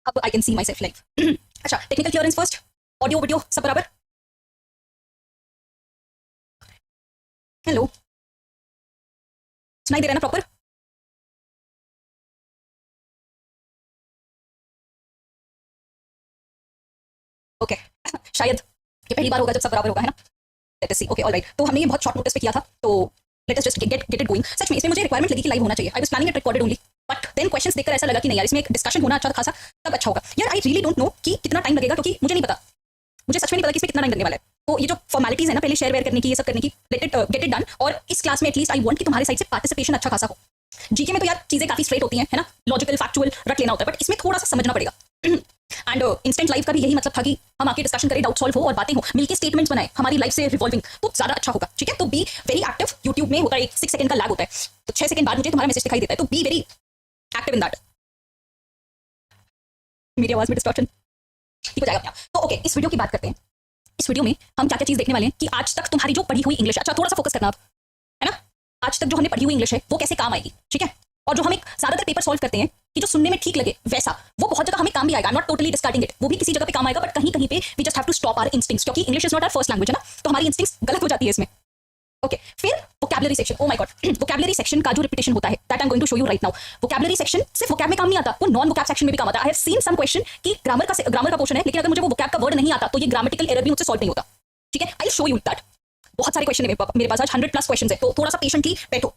अब I can see myself live. अच्छा, technical clearance first, audio video सब बराबर? हेलो, सुनाई दे रहा है ना प्रॉपर? ओके शायद ये पहली बार होगा जब सब बराबर होगा, है ना? लेट अस सी। ओके ऑलराइट, तो हमने ये बहुत शॉर्ट नोटिस पे किया था, तो let us just get it going. सच में इसमें मुझे रिक्वायरमेंट लगी कि लाइव होना चाहिए। I was planning it recorded only, but then questions देखकर ऐसा लगा कि नहीं यार, इसमें एक डिस्कशन होना अच्छा खासा तब अच्छा होगा। यार आई रियली डोंट नो कि कितना टाइम लगेगा, क्योंकि मुझे नहीं पता, मुझे सच में नहीं पता कि इसमें कितना टाइम लगने वाला है। तो ये जो फॉर्मेलिटीज है ना, पहले शेयर वेयर करने की, ये सब करने की, गेट इट डन। और इस क्लास में एटलीस्ट आई वांट कि तुम्हारे साइड से पार्टिसिपेशन अच्छा खासा हो। जीके में तो यार चीजें काफी स्ट्रेट होती हैं, है ना, लॉजिकल फैक्चुअल रख लेना होता है, बट इसमें थोड़ा सा समझना पड़ेगा। एंड इंस्टेंट लाइव का भी यही मतलब था कि हम आके डिस्कशन करें, डाउट सॉल्व हो और बातें हो, मिलके स्टेटमेंट्स बनाए, हमारी लाइफ से रिवॉल्विंग, तो ज्यादा अच्छा होगा। ठीक है, तो बी वेरी एक्टिव। यूट्यूब में होता है 6 सेकंड का लैग होता है, तो 6 सेकंड बाद मुझे तुम्हारा मैसेज दिखाई देता है, तो be very active in that. मेरी आवाज में डिस्टॉर्शन ठीक हो जाएगा अपने आप। तो ओके, इस वीडियो की बात करते हैं। इस वीडियो में हम क्या क्या चीज देखने वाले हैं कि आज तक तुम्हारी जो पढ़ी हुई इंग्लिश, अच्छा थोड़ा सा फोकस करना आप, है ना, आज तक जो हमने पढ़ी हुई इंग्लिश है वो कैसे काम आएगी। ठीक है, और जो हम एक ज्यादातर पेपर सॉल्व करते हैं कि जो सुनने में ठीक लगे वैसा, वो बहुत जगह हमें काम भी आएगा। नॉट टोटली डिस्कार्डिंग इट, वो भी किसी जगह पे काम आएगा, बट कहीं कहीं पे we just have to stop our instincts, क्योंकि English is not our first language, है ना, तो हमारी इंस्टिंक्ट्स गलत हो जाती है इसमें। ओके, फिर vocabulary section. Oh my god, vocabulary section का जो रिपीटेशन होता है, that I am going to show you right now. Vocabulary section सिर्फ वोकैब में काम नहीं आता, वो नॉन वोकैब सेक्शन में भी काम आता है। I have seen some question कि ग्रामर का पोर्शन है, लेकिन अगर मुझे वो वोकैब का वर्ड नहीं आता तो ये ग्रामेटिकल एरर भी मुझसे सॉल्व नहीं होता। ठीक है, आई शो यू दैट। बहुत सारे क्वेश्चन है मेरे पास, आज 100+ क्वेश्चन है, तो थोड़ा सा पेशेंटली बैठो।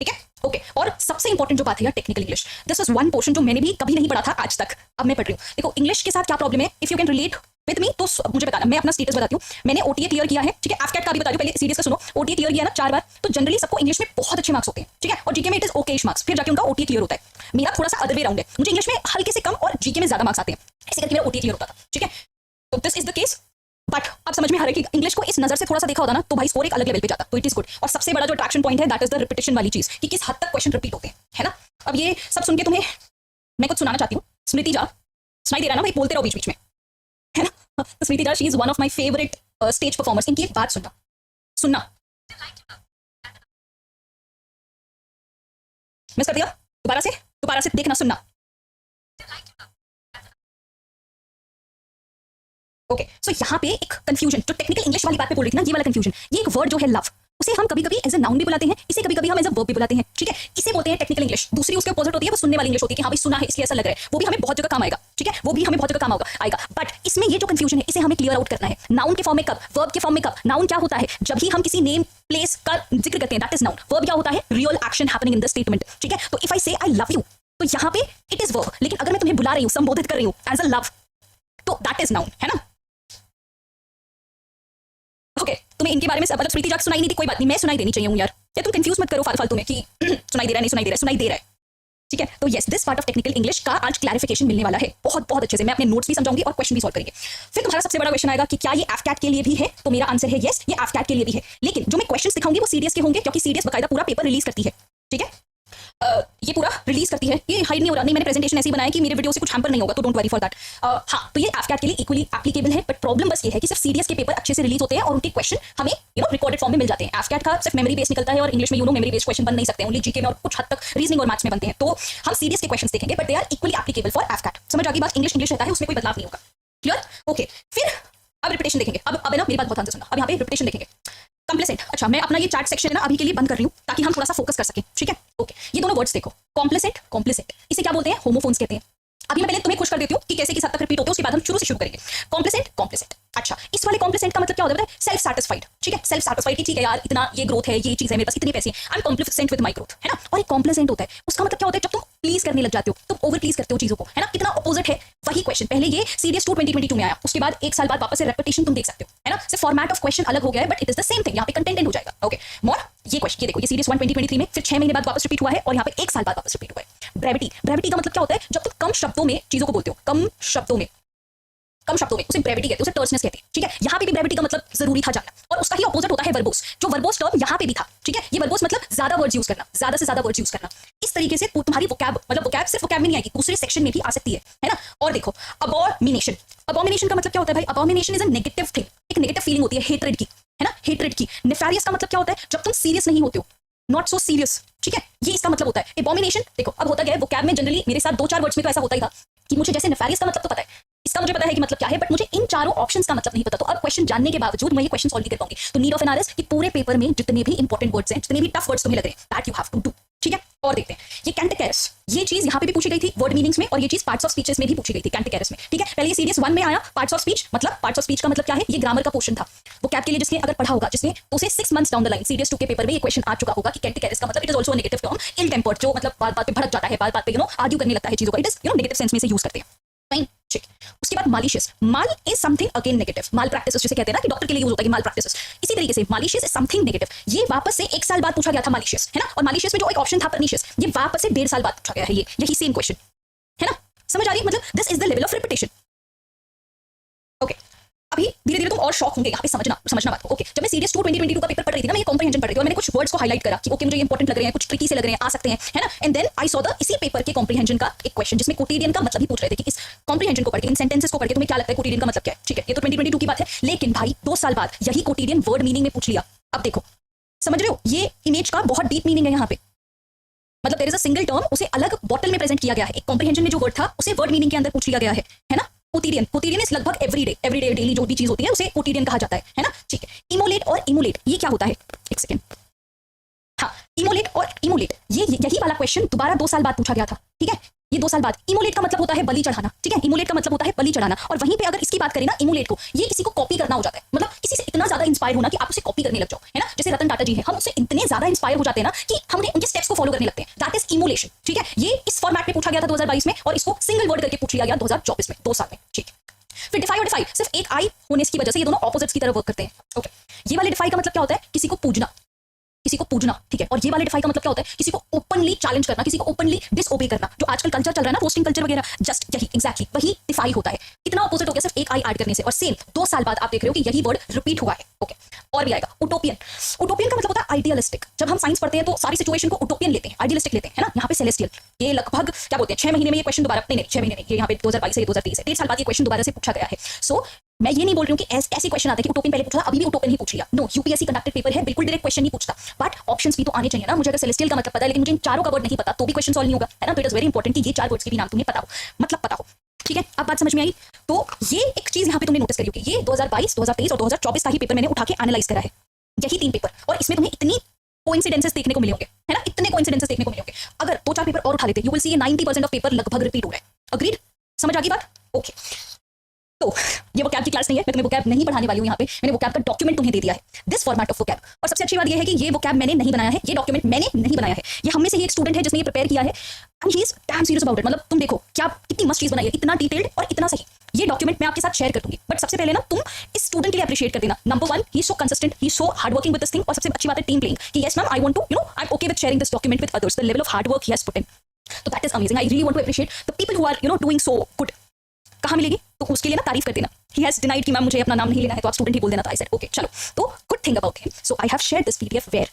ठीक है, ओके। और सबसे इंपॉर्टेंट जो बात है यार, technical English, this is one portion जो मैंने भी कभी नहीं पढ़ा था आज तक, अब मैं पढ़ रही हूँ। देखो इंग्लिश के साथ क्या प्रॉब्लम है, if you can relate with me तो मुझे बताना। मैं अपना स्टेटस बताती हूँ, मैंने ओटीए क्लियर किया है। ठीक है, एफकैट का भी बता दूं, पहले सीरीज का सुनो। ओटीए क्लियर किया ना 4 बार, तो जनरली सबको इंग्लिश में बहुत अच्छे मार्क्स होते हैं। ठीक है, और जीके में इट इज ओकेश मार्क्स, फिर जाके उनका ओटीए क्लियर होता है। मेरा थोड़ा सा अदर वे राउंड है, मुझे इंग्लिश में हल्के से कम और जीके में ज्यादा मार्क्स आते हैं, ऐसे करके मेरा ओटीए क्लियर होता था। ठीक है, तो this is the case. But अब समझ में आ रहा है कि इंग्लिश को इस नजर से थोड़ा सा देखा होता ना, तो भाई स्कोर एक अलग लेवल पे जाता, तो इट इज गुड। और सबसे बड़ा जो अट्रैक्शन पॉइंट है, दैट इज द रिपीटेशन वाली चीज, कि किस हद तक क्वेश्चन रिपीट होते हैं, है ना। अब ये सब सुन के तुम्हें मैं कुछ सुनाना चाहती हूँ। स्मृति जा, सुनाई दे रहा है ना भाई, बोलते रहो बीच बीच में, है ना। तो स्मृति जा, she is one of my favourite stage performers. इनकी एक बात सुनना मिस कर दिया, दोबारा से देखना, सुनना। ओके, सो यहाँ पे एक कंफ्यूजन, जो टेक्निकल इंग्लिश वाली बात पे बोल रही थी ना, ये वाला कंफ्यूजन, ये एक वर्ड जो है लव, उसे हम कभी कभी एज ए नाउन भी बुलाते हैं, इसे कभी कभी हम एज अ वर्ब भी बुलाते हैं। ठीक है, इसे बोलते हैं टेक्निकल इंग्लिश। दूसरी उसके अपोजिट होती है, वो सुनने वाली इंग्लिश होती है कि हाँ भाई सुना है इसलिए ऐसा लग रहा है, वो भी हमें बहुत जगह काम आएगा। ठीक है, वो भी हमें बहुत जगह काम आएगा। बट इसमें ये जो कंफ्यूजन है, इसे हमें क्लियर आउट करना है। नाउन के फॉर्म में कब, वर्ब के फॉर्म में कब। नाउन क्या होता है, जब ही हम किसी नेम प्लेस का जिक्र करते हैं, दैट इज नाउन। वर्ब क्या होता है, real action happening in the statement. ठीक है, तो इफ आई से आई लव यू, तो यहाँ पे इट इज वर्ब, लेकिन अगर मैं तुम्हें बुला रही हूँ, संबोधित कर रही हूँ एज अ लव, तो दैट इज नाउन, है ना। ओके, तुम्हें इनके बारे में मतलब प्रीति जाके सुनाई नहीं थी, कोई बात नहीं, मैं सुनाई देनी चाहिए हूँ यार। या तुम कंफ्यूज मत करो फालतू में कि सुनाई दे रहा है, नहीं सुनाई दे रहा है, सुनाई दे रहा है। ठीक है, तो yes, this part of technical English का आज क्लैरिफिकेशन मिलने वाला है, बहुत बहुत अच्छे से। मैं अपने नोट्स भी समझाऊंगी और क्वेश्चन भी सॉल्व करेंगे। फिर तुम्हारा सबसे बड़ा क्वेश्चन आएगा कि क्या ये एफकैट के लिए भी है, तो मेरा आंसर है यस, ये एफकैट के लिए भी है। लेकिन जो मैं क्वेश्चन दिखाऊंगी वो सीडीएस के होंगे, क्योंकि सीडीएस बकायदा पूरा पेपर रिलीज करती है। ठीक है, ये पूरा रिलीज करती है, ये हाइड नहीं हो रहा, नहीं मैंने प्रेजेंटेशन ऐसे ही बनाया कि मेरे वीडियो से कुछ हैम्पर नहीं होगा, तो डोंट वरी फॉर दैट। हाँ, तो ये एफकैट के लिए इक्वली एप्लीकेबल है, बट प्रॉब्लम बस ये है कि सिर्फ सीडीएस के पेपर अच्छे से रिलीज होते हैं और उनके क्वेश्चन हमें रिकॉर्डेड फॉर्म में मिल जाते हैं। एफकैट का सिर्फ मेमोरी बेस निकलता है, और इंग्लिश में मेमोरी बेस क्वेश्चन बन नहीं सकते, ओनली जीके में और कुछ हद तक रीजनिंग और मैथ्स में बनते हैं। तो हम सीडीएस के क्वेश्चन देखेंगे, but they are equally applicable for AFCAT. समझ आ गई बात, इंग्लिश रहता है, उसमें कोई बदलाव नहीं होगा। Clear, okay. फिर अब रिपीटेशन देखेंगे। अब ना मेरी बात बहुत ध्यान से सुनना, अब यहाँ पे रिपीटेशन देखेंगे। कंप्लेसेंट, अच्छा मैं अपना ये चैट सेक्शन है ना अभी के लिए बंद कर रही हूँ, ताकि हम थोड़ा सा फोकस कर सकें। ठीक है, ओके। ये दोनों वर्ड्स देखो, कॉम्प्लेसेंट, इसे क्या बोलते हैं, होमोफोन्स कहते हैं। अभी मैं पहले तुम्हें खुश कर देती हूँ कि कैसे किस हद तक रिपीट होते हैं, उसके बाद हम शुरू से शुरू करेंगे। कॉम्प्लेसेंट। अच्छा, इस वाले कॉम्प्लेसेंट का मतलब क्या होता है, सेल्फ सेटिस्फाइड। ठीक है, सेल्फ सेटिस्फाइड कि ठीक है यार, इतना ये ग्रोथ है, ये चीज है मेरे पास, इतने पैसे हैं, I am complacent with my growth, है ना। और एक कॉम्प्लेसेंट होता है, उसका मतलब क्या होता है, जब तुम प्लीज करने लग जाते हो, तुम ओवर प्लीज करते हो चीजों को, है ना। कितना अपोजिट है वही क्वेश्चन। पहले ये सीडीएस 2 2022 में आया, उसके बाद 1 साल बाद वापस से रेपिटेशन तुम देख सकते हो, है ना। सिर्फ फॉर्मेट ऑफ क्वेश्चन अलग हो गया है, but it is the same thing, यहाँ पे कंटेंट हो जाएगा। ओके, मोर ये क्वेश्चन, ये देखो, ये सीरीज 1 2023 में फिर 6 महीने बाद वापस रिपीट हुआ है, और यहाँ पे 1 साल बाद वापस रिपीट हुआ है। ब्रेविटी का मतलब क्या होता है, जब तुम कम शब्दों में चीजों को बोलते हो, कम शब्दों में उसे ब्रेविटी कहते हैं, उसे टर्सनेस कहते हैं। ठीक है, यहाँ पे भी ब्रेविटी का मतलब जरूरी था जानना, और उसका ही ऑपोजिट होता है वर्बोस। जो वर्बोस टर्म यहाँ पे भी था, ठीक है, ये वर्बोस मतलब ज्यादा वर्ड्स यूज करना, ज्यादा से ज्यादा वर्ड्स यूज करना। इस तरीके से तुम्हारी वोकैब, मतलब वोकैब सिर्फ वोकैब में नहीं आएगी, दूसरे सेक्शन में भी आ सकती है ना। और देखो, अबॉमिनेशन का मतलब क्या होता है भाई, abomination is a negative thing, एक नेगेटिव फीलिंग होती है, हेट्रेड की, है ना, हेट्रेड की। नेफेरियस का मतलब क्या होता है, जब तुम सीरियस नहीं होते हो, नॉट सो सीरियस। ठीक है, ये इसका मतलब होता है। एबॉमिनेशन देखो, अब होता क्या है, वोकैब में जनरली मेरे साथ 2-4 वर्ड्स में तो ऐसा होता ही था कि मुझे जैसे नेफेरियस का मतलब तो पता है, इसका मुझे पता है कि मतलब क्या है, बट मुझे इन चारों ऑप्शंस का मतलब नहीं पता। तो अब क्वेश्चन जानने के बावजूद मैं ये क्वेश्चन सॉल्व नहीं कर पाऊंगी। तो नीड ऑफ एन आरएस कि पूरे पेपर में जितने भी इंपॉर्टेंट वर्ड्स हैं, जितने भी टफ वर्ड्स तुम्हें लग रहे हैं, that you have to do. ठीक है, और देखते हैं ये कैंटिकेरस, ये चीज यहाँ पे भी पूछी गई थी वर्ड मीनिंग्स में, और ये चीज पार्ट्स ऑफ स्पीचेस में भी पूछी गई थी कैंटिकेरस में। ठीक है, पहले ये सीरीज 1 में आया पार्ट्स ऑफ स्पीच, मतलब पार्ट्स ऑफ स्पीच का मतलब क्या है, ये ग्रामर का पोर्शन था। वो कैप के लिए जिसने अगर पढ़ा होगा जिसने, तो उसे 6 months down the line series 2 के पेपर में ये क्वेश्चन आ चुका होगा कि कैंटिकेरस का मतलब it is also a negative term, ill tempered, जो मतलब बात बात पे भड़क जाता है, बात बात पे आर्ग्यू करने लगता है चीजों का, इट इज नेगेटिव सेंस में से यूज करते हैं। फाइन, ठीक। उसके बाद malicious, mall is something again negative, mall practices जिसे कहते हैं ना कि डॉक्टर के लिए यूज होता है कि माल प्रैक्टिसेस, इसी तरीके से मालिशियस इज समथिंग नेगेटिव। ये वापस से 1 साल बाद पूछा गया था मालिशियस, है ना, और मालिशियस में जो एक ऑप्शन था परनिशियस, ये वापस से 1.5 साल बाद पूछा गया है, ये यही सेम क्वेश्चन है ना, समझ आ रही है, मतलब this is the level of repetition. Okay, अभी धीरे धीरे तुम और शॉक होंगे, यहाँ पे समझना बात को। ओके, जब मैं सीरीज 2 2022 का पेपर पढ़ रही थी ना, मैं ये कॉम्प्रिहेंशन पढ़ रही थी और मैंने कुछ वर्ड्स को हाईलाइट करा कि ओके मुझे ये इंपॉर्टेंट लग रहे हैं, कुछ ट्रिकी से लग रहे हैं, आ सकते हैं, है ना, and then I saw the इसी पेपर के कॉम्प्रिहेंशन का एक क्वेश्चन जिसमें कोटिडियन का मतलब ही पूछ रहे थे कि इस कॉम्प्रिहेंशन को पढ़ के, इन सेंटेंसेस को पढ़ के तुम्हें क्या लगता है कोटिडियन का मतलब क्या है। ठीक है, ये तो 2022 की बात है, लेकिन भाई 2 साल बाद यही कोटिडियन वर्ड मीनिंग में पूछ लिया। अब देखो, समझ रहे हो, ये इमेज का बहुत डीप मीनिंग है यहाँ पे, मतलब there is a single term, उसे अलग बॉटल में प्रेजेंट किया गया है, एक कॉम्प्रिहेंशन में जो वर्ड था उसे वर्ड मीनिंग के अंदर पूछ लिया गया है ना। कोटिडियन, कोटिडियन इस लगभग एवरीडे डेली जो भी चीज होती है उसे कोटिडियन कहा जाता है ना। ठीक है, इमोलेट और इमोलेट ये क्या होता है, एक सेकंड, हाँ, इमोलेट और इमोलेट ये यही वाला क्वेश्चन दोबारा 2 साल बाद पूछा गया था। ठीक है, ये 2 साल बाद। इमोलेट का मतलब होता है बलि चढ़ाना, ठीक है, इमोलेट का मतलब होता है बलि चढ़ाना, और वहीं पे अगर इसकी बात करें ना इमोलेट को, ये किसी को कॉपी करना हो जाता है, मतलब किसी से इतना ज्यादा इंस्पायर होना कि आप उसे कॉपी करने लग जाओ, है ना, जैसे रतन टाटा जी हैं, हम उससे इतने ज्यादा इंस्पायर हो जाते हैं ना कि हम उनके स्टेप्स को फॉलो करने लगते हैं, दैट इज इमोलेशन। ठीक है, ये इस फॉर्मेट में पूछा गया था 2022 में, और इसको सिंगल वर्ड करके पूछ लिया गया 2024 में, 2 साल में। ठीक, फिर डिफाई और डिफाई सिर्फ एक आई होने की वजह से ये दोनों ऑपोजिट्स की तरह वर्क करते हैं। ओके, ये वाले डिफाई का मतलब क्या होता है, किसी को पूजना, किसी को पूजना, ठीक है, और ये वाले डिफाई का मतलब क्या होता है, किसी को ओपनली चैलेंज करना, किसी को ओपनली डिसओबे करना, जो आजकल कल्चर चल रहा है ना, रोस्टिंग कल्चर वगैरह, जस्ट यही एग्जैक्टली वही डिफाई होता है। कितना ऑपोजिट हो गया सिर्फ एक आई ऐड करने से, और सेम 2 साल बाद आप देख रहे हो कि यही वर्ड रिपीट हुआ है। ओके, और भी आएगा उटोपियन, उटोपियन का मतलब होता है आइडियलिस्टिक। जब हम साइंस पढ़ते हैं तो सारी सिचुएशन को उटोपियन लेते हैं, आइडियलिस्टिक लेते हैं, है ना, यहाँ पे सेलेस्टियल। ये लगभग क्या बोलते हैं 6 महीने में ये क्वेश्चन दोबारा, नहीं 6 महीने नहीं, ये यहाँ पे 2022 से 2023 है, 1.5 साल बाद ये क्वेश्चन दोबारा से पूछा गया है। सो मैं ये नहीं बोल रही हूँ कि ऐसे क्वेश्चन आते हैं कि उटोपियन पहले पूछा था, अभी भी उटोपियन ही पूछ लिया। नो, यूपीएससी कंडक्टेड पेपर है, बिल्कुल डायरेक्ट क्वेश्चन नहीं पूछता, बट ऑप्शंस भी तो आने चाहिए ना। मुझे अगर सेलेस्टियल का मतलब पता है लेकिन मुझे इन चारों का वर्ड नहीं पता तो भी क्वेश्चन सॉल्व नहीं होगा, है ना। तो इट इज वेरी इंपॉर्टेंट कि ये 4 वर्ड्स के भी नाम तुम्हें पता हो, मतलब पता हो। ठीक है, अब बात समझ में आई। तो ये एक चीज यहाँ पे तुमने नोटिस करी होगी, ये 2022, 2023 और 2024 का ही पेपर मैंने उठा के एनालाइज करा है, यही 3 पेपर, और इसमें तुम्हें इतनी कोइंसिडेंसेस देखने को मिले होंगे, है ना, इतने कोइंसिडेंसेस देखने को मिले होंगे। अगर 2-4 पेपर और उठा लेते, यू विल सी ये 90% ऑफ पेपर लगभग रिपीट हो रहा है। अग्रीड, समझ आ गई बात। ओके, तो ये वोकैब की क्लास नहीं है, मैं तुम्हें वोकैब नहीं पढ़ाने वाली हूँ यहाँ पे, मैंने वोकैब का डॉक्यूमेंट तुम्हें दे दिया है, दिस फॉर्मेट ऑफ वोकैब। और सबसे अच्छी बात ये है कि ये वोकैब मैंने नहीं बनाया है, ये डॉक्यूमेंट मैंने नहीं बनाया है, ये हम में से ही एक स्टूडेंट है जिसने ये प्रिपेयर किया है, and he is damn serious about it. मतलब तुम देखो क्या कितनी मस्त चीज बनाई है, इतना डिटेल्ड और इतना सही। ये डॉक्यूमेंट मैं आपके साथ शेयर कर दूंगी, बट सबसे पहले ना तुम इस स्टूडेंट के लिए अप्रिशिएट कर देना। Number 1, he so consistent, he so hard working with this thing, और सबसे अच्छी बात है टीम प्लेइंग, कि yes ma'am I want to, you know, I am okay with sharing this document with others, the level of hard work he has put in, तो that is amazing. I really want to appreciate the people who are, you know, doing so good. कहाँ मिलेगी, तो उसके लिए ना तारीफ कर देना। ही हैज डिनाइड कि मैम मुझे अपना नाम नहीं लेना है, तो आप स्टूडेंट ही बोल देना। आई सेड ओके चलो, तो good thing about him, so I have shared this PDF where,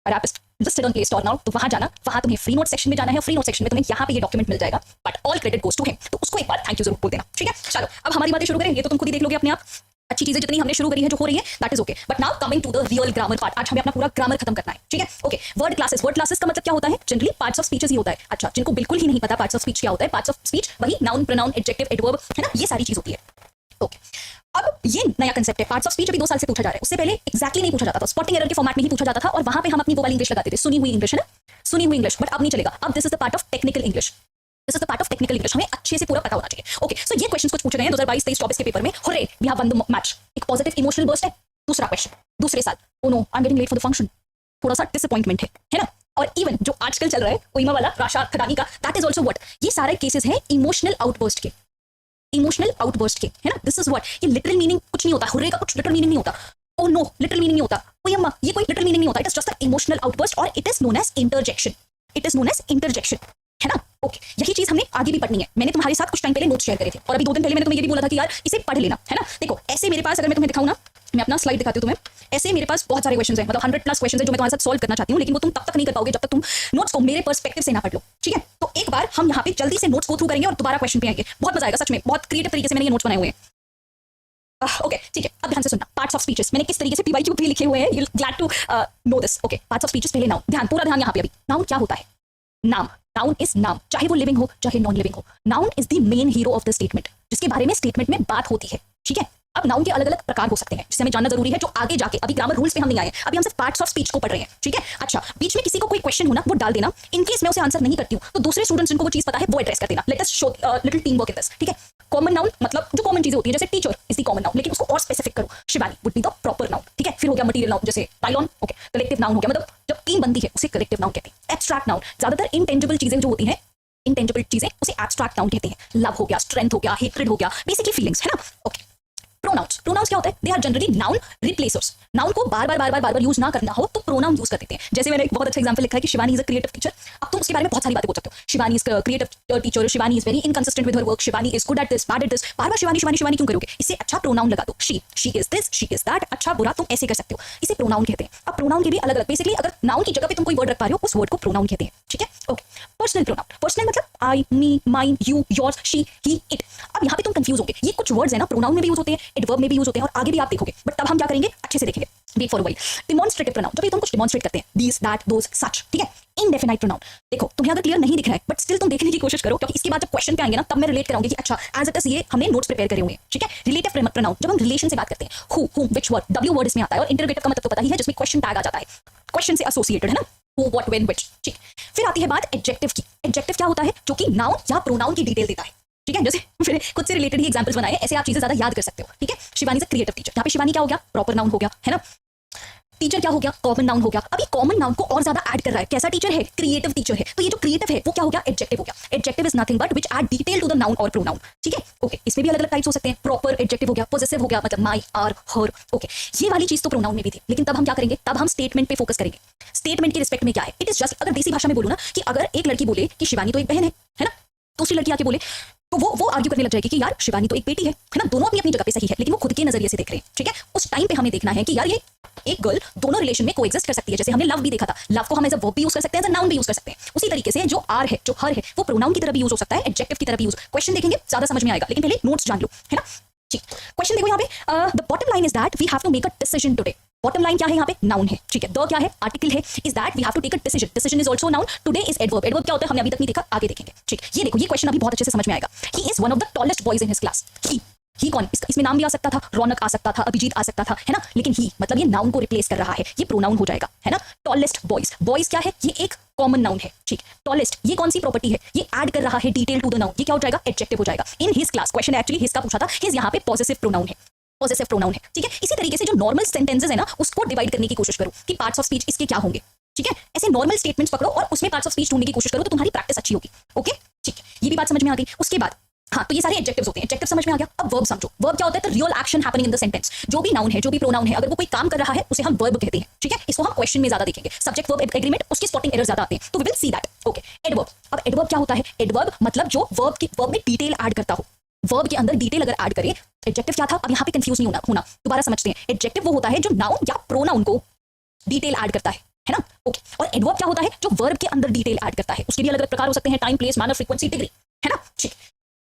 और आप listed on Play Store now, तो वहां जाना, वहां तुम्हें फ्री नोट सेक्शन में जाना है, और फ्री नोट सेक्शन में तुम्हें यहाँ पे ये डॉक्यूमेंट मिल जाएगा, but all credit goes to him, तो उसको एक बार थैंक यू जरूर बोल देना। ठीक है, चलो अब हमारी बातें शुरू करें, ये तो तुम खुद ही देख लोगे अपने आप, अच्छी चीजें जितनी हमने शुरू करी है, जो हो रही है, that is okay, but now coming to the real grammar part. आज हमें अपना पूरा ग्रामर खत्म करना है। ठीक है, okay, word classes, word classes का मतलब क्या होता है, जनरली पार्ट्स ऑफ स्पीचेस ही होता है। अच्छा, जिनको बिल्कुल ही नहीं पता पार्ट्स ऑफ स्पीच क्या होता है, पार्ट्स ऑफ स्पीच वही नाउन, प्रोनाउन, एडजेक्टिव, एडवर्ब, है ना, ये सारी चीज होती है। ओके, अब ये नया कंसेप्ट है, पार्ट्स ऑफ स्पीच अभी 2 साल से पूछा जा रहा है, उससे पहले एक्जैक्टली नहीं पूछा जाता था, स्पॉटिंग एरर के फॉर्मेट में ही पूछा जाता था, और वहां पे हम अपनी वो वाली इंग्लिश लगाते थे, सुनी हुई इंग्लिश, है ना, सुनी हुई इंग्लिश, बट अब नहीं चलेगा, अब this is the part of technical English, this is the part of technical English, हमें अच्छे से पूरा पता होना चाहिए। ओके, सो ये क्वेश्चंस कुछ पूछे गए हैं 2022, 23, 24 के पेपर में। Hooray we have won the match, एक पॉजिटिव इमोशनल बर्स्ट है। दूसरा क्वेश्चन, दूसरे साल, oh no I am getting late for the function, थोड़ा सा डिसअपॉइंटमेंट है ना, और इवन जो आजकल चल रहा है कोइमा वाला राशा खदानी का, दैट इज आल्सो व्हाट, ये सारे केसेस हैं इमोशनल आउटबर्स्ट के, इमोशनल आउटबर्स्ट के, है ना, दिस इज व्हाट। ये लिटरल मीनिंग कुछ नहीं होता, हुर्रे का कुछ लिटरल मीनिंग नहीं होता, ओ नो लिटरल मीनिंग नहीं होता, ओए अम्मा ये कोई लिटरल मीनिंग नहीं होता, it is just a emotional outburst, और it is known as interjection, it is known as interjection, है ना। ओके, यही चीज हमने आगे भी पढ़नी है, मैंने तुम्हारे साथ कुछ टाइम पहले नोट्स शेयर करे थे, और अभी 2 दिन पहले मैंने तुम्हें ये भी बोला था कि यार इसे पढ़ लेना, है ना। देखो ऐसे मेरे पास, अगर मैं तुम्हें दिखाऊं ना, मैं अपना स्लाइड दिखाती हूं तुम्हें, ऐसे मेरे पास बहुत सारे क्वेश्चंस हैं, मतलब 100+ क्वेश्चंस हैं जो मैं तुम्हारे साथ सॉल्व करना चाहती हूं, लेकिन वो तुम तब तक नहीं कर पाओगे जब तक तुम नोट्स को मेरे पर्सपेक्टिव से ना पढ़ लो। ठीक है, तो एक बार हम यहाँ पे जल्दी से नोट्स गो थ्रू करेंगे और दोबारा क्वेश्चन पे आएंगे, बहुत मजा आएगा सच में, बहुत क्रिएटिव तरीके से मैंने ये नोट्स बनाए हुए हैं। ओके ठीक है, अब ध्यान से सुनना, पार्ट्स ऑफ स्पीचेस मैंने किस तरीके से पीवाईक्यू पे लिखे हुए हैं, you glad to know this. Okay, parts of speeches, पहले नाउन, ध्यान, पूरा ध्यान यहाँ पे। अभी नाउन क्या होता है, नाम, नाउन इज नाउन, चाहे वो लिविंग हो चाहे नॉन लिविंग हो। Noun is the main hero of the statement, जिसके बारे में स्टेटमेंट में बात होती है। ठीक है, अब नाउन के अलग अलग प्रकार हो सकते हैं जिसे हमें जानना जरूरी है, जो आगे जाके, अभी ग्रामर रूल्स पे हम नहीं आए, अभी हम सिर्फ पार्ट्स ऑफ स्पीच को पढ़ रहे हैं। ठीक है, अच्छा, बीच में किसी को कोई क्वेश्चन हो ना, वो डाल देना। इन केस मैं उसे आंसर नहीं करती हूँ तो दूसरे स्टूडेंट्स जिनको वो चीज पता है वो एड्रेस कर देना। Let us show little team work in this. ठीक है, कॉमन नाउन मतलब जो कॉमन चीजें होती है, जैसे teacher is the common noun, लेकिन उसको और स्पेसिफिक करो, Shivani would be the proper noun. ठीक है, फिर हो गया मटीरियल नाउन, जैसे पाइलॉन। ओके, कलेक्टिव नाउन हो गया, मतलब जब टीम बनती है उसे कलेक्टिव नाउन कहते हैं। एब्स्ट्रैक्ट नाउन, ज्यादातर इनटेंजिबल चीजें जो होती हैं, इंटेंजिबल चीजें, उसे एब्स्ट्रैक्ट नाउन कहते हैं। लव हो गया, स्ट्रेंथ हो गया, हेट्रेड हो गया, बेसिकली फीलिंग्स, है ना। ओके, प्रोनाउंस क्या होता है? They are generally noun replacers. Noun को बार बार यूज ना करना हो तो प्रोनाउन यूज कर देते हैं। जैसे मैंने एक बहुत अच्छा एग्जांपल लिखा है कि Shivani is a creative teacher. अब तुम उसके बारे में बहुत सारी बातें बोल सकते हो। Shivani is creative teacher, Shivani is very inconsistent with her work, Shivani is good at this, bad at this. बार शिवानी क्यों करोगे? इससे अच्छा प्रोनाउन लगा दो। She is this, she is that, अच्छा बुरा तुम ऐसे कर सकते हो, इसे प्रोनाउन कहते हैं। अब प्रोनाउन के भी अलग अलग, बेसिकली अगर नाउन की जगह पे तुम कोई वर्ड रख पा रहे हो उस वर्ड को प्रोनाउन कहते हैं। ठीक है, ओके। पर्सनल प्रोनाउन, पर्सनल मतलब I, me, mine, you, yours, she, he, it. अब यहाँ पे तुम कंफ्यूज होगे, ये कुछ वर्ड्स है ना, प्रोनाउन में भी यूज होते हैं, एडवर्ब में भी यूज होते हैं, और आगे भी आप देखोगे, बट तब हम क्या करेंगे, अच्छे से देखेंगे। Wait for a while. Demonstrative pronoun, जब तुम कुछ डिमॉन्स्ट्रेट करते हैं, दीस, दैट, दोस, सच। ठीक है, इंडेफिनाइट प्रोनाउन, देखो तुम्हें अगर क्लियर नहीं दिख रहा है बट स्टिल तुम देखने की कोशिश करो, क्योंकि इसके बाद जब क्वेश्चन पे आएंगे ना, तब मैं रिलेट कराऊंगी कि अच्छा एज इट इज ये हमने नोट्स प्रिपेयर करे हुए हैं। ठीक है, रिलेटिव प्रोनाउन, जब हम रिलेशन से बात करते हैं, हु, हुम, व्हिच वर्ड, डब्ल्यू वर्ड इसमें आता है, और इंटरोगेटिव का मतलब तो पता ही है, जिसमें क्वेश्चन टैग आ जाता है, क्वेश्चन से एसोसिएटेड, है ना, हु, व्हाट, व्हेन, व्हिच। ठीक, फिर आती है बात एडजेक्टिव की। एडजेक्टिव क्या होता है? जो कि नाउन या प्रोनाउन की डिटेल देता है। ठीक है, जैसे मैंने खुद से रिलेटेड ही एग्जांपल्स बनाए, ऐसे आप चीजें ज्यादा याद कर सकते हो। ठीक है, Shivani is a creative teacher, यहाँ पे शिवानी क्या हो गया? प्रॉपर नाउन हो गया, है ना। टीचर क्या हो गया? कॉमन नाउन हो गया। अभी कॉमन नाउन को और ज्यादा ऐड कर रहा है, कैसा टीचर है? क्रिएटिव टीचर है, तो ये जो क्रिएटिव है वो क्या हो गया? एडजेक्टिव हो गया। Adjective is nothing but which add detail to the noun और प्रोनाउन। ठीक है, ओके, इसमें भी अलग अलग टाइप्स हो सकते हैं। प्रॉपर एडजेक्टिव हो गया, पॉजेसिव हो गया, मतलब माई, आर, हर। ओके, ये वाली चीज तो प्रोनाउन में भी थी, लेकिन तब हम क्या करेंगे? तब हम स्टेटमेंट पे फोकस करेंगे। स्टेटमेंट के रिस्पेक्ट में क्या है? इट इज जस्ट, अगर देसी भाषा में बोलूं ना, कि अगर एक लड़की बोले कि शिवानी तो एक बहन है ना, दूसरी लड़की आके बोले तो वो आर्ग्यू करने लग जाएगी कि यार शिवानी तो एक बेटी है ना। दोनों अपनी अपनी जगह पे सही है, लेकिन वो खुद के नजरिए से देख रहे हैं। ठीक है, उस टाइम पे हमें देखना है कि यार ये एक गर्ल दोनों रिलेशन में कोएग्जिस्ट कर सकती है। जैसे हमने लव भी देखा था, लव को हम एज अ वर्ब भी यूज कर सकते हैं, एज अ नाउन भी यूज कर सकते हैं। उसी तरीके से जो आर है, जो हर है, वो प्रोनाउन की तरह भी यूज हो सकता है, एडजेक्टिव की तरह भी यूज। क्वेश्चन देखेंगे ज्यादा समझ में आएगा, लेकिन पहले नोट्स जान लो, है ना। ठीक, क्वेश्चन देखो यहाँ पे, the bottom line is that we have to make a decision today. Bottom line क्या है? यहाँ पे नाउन है। ठीक है, द क्या है? आर्टिकल है। Is that we have to take a decision. Decision is also noun. Today is adverb. Adverb क्या होता है हमने अभी तक नहीं देखा, आगे देखेंगे। ठीक, ये देखो, ये क्वेश्चन अभी बहुत अच्छे से समझ में आएगा। He is one of the tallest boys in his class. He कौन? इसमें नाम भी आ सकता था, रौनक आ सकता था, अभिजीत आ सकता था, है ना, लेकिन ही मतलब ये नाउन को रिप्लेस कर रहा है, ये प्रोनाउन हो जाएगा, है ना। टॉलेस्ट बॉयज, बॉयज क्या है? ये एक कॉमन नाउन है। ठीक, टॉलेस्ट ये कौन सी प्रॉपर्टी है? ये ऐड कर रहा है डिटेल टू द नाउन, ये क्या हो जाएगा? एडजेक्टिव हो जाएगा। इन his class, question actually his का पूछा था, हिज यहाँ पे पॉसेसिव प्रोनाउन है, पॉसेसिव प्रोनाउन है। ठीक है, इसी तरीके से जो नॉर्मल सेंटेंसेस है ना, उसको डिवाइड करने की कोशिश करो कि पार्ट्स ऑफ स्पीच इसके क्या होंगे। ठीक है, ऐसे नॉर्मल स्टेटमेंट्स पकड़ो और उसमें पार्ट्स ऑफ स्पीच ढूंढने की कोशिश करो, तो तुम्हारी प्रैक्टिस अच्छी होगी। ओके, ठीक, ये भी बात समझ में आ गई। उसके बाद हाँ, तो ये सारे एडजेक्टिव्स होते हैं। एडजेक्टिव समझ में आ गया। अब वर्ब समझो। वर्ब क्या होता है? The real action happening in the sentence. जो भी नाउन है, जो भी प्रोनाउन है, अगर वो कोई काम कर रहा है उसे हम वर्ब कहते हैं। ठीक है, इसको हम क्वेश्चन में ज्यादा देखेंगे। सब्जेक्ट वर्ब एग्रीमेंट, उसके स्पॉटिंग एरर ज्यादा आते हैं, तो we will see that. Okay, adverb. अब एडवर्ब क्या होता है? एडवर्ब मतलब जो वर्ब में डिटेल ऐड करता हो, वर्ब के अंदर डिटेल अगर ऐड करे। एडजेक्टिव क्या था? अब यहाँ पे कंफ्यूज नहीं होना, दोबारा समझते हैं। एडजेक्टिव वो होता है जो नाउन या प्रोनाउन को डिटेल ऐड करता है ना। ओके, और एडवर्ब क्या होता है? जो वर्ब के अंदर डिटेल ऐड करता है। उसके भी अलग अलग प्रकार हो सकते हैं, time, place, manner, frequency, degree, है ना। ठीक,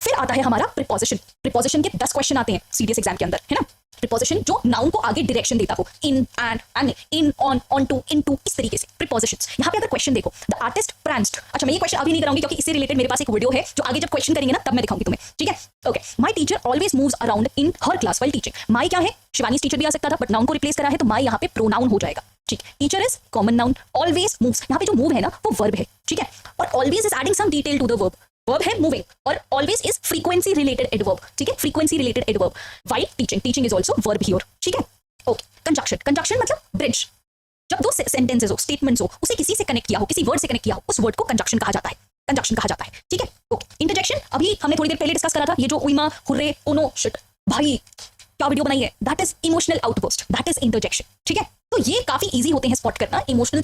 फिर आता है हमारा प्रीपोजिशन। प्रीपोजिशन के 10 क्वेश्चन आते हैं सीडीएस एग्जाम के अंदर, है ना। प्रीपोजिशन जो नाउन को आगे डायरेक्शन देता हो, in, and, in, on, onto, into, इस तरीके से प्रीपोजिशंस। यहाँ पे अगर क्वेश्चन देखो, द आर्टिस्ट प्रांस्ड। अच्छा, मैं ये क्वेश्चन अभी नहीं कराऊंगी क्योंकि इससे रिलेटेड मेरे पास एक वीडियो है, जो आगे जब क्वेश्चन करेंगे ना तब मैं दिखाऊंगी तुम्हें। ठीक है, okay. My teacher always moves around in her class while teaching. My क्या है? शिवानी टीचर भी आ सकता था, बट नाउन को रिप्लेस करा है, तो माई यहाँ पे प्रोनाउन हो जाएगा। ठीक, teacher is common noun. Always moves, यहाँ पे जो मूव है ना वो वर्ब है। ठीक है, और always is adding some detail to the verb. Verb है मूविंग, और always is frequency related adverb. ठीक है, frequency related adverb. While teaching, teaching is also verb here. ठीक है, ओके। कंजंक्शन, कंजंक्शन मतलब ब्रिज। जब दो सेंटेंसेस हो, स्टेटमेंट्स हो, उसे किसी से कनेक्ट किया हो, किसी वर्ड से कनेक्ट किया हो, उस वर्ड को कंजंक्शन कहा जाता है। कंजंक्शन कहा जाता है। ठीक है, ओके। इंटरजेक्शन अभी हमने थोड़ी देर पहले डिस्कस करा था, ये जो उइमा, हुर्रे, ओनो, शिट, भाई क्या वीडियो बनाई है, that is emotional outburst, that is interjection. ठीक है, तो ये काफी इजी होते हैं स्पॉट करना। इमोशनल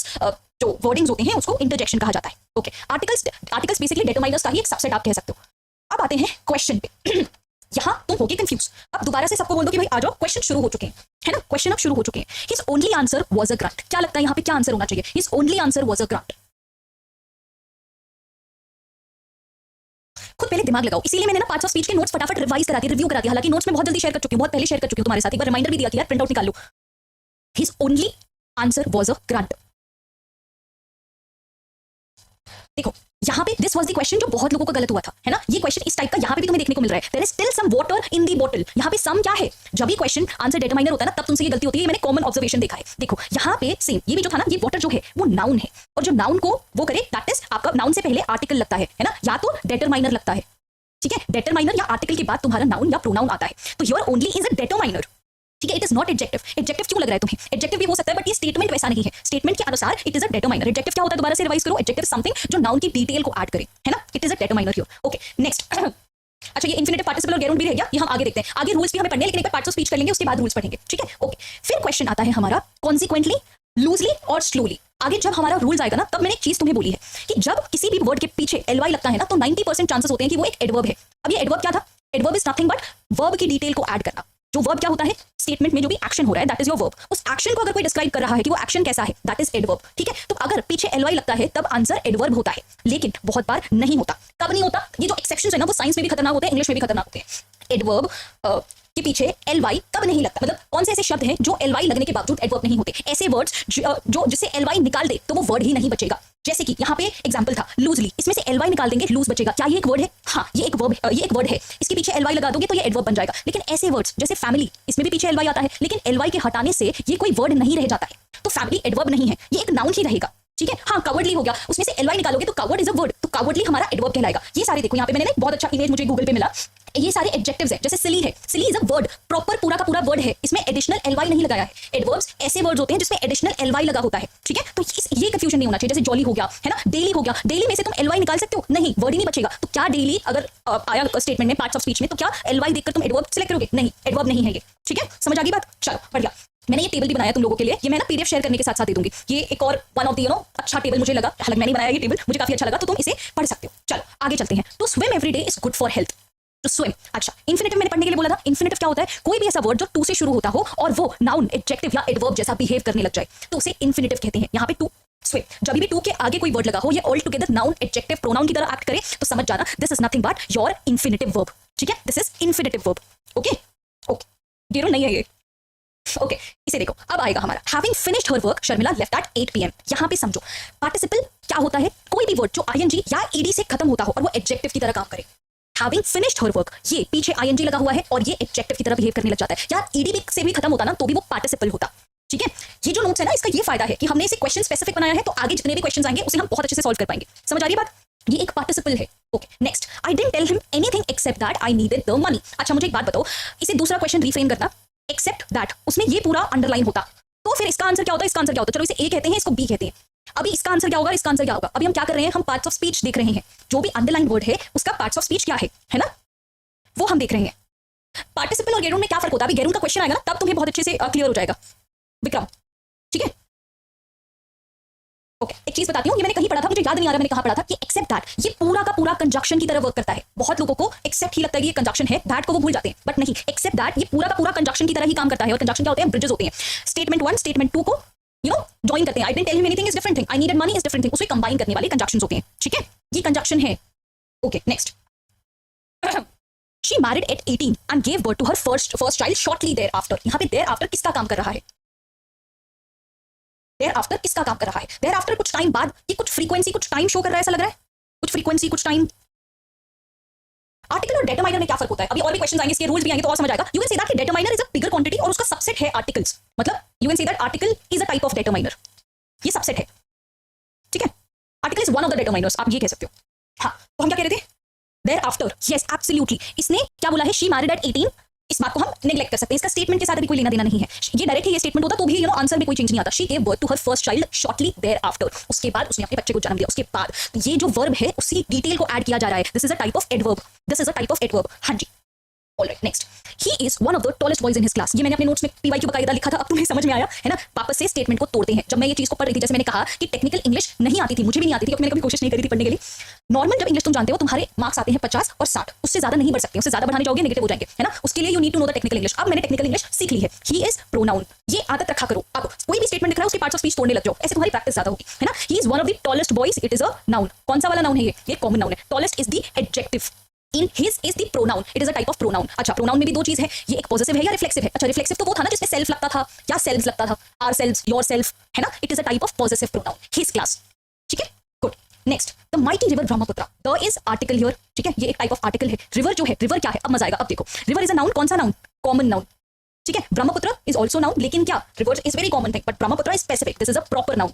जो वर्डिंग्स होते हैं उसको इंटरजेक्शन कहा जाता है। ओके, आर्टिकल्स बेसिकली डिटरमाइनर्स का ही एक सबसेट आप कह सकते हो। अब आते हैं क्वेश्चन पे। यहाँ तुम होगे कंफ्यूज। अब दोबारा से सबको बोल दो कि भाई आ जाओ, क्वेश्चन शुरू हो चुके हैं, है ना। क्वेश्चन अब शुरू हो चुके हैं। His only answer was a grant. क्या लगता है यहाँ पे क्या आंसर होना चाहिए? His only answer was a grant. खुद पहले दिमाग लगाओ। इसीलिए मैंने ना पार्ट्स ऑफ स्पीच के नोट्स फटाफट रिवाइज करा दिए, रिव्यू करा दिया। हालांकि नोट्स में बहुत जल्दी शेयर कर चुकी हूँ, बहुत पहले शेयर कर चुकी हूँ तुम्हारे साथ। एक बार रिमाइंडर भी दिया कि यार प्रिंट आउट निकाल लो। His only answer was a grant. देखो यहाँ पे दिस वाज द क्वेश्चन जो बहुत लोगों का गलत हुआ था, है ना। ये क्वेश्चन इस टाइप का यहाँ पे भी तुम्हें देखने को मिल रहा है, there is still some water in the bottle. यहाँ पे सम क्या है, जब भी क्वेश्चन आंसर डिटरमाइनर होता है ना तब तुमसे ये गलती होती है, मैंने कॉमन ऑब्जर्वेशन देखा है। देखो यहाँ पे सेम ये भी जो था ना, ये वाटर जो है वो नाउन है, और जो नाउन को वो करे दैट इज आपका नाउन से पहले आर्टिकल लगता है ना, या तो डिटरमाइनर लगता है, ठीक है। डिटरमाइनर या आर्टिकल के बाद तुम्हारा नाउन या प्रोनाउन आता है, तो your only is a determiner, ठीक है। It is not adjective. Adjective क्यों लग रहा है तुम्हें, एडजेक्टिव भी हो सकता है बट ये स्टेटमेंट वैसा नहीं है। स्टेटमेंट के अनुसार it is a determiner. Adjective क्या होता है, दोबारा से रिवाइज करो। एडजेक्टिव समथिंग जो नाउन की डिटेल को ऐड करे, है ना। It is a determiner here. Okay next अच्छा, ये इन्फिनिटिव पार्टिसिपल और गेरुंड भी रह गया, ये हम आगे देखते हैं। आगे रूल्स भी हमें पढ़ने हैं, लेकिन एक बार पार्ट्स ऑफ स्पीच कर लेंगे, उसके बाद रूल्स पढ़ेंगे, ठीक है। ओके फिर क्वेश्चन आता है हमारा कॉन्सिक्वेंटली, लूजली और स्लोली। आगे जब हमारा रूल्स आएगा ना तब मैंने एक चीज तुम्हें बोली है कि जब किसी भी वर्ड के पीछे ly लगता है ना तो 90% चांसेस होते हैं कि वो एक एडवर्ब है। अब ये एडवर्ब क्या था, adverb is nothing but verb की डिटेल को ऐड करना। जो वर्ब क्या होता है, स्टेटमेंट में जो भी एक्शन हो रहा है दैट इज योर वर्ब। उस एक्शन को अगर कोई डिस्क्राइब कर रहा है कि वो एक्शन कैसा है, दैट इज एडवर्ब, ठीक है। तो अगर पीछे ly लगता है तब आंसर एडवर्ब होता है, लेकिन बहुत बार नहीं होता। कब नहीं होता, ये जो एक्सेप्शंस है ना वो साइंस में भी खतरनाक होते हैं, इंग्लिश में भी खतरनाक होते हैं। एडवर्ब के पीछे ly कब नहीं लगता, मतलब कौन से ऐसे शब्द हैं जो ly लगने के बावजूद एडवर्ब नहीं होते। ऐसे वर्ड्स जो जिससे ly निकाल दे तो वो वर्ड ही नहीं बचेगा। जैसे कि यहाँ पे एग्जांपल था लूजली, इसमें से ly निकाल देंगे लूज बचेगा। क्या ये एक वर्ड है, हाँ ये एक वर्ब, ये एक वर्ड है। इसके पीछे ly लगा दोगे तो ये एडवर्ब बन जाएगा। लेकिन ऐसे वर्ड्स जैसे फैमिली, इसमें भी पीछे ly आता है, लेकिन ly के हटाने से ये कोई वर्ड नहीं रह जाता है, तो फैमिली एडवर्ब नहीं है, ये एक नाउन ही रहेगा, ठीक है। हाँ कावर्डली हो गया, उसमें से ly निकालोगे तो कावर्ड इज अ वर्ड, तो कावर्डली हमारा एडवर्ब कहलाएगा। ये सारे देखो यहाँ पे मैंने ना बहुत अच्छा इमेज मुझे गूगल पे मिला, ये सारे एडजेक्टिव्स हैं। जैसे सिली है, सिली इज अ वर्ड, प्रॉपर पूरा का पूरा वर्ड है, इसमें एडिशनल ly नहीं लगाया है। एडवर्ब्स ऐसे वर्ड्स होते हैं जिसमें एडिशनल ly लगा होता है, ठीक है। तो ये कंफ्यूजन नहीं होना चाहिए। जैसे जॉली हो गया, है ना, डेली हो गया, डेली में से तुम ly निकाल सकते हो, नहीं वर्ड ही नहीं बचेगा। तो क्या डेली अगर आया स्टेटमेंट में पार्ट्स ऑफ स्पीच में, तो क्या ly देखकर तुम एडवर्ब सिलेक्ट करोगे, नहीं एडवर्ब नहीं है ये, ठीक है। समझ आ गई बात, चलो बढ़िया। मैंने ये टेबल भी बनाया तुम लोगों के लिए, ये मैं ना पीडीएफ शेयर करने के साथ साथ दे दूंगी। ये एक और वन ऑफ द अच्छा टेबल मुझे लगा, हालांकि मैंने बनाया ये टेबल, मुझे काफी अच्छा लगा, तो तुम इसे पढ़ सकते हो। चलो आगे चलते हैं। To swim every day is good for health. To swim, अच्छा इन्फिनिटिव मैंने पढ़ने के लिए बोला था। इन्फिनिटिव क्या होता है, कोई भी ऐसा वर्ड जो टू से शुरू होता हो और वो नाउन, एडजेक्टिव या एडवर्ब जैसा बिहेव करने लग जाए तो उसे इन्फिनिटिव कहते हैं। यहाँ पे टू स्विम, जब भी टू के आगे कोई वर्ड लगा हो, ये all together noun, adjective, pronoun की तरह एक्ट करे तो समझ जाना this is nothing but your infinitive verb, ठीक है। This is infinitive verb, okay okay. गेरो नहीं है ये, ओके इसे देखो। अब आएगा हमारा having finished her work Sharmila left at 8 PM। यहाँ पे समझो पार्टिसिपल क्या होता है, कोई भी वर्ड जो ing या ed से खत्म होता हो और वो एडजेक्टिव की तरह काम करे। हैविंग फिनिश्ड हर वर्क, ये पीछे ing लगा हुआ है और ये एडजेक्टिव की तरह बिहेव करने लग जाता है। या ed से भी खत्म होता ना तो भी वो पार्टिसिपल होता, ठीक है। ये जो नोट्स है ना, इसका ये फायदा है कि हमने इसे क्वेश्चन स्पेसिफिक बनाया है, तो आगे जितने भी क्वेश्चन आएंगे उसे हम बहुत अच्छे से सॉल्व कर पाएंगे। समझ आ रही बात, ये एक पार्टिसिपल है, okay next. I didn't tell him anything except that I needed the money. अच्छा मुझे एक बात बताओ, इसे दूसरा क्वेश्चन रिफ्रेम करना, एक्सेप्ट दैट, उसमें ये पूरा अंडरलाइन होता तो फिर इसका आंसर क्या होता, इसका आंसर क्या होता। चलो इसे ए कहते हैं, इसको बी कहते हैं। अभी इसका आंसर क्या होगा, इसका आंसर क्या होगा। अभी हम क्या कर रहे हैं, हम पार्ट्स ऑफ स्पीच देख रहे हैं। जो भी अंडरलाइन वर्ड है उसका पार्ट्स ऑफ स्पीच क्या है ना, वो हम देख रहे हैं। पार्टिसिपल और गेरुंड में क्या फर्क होता है, अभी गेरुंड का क्वेश्चन आएगा ना तब तुम्हें बहुत अच्छे से क्लियर हो जाएगा विक्रम, ठीक है। ओके एक चीज बताती हूँ, ये मैंने कहीं पढ़ा था, मुझे याद नहीं आ रहा मैंने कहाँ पढ़ा था, कि एक्सेप्ट दैट ये पूरा का पूरा कंजक्शन की तरह वर्क करता है। बहुत लोगों को एक्सेप्ट ही लगता है कि ये कंजक्शन है, दैट को वो भूल जाते हैं, बट नहीं, एक्सेप्ट दैट ये पूरा का पूरा कंजक्शन की तरह ही काम करता है। और कंजक्शन क्या होते हैं, ब्रिजेस होते हैं। स्टेटमेंट 1 स्टेटमेंट 2 को जॉइन करते हैं। I didn't tell him anything is different thing, I needed money is different thing, उसे कंबाइन करने वाले कंजक्शंस होते हैं, ठीक है। ये कंजक्शन है, okay next. She married at 18 and gave birth to her first child shortly thereafter। यहाँ पे thereafter किसका काम कर रहा है, thereafter किसका काम कर रहा है, thereafter कुछ टाइम बाद, ये कुछ फ्रीक्वेंसी कुछ टाइम शो कर रहा है, ऐसा लग रहा है कुछ फ्रीक्वेंसी कुछ टाइम। आर्टिकल और डिटरमाइनर में क्या फर्क होता है, अभी और भी क्वेश्चन आएंगे, इसके रूल्स भी आएंगे तो और समझ आएगा। यू कैन से दैट कि determiner is a bigger quantity और उसका सबसेट है आर्टिकल्स, मतलब you can say that article is a type of determiner, ये सबसेट है, ठीक है। Article is one of the determiners, आप ये कह सकते हो। हाँ तो हम क्या कह रहे थे, thereafter, yes absolutely। इसने क्या बोला है, she married at 18, इस बात को हम नेग्लेक्ट कर सकते हैं, इसका स्टेटमेंट के साथ अभी कोई लेना देना नहीं है। ये डायरेक्ट ये स्टेटमेंट होता तो भी आंसर में कोई चेंज नहीं आता। she gave birth to her first child shortly thereafter, उसके बाद उसने अपने बच्चे को जन्म दिया, उसके बाद। तो ये जो वर्ब है उसी डिटेल को ऐड किया जा रहा है, this is a type of adverb, this is a type of adverb, हाँ जी। Alright next, he is one of the tallest boys in his class. ये मैंने अपने नोट्स में पीवाईक्यू बकायदा लिखा था, अब तुम्हें समझ में आया है ना। वापस से स्टेटमेंट को तोड़ते हैं। जब मैं ये चीज को पढ़ रही थी, जैसे मैंने कहा कि टेक्निकल इंग्लिश नहीं आती थी, मुझे भी नहीं आती थी, मैंने कभी कोशिश नहीं करी थी पढ़ने के लिए। नॉर्मल जब इंग्लिश तुम जानते हो, तुम्हारे मार्क्स आते हैं 50 और 60, उससे ज्यादा नहीं बढ़ सकते, उससे ज्यादा बढ़ाने जाओगे नेगेटिव हो जाएंगे, है ना। उसके लिए you need to know the technical English. अब मैंने टेक्निकल इंग्लिश सीख ली है। ही इज प्रोनाउन, ये आदत रखा करो। अब कोई भी स्टेटमेंट दिख रहा है उसके पार्ट्स ऑफ स्पीच तोड़ने लग जाओ, ऐसे तुम्हारी प्रैक्टिस ज्यादा होगी, है ना। ही is one of the tallest boys, it is a noun. कौन सा वाला नाउन है ये कॉमन नाउन है। Tallest is the adjective, in his is the pronoun, it is a type of pronoun. अच्छा प्रोनाउन में भी दो चीज है, ये एक पॉजिटिव है या रिफ्लेक्सिव है। अच्छा रिफ्लेक्सिव तो वो था ना जिसमें सेल्फ लगता था या सेल्व्स लगता था, आर सेल्व्स, योर सेल्फ, है ना। It is a type of positive pronoun, his class, ठीक है good. Next the mighty river Brahmaputra, the is article here, ठीक है, ये एक टाइप ऑफ आर्टिकल है। रिवर जो है, रिवर क्या है, अब मजा आएगा। अब देखो रिवर इज अ नाउन, कौन सा नाउन, कॉमन नाउन, ठीक है। ब्रह्मपुत्र इज ऑल्सो नाउन, लेकिन क्या, river is very common thing but Brahmaputra is specific, this is a proper noun,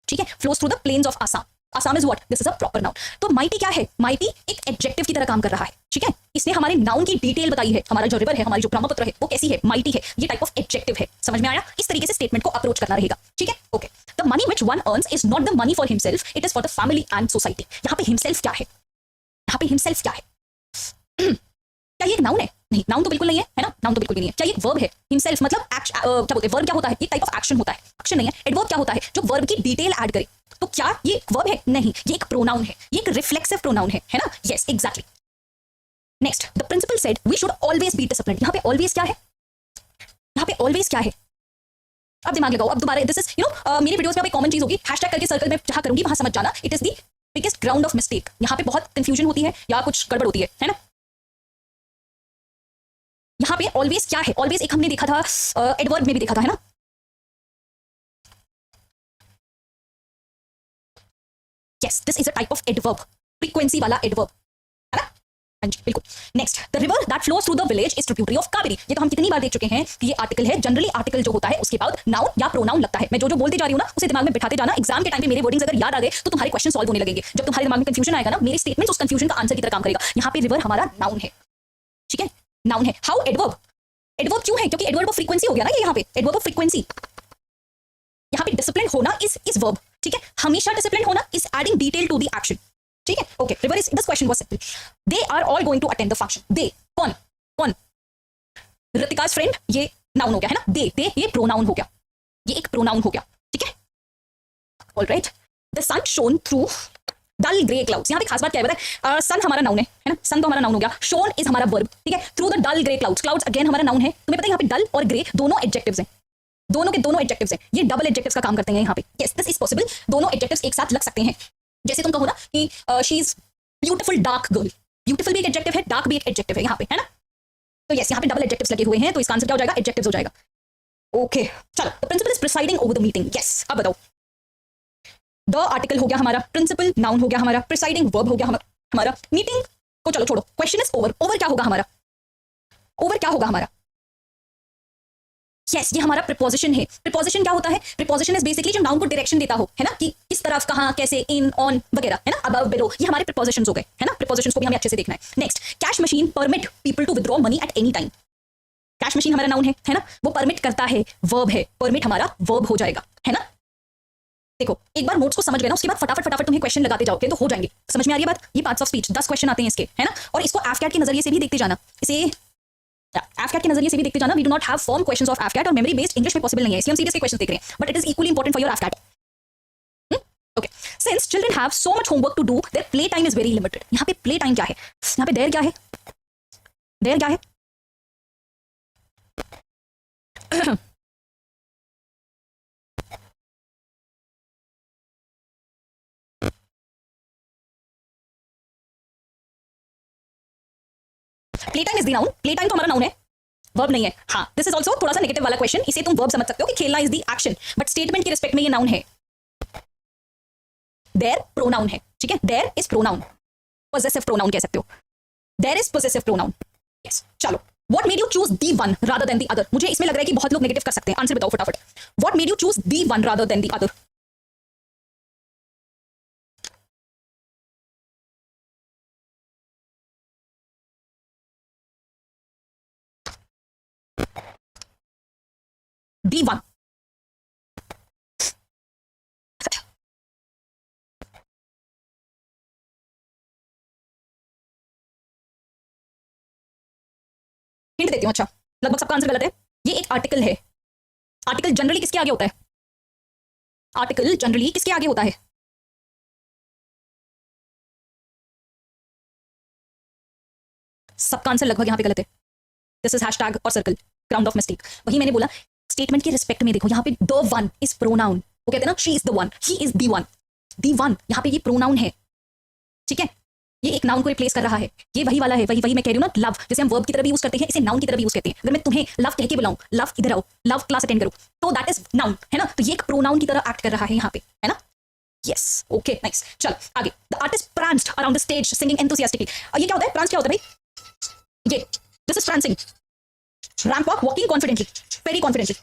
ठीक है। Flows through the plains of Assam, Assam is what, this is a proper noun. तो mighty क्या है, mighty एक एडजेक्टिव की तरह काम कर रहा है, ठीक है। इसने हमारे नाउन की डिटेल बताई है, हमारा जो रिवर है, हमारी जो ब्रह्मपुत्र है वो कैसी है, माइटी है, ये टाइप ऑफ एडजेक्टिव है। समझ में आया, इस तरीके से स्टेटमेंट को अप्रोच करना रहेगा, ठीक है। Okay, the money which one earns is not the money for himself, it is for the family and society. यहाँ पे हिमसेल्फ क्या है, यहाँ पे हिमसेल्फ क्या है क्या ये एक नाउन है, नहीं, नाउन तो बिल्कुल नहीं है ना, नाउन तो बिल्कुल भी नहीं है। क्या ये वर्ब है, हिमसेल्फ मतलब क्या बोलते हैं, वर्ब क्या होता है, ये टाइप ऑफ एक्शन होता है, एक्शन नहीं है। एडवर्ब क्या होता है, जो वर्ब की डिटेल ऐड करे। तो क्या ये वर्ब है, नहीं, ये एक प्रोनाउन है, ये एक रिफ्लेक्सिव प्रोनाउन है ना, yes exactly. Next, the principal said we should always be disciplined. यहाँ पे ऑलवेज क्या है, यहाँ पे ऑलवेज क्या है, अब दिमाग लगाओ। अब दोबारा दिस इज मेरी वीडियोस में अब एक कॉमन चीज होगी, हैशटैग करके सर्कल में जहां करूंगी वहां समझ जाना, it is the biggest ground of mistake. यहाँ पे बहुत कंफ्यूजन होती है या कुछ गड़बड़ होती है ना। यहाँ पे ऑलवेज क्या है, ऑलवेज एक हमने देखा था एडवर्ब में भी देखा था, है ना। Yes, this is a type of adverb, frequency वाला एडवर्ब, है ना, हाँ जी बिल्कुल। Next, the river that flows through the village is tributary of Kaveri. ये तो हम कितनी बार देख चुके हैं कि ये आर्टिकल है। जनरली आर्टिकल जो होता है उसके बाद नाउन या प्रोनाउन लगता है। मैं जो जो बोलते जा रही हूँ ना उसे दिमाग में बिठाते जाना। एग्जाम के टाइम पे मेरे वर्डिंग्स अगर याद आ गए तो तुम्हारे क्वेश्चन सॉल्व होने लगेंगे। जब तुम्हारे दिमाग में कंफ्यूजन आएगा ना, मेरे स्टेटमेंट उस कंफ्यूजन का आंसर की तरह काम करेगा। यहाँ पे रिवर हमारा नाउन है, ठीक है, नाउन है। हाउ एडवर्ब, एडवर्ब क्यों है, क्योंकि एडवर्ब ऑफ फ्रीक्वेंसी हो गया ना ये, यहाँ पे एडवर्ब ऑफ फ्रीक्वेंसी। यहाँ पे डिसिप्लिन होना इज वर्ब, ठीक है, हमेशा डिसिप्लिन होना is adding detail to the action, ठीक है। Okay, river is, this question was simple, they are all going to attend the function. They कौन, कौन, ऋतिका's फ्रेंड, ये नाउन हो गया है ना। दे ये प्रोनाउन हो गया, ये एक प्रोनाउन हो गया, ठीक है। Alright, the sun shone through dull grey clouds. यहाँ पे खास बात क्या है पता है, सन हमारा नाउन है ना, सन तो हमारा नाउन हो गया, शोन इज हमारा वर्ब, ठीक है। Through the dull grey clouds, clouds again हमारा नाउन है। तुम्हें पता है यहाँ पे डल और ग्रे दोनों एडजेक्टिव्स हैं, दोनों के दोनों एडजेक्टिव्स हैं, ये डबल एडजेक्टिव्स का काम करते हैं यहाँ पे। यस, दिस इज पॉसिबल, दोनों एडजेक्टिव्स एक साथ लग सकते हैं। जैसे तुम कहो ना कि she is beautiful dark girl, beautiful भी एक एडजेक्टिव है, डार्क भी एक एडजेक्टिव है यहाँ पे, है ना। तो यस, यहाँ पे डबल एडजेक्टिव्स लगे हुए हैं, तो इसका आंसर क्या हो जाएगा, एडजेक्टिव्स हो जाएगा। ओके, चलो, the principal is presiding over the meeting. Yes, अब बताओ, द आर्टिकल हो गया हमारा, प्रिंसिपल नाउन हो गया हमारा, प्रिसाइडिंग वर्ब हो गया हमारा, मीटिंग को चलो छोड़ो, क्वेश्चन इज ओवर। ओवर क्या होगा हमारा, ओवर क्या होगा हमारा, यस, ये हमारा प्रीपोजिशन है। प्रीपोजिशन क्या होता है, प्रीपोजिशन इज बेसिकली जो नाउन को डायरेक्शन देता हो, है ना, कि किस तरफ, कहां, कैसे, इन, ऑन वगैरह, है ना, अबव, बिलो, ये हमारे प्रीपोजिशंस हो गए, है ना। प्रीपोजिशंस को भी हमें अच्छे से देखना है। Next, cash machine permit people to withdraw money at any time. Cash machine हमारा नाउन है ना, वो परमिट करता है, वर्ब है, परमिट हमारा वर्ब हो जाएगा, है ना। देखो, एक बार नोट्स को समझ गए ना, उसके बाद फटाफट फटाफट तुम्हें क्वेश्चन लगाते जाओगे तो हो जाएंगे। समझ में आ रही है बात, ये पार्ट्स ऑफ स्पीच 10 क्वेश्चन आते हैं इसके, है ना। और इसको एफकैट के नजरिए से भी देखते जाना, इसे एफकैट के नजरिए से भी देखते जाना। We do not have form questions of AFCAT, और मेमोरी बेस्ड इंग्लिश में पॉसिबल नहीं है, इसलिए हम सीरियस के क्वेश्चन देख रहे हैं, but it is equally important for your AFCAT. Okay, since children have so much homework to do, their play time is very limited. यहाँ पे प्ले टाइम क्या है, यहाँ पे देयर क्या है, देयर क्या है play time is the noun, play time तो हमारा नाउन है, वर्ब नहीं है। हाँ, दिस इज ऑल्सो थोड़ा सा नेगेटिव वाला क्वेश्चन, इसे तुम वर्ब समझ सकते हो कि खेलना is the action, but statement के रिस्पेक्ट में ये नाउन है। देयर प्रोनाउन है, ठीक है, there is pronoun, possessive pronoun कह सकते हो, their is possessive pronoun. Yes, चलो, what made you choose the one rather than the other. मुझे इसमें लग रहा है कि बहुत लोग नेगेटिव कर सकते हैं, आंसर बताओ फटाफट। What made you choose the one rather than the other. The one, hint देती हूँ। अच्छा, लगभग सबका आंसर गलत है। ये एक आर्टिकल है। आर्टिकल जनरली किसके आगे होता है, आर्टिकल जनरली किसके आगे होता है, सबका आंसर लगभग यहाँ पे गलत है। दिस इज हैशटैग और सर्कल, ग्राउंड ऑफ मिस्टेक। वही मैंने बोला, स्टेटमेंट के रिस्पेक्ट में देखो, यहाँ पे द वन इज प्रोनाउन, वो कहते हैं ना, she is the one, he is the one, the one यहाँ पे ये प्रोनाउन है, ठीक है, ये एक नाउन को रिप्लेस कर रहा है। ये वही वाला है, वही मैं कह रही हूँ ना, लव जैसे हम वर्ब की तरह भी यूज करते हैं, इसे नाउन की तरह भी यूज करते हैं। अगर मैं तुम्हें लव कह के बुलाऊं, लव इधर आओ, लव क्लास अटेंड करो, तो दैट इज नाउन, है ना। तो ये एक प्रोनाउन की तरह एक्ट कर रहा है यहाँ पे, है ना। Yes okay nice. चल आगे। The artist pranced around the stage singing enthusiastically। और ये क्या होता है? प्रांस क्या होता है भाई? ये this is prancing। Ramp walk, walking confidently, very confidently,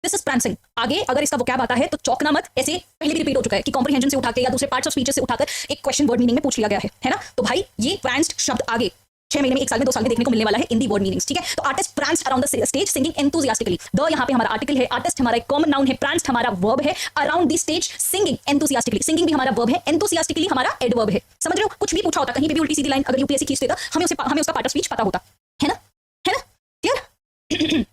this is prancing। आगे अगर इसका वोकैब आता है तो चौंकना मत, ऐसे पहले भी रिपीट हो चुका है कि कॉम्प्रिहेंशन से उठा के या दूसरे पार्ट्स ऑफ स्पीचेस से उठाकर एक क्वेश्चन वर्ड मीनिंग में पूछ लिया गया है ना? तो भाई ये pranced शब्द आगे 6 महीने में, 1 साल में, 2 साल में देखने को मिलने वाला है इन दी वर्ड मीनिंग्स, ठीक है? तो artist pranced around the stage singing enthusiastically। The यहाँ पे हमारा आर्टिकल है, आर्टिस्ट हमारा एक कॉमन नाउन है, pranced हमारा वर्ब है, around the stage singing enthusiastically, singing भी हमारा वर्ब है, enthusiastically हमारा एडवर्ब है। समझ रहे हो? कुछ भी पूछा होता, कहीं पे भी उल्टी सीधी लाइन अगर यूपीएससी खींच देगा, हमें उसका पार्ट ऑफ स्पीच पता होता है ना? Clear?